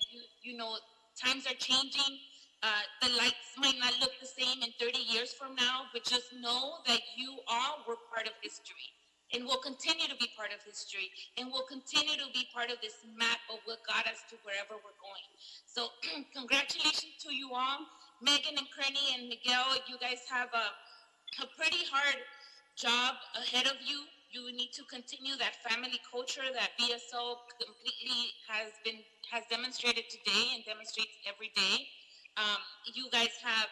times are changing. The lights might not look the same in 30 years from now, but just know that you all were part of history, and will continue to be part of history, and will continue to be part of this map of what got us to wherever we're going. So congratulations to you all. Megan and Kearney and Miguel, you guys have a pretty hard job ahead of you. You need to continue that family culture that BSO completely has demonstrated today and demonstrates every day. You guys have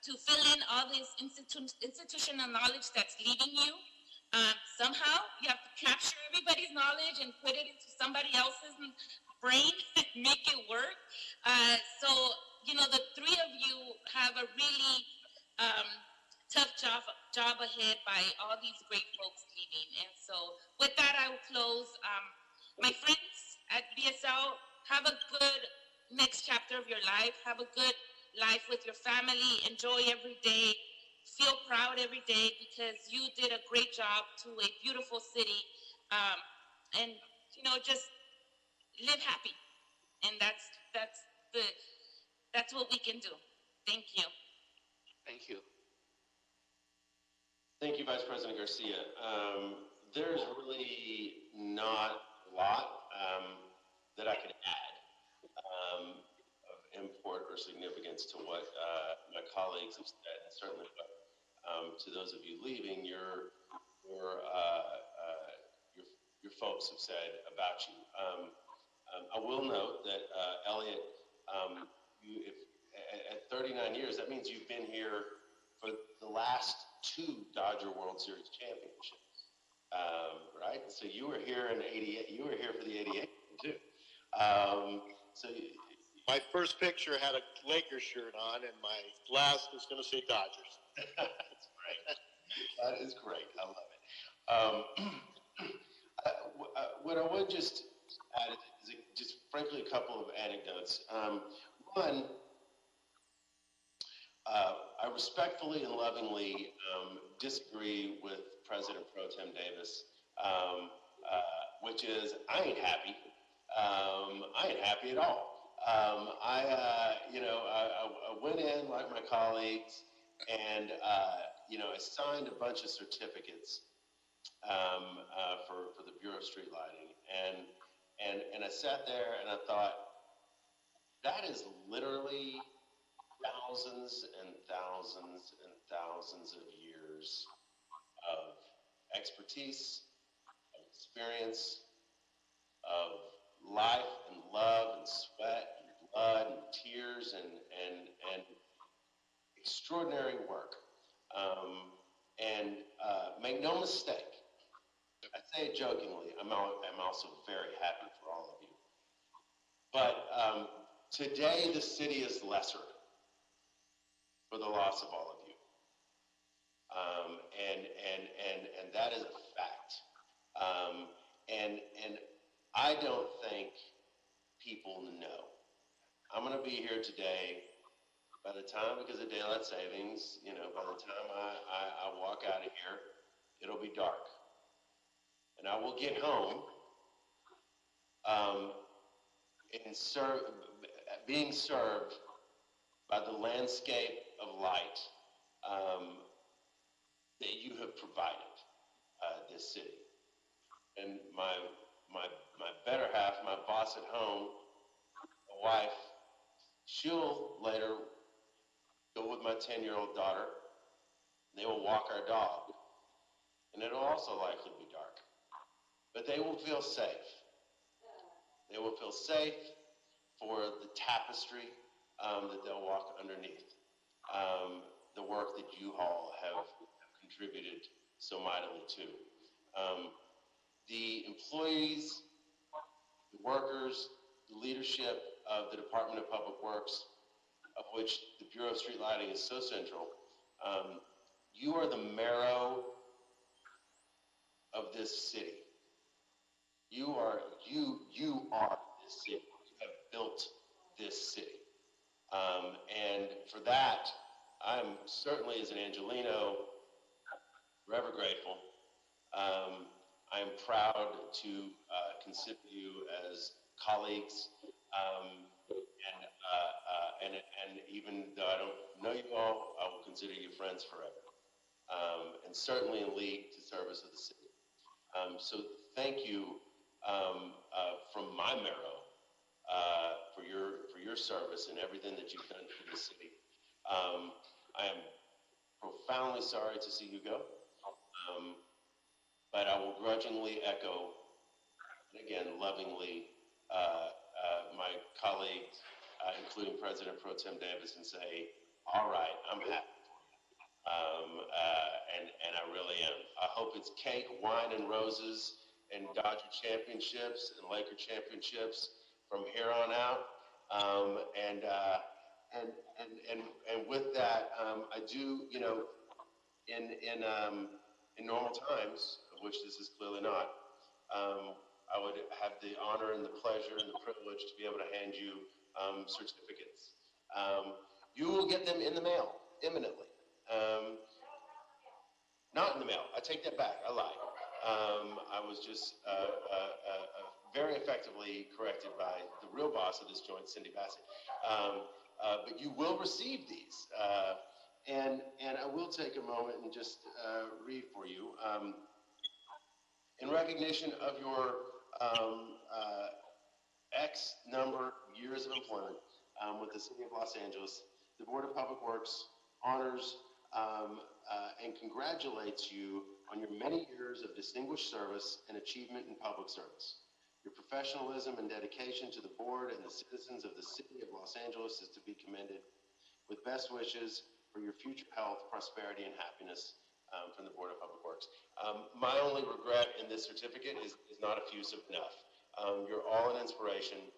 to fill in all this institutional knowledge that's leaving you. Somehow you have to capture everybody's knowledge and put it into somebody else's brain and make it work. So the three of you have a really tough job ahead by all these great folks leaving. And so with that, I will close. My friends at BSL, have a good next chapter of your life. Have a good life with your family. Enjoy every day. Feel proud every day because you did a great job to a beautiful city. And just live happy. And that's what we can do. Thank you. Thank you. Thank you, Vice President Garcia. There's really not a lot that I could add of import or significance to what my colleagues have said, and certainly to those of you leaving, your folks have said about you. I will note that Elliot, at 39 years, that means you've been here for the last 2 Dodger World Series championships, right? So you were here in '88. You were here for the '88 too. My first picture had a Lakers shirt on, and my last was going to say Dodgers. That's great. That is great. I love it. What I would just add is just frankly a couple of anecdotes. One, I respectfully and lovingly disagree with President Pro Tem Davis, which is I ain't happy. I ain't happy at all. I went in like my colleagues, and I signed a bunch of certificates for the Bureau of Street Lighting, and I sat there and I thought, that is literally thousands and thousands and thousands of years of expertise, of experience, of life and love and sweat and blood and tears and extraordinary work. Make no mistake, I say it jokingly, I'm also very happy for all of you. But today the city is lesser for the loss of all of you. And that is a fact. And I don't think people know. I'm going to be here today. By the time, because of daylight savings, by the time I walk out of here, it'll be dark. And I will get home and being served by the landscape of light that you have provided. this city. And my better half, my boss at home, a wife, she'll later go with my 10-year-old daughter. They will walk our dog, and it'll also likely be dark. But they will feel safe. They will feel safe for the tapestry that they'll walk underneath. The work that you all have contributed so mightily to. The employees, the workers, the leadership of the Department of Public Works, of which the Bureau of Street Lighting is so central, you are the marrow of this city. You are this city. You have built this city. And for that, I'm certainly, as an Angelino, forever grateful. I am proud to consider you as colleagues, and even though I don't know you all, I will consider you friends forever, and certainly in league to service of the city. So thank you from my marrow for your service and everything that you've done for the city. I am profoundly sorry to see you go, but I will grudgingly echo, and again, lovingly, my colleagues, including President Pro Tem Davis, and say, all right, I'm happy for you. And I really am. I hope it's cake, wine, and roses, and Dodger championships and Laker championships from here on out. And with that, I do, in normal times, of which this is clearly not, I would have the honor and the pleasure and the privilege to be able to hand you certificates. You will get them in the mail imminently. Not in the mail. I take that back. I lied. I was just very effectively corrected by the real boss of this joint, Cindy Bassett. But you will receive these. And I will take a moment and just read for you. In recognition of your X number years of employment with the City of Los Angeles, the Board of Public Works honors and congratulates you on your many years of distinguished service and achievement in public service. Your professionalism and dedication to the board and the citizens of the City of Los Angeles is to be commended. With best wishes for your future health, prosperity, and happiness from the Board of Public Works. My only regret in this certificate is not effusive enough. You're all an inspiration.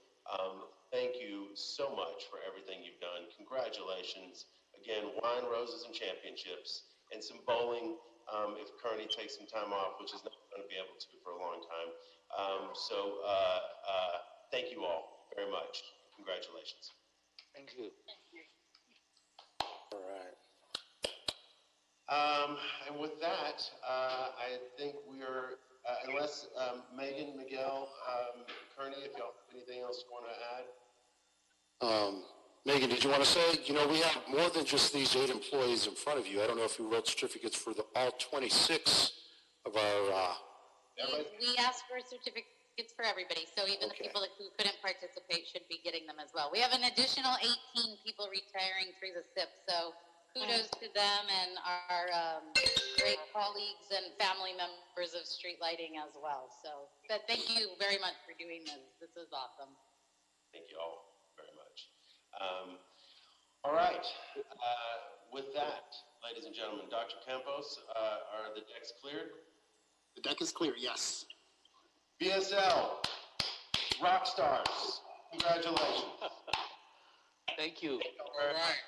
Thank you so much for everything you've done. Congratulations. Again, wine, roses, and championships, and some bowling if Kearney takes some time off, which is not going to be able to for a long time. Thank you all very much. Congratulations. Thank you. All right. And with that, I think we are, unless Megan, Miguel, Kearney, if y'all have anything else you want to add? Megan, did you want to say, we have more than just these 8 employees in front of you. I don't know if you wrote certificates for all 26 of our... We asked for certificates for everybody, so even the people who couldn't participate should be getting them as well. We have an additional 18 people retiring through the SIP, so kudos to them and our great colleagues and family members of street lighting as well. But thank you very much for doing this. This is awesome. Thank you all very much. All right. With that, ladies and gentlemen, Dr. Campos, are the decks cleared? The deck is clear, yes. BSL, rock stars, congratulations. Thank you. All right.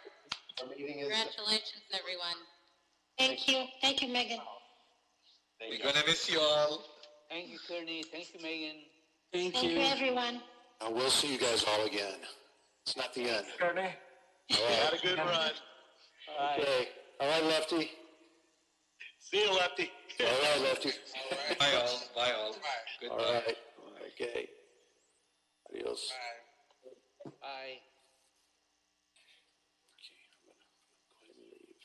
Our meeting is... Congratulations, everyone. Thank you. Thank you, Megan. We're going to miss you all. Thank you, Kearney. Thank you, Megan. Thank you, everyone. And we'll see you guys all again. It's not the end. Kearney. All right. Had a good run. Okay. All right, Lefty. See you, Lefty. All right, Lefty. All right. Bye all. Bye all. Goodbye. All right. Okay. Adios. Bye. Okay, I'm going to go ahead and leave.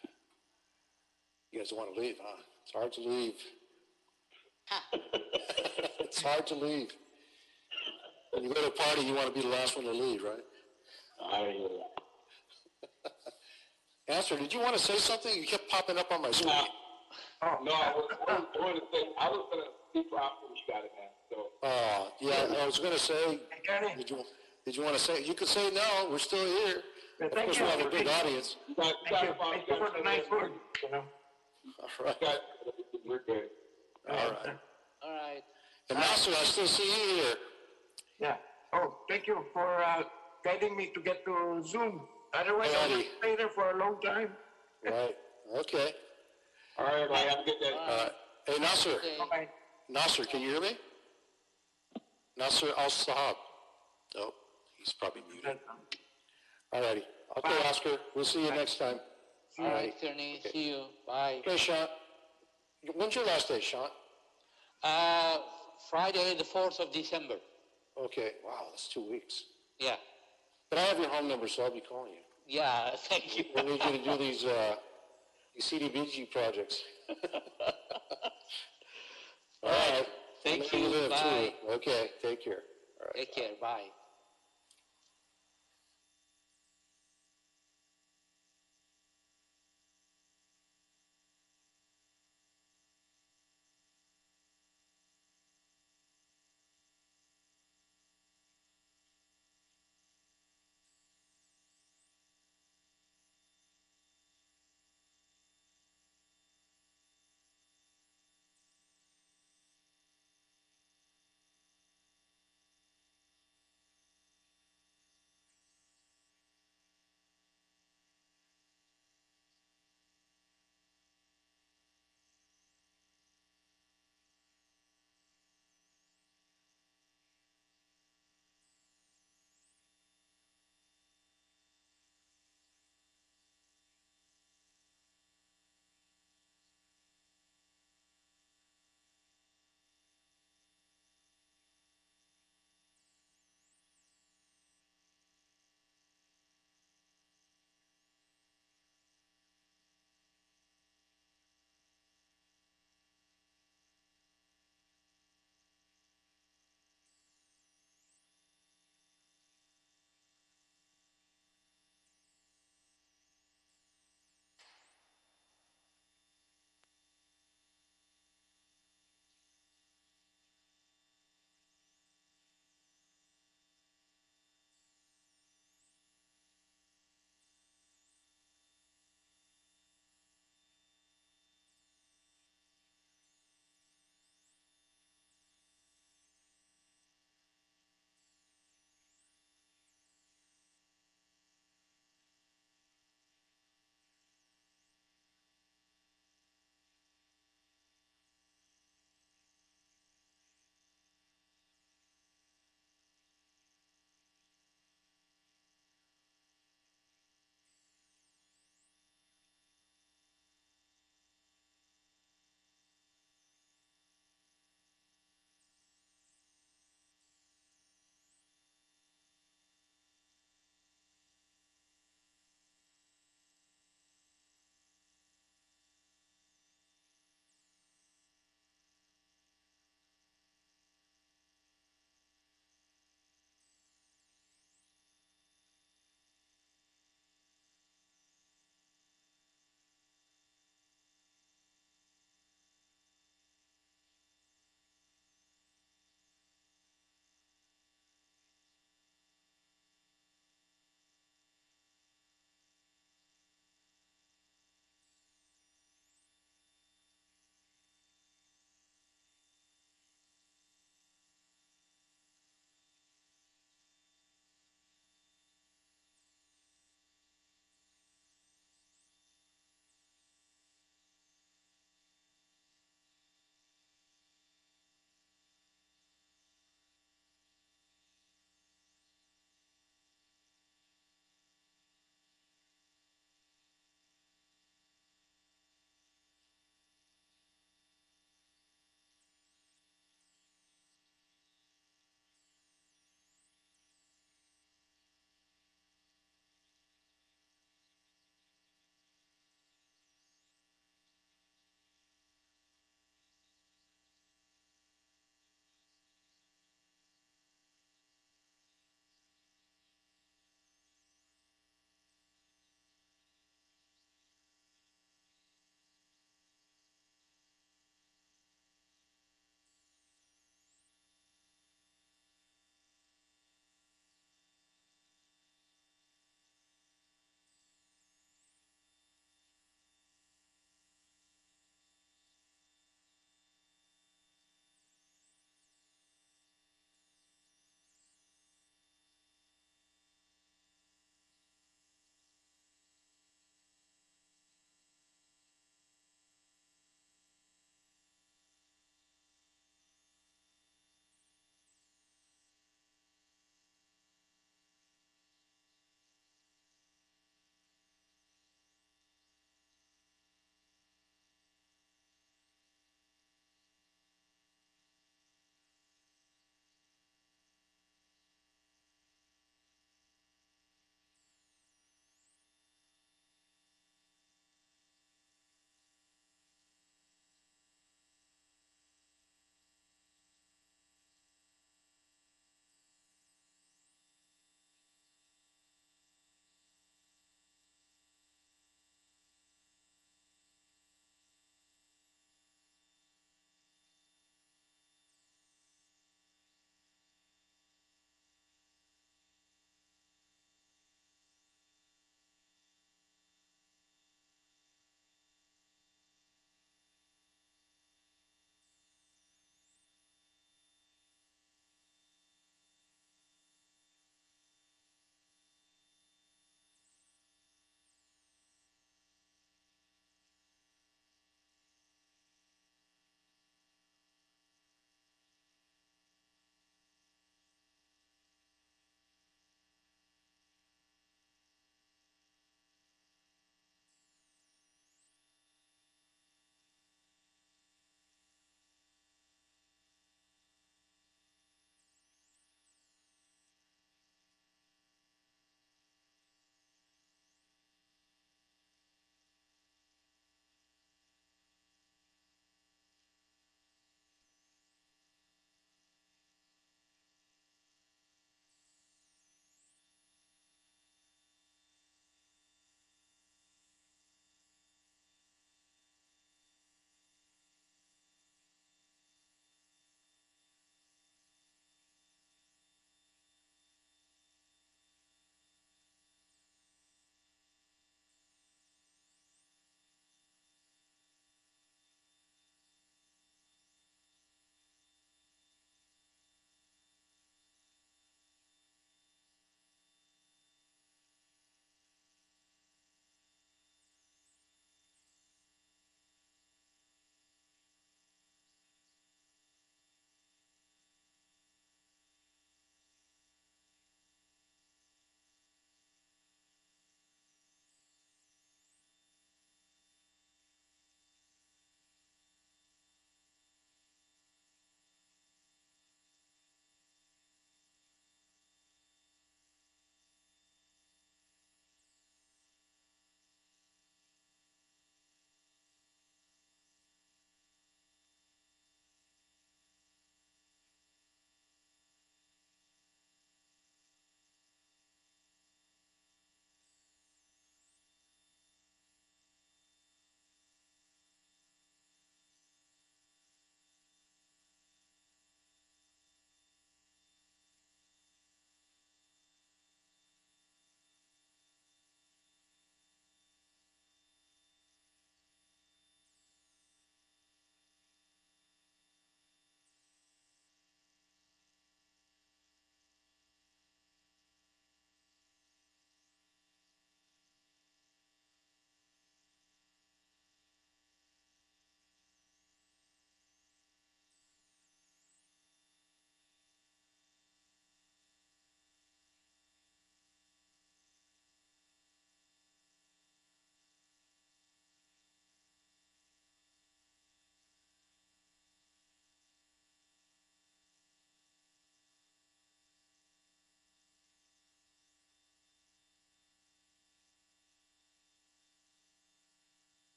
You guys want to leave, huh? It's hard to leave. It's hard to leave. When you go to a party, you want to be the last one to leave, right? Answer, did you want to say something? You kept popping up on my screen. No, I was going to say, I was going to speak after you got it now. So. Yeah, I was going to say, did you want to say, you could say no, we're still here. Of course, we have a big audience. Thank you for the nice word, you know. All right. We're good. All right. All right. And Nasser, I still see you here. Yeah. Oh, thank you for guiding me to get to Zoom. Otherwise, I would stay there for a long time. Right. Okay. All right, everybody. Have a good day. Hey, Nasser. Bye. Nasser, can you hear me? Nasser Al-Sahab. Oh, he's probably muted. All righty. Okay, Bye. Oscar. We'll see you next time. All right, Kearney. Okay. See you. Bye. Okay, Sean. When's your last day, Sean? Friday, the 4th of December. Okay. Wow, that's 2 weeks. Yeah. But I have your home number, so I'll be calling you. Yeah, thank you. We need you to do these CDBG projects. All right. Thank you. Live Bye. too. Okay, take care. All right. Take care. Bye.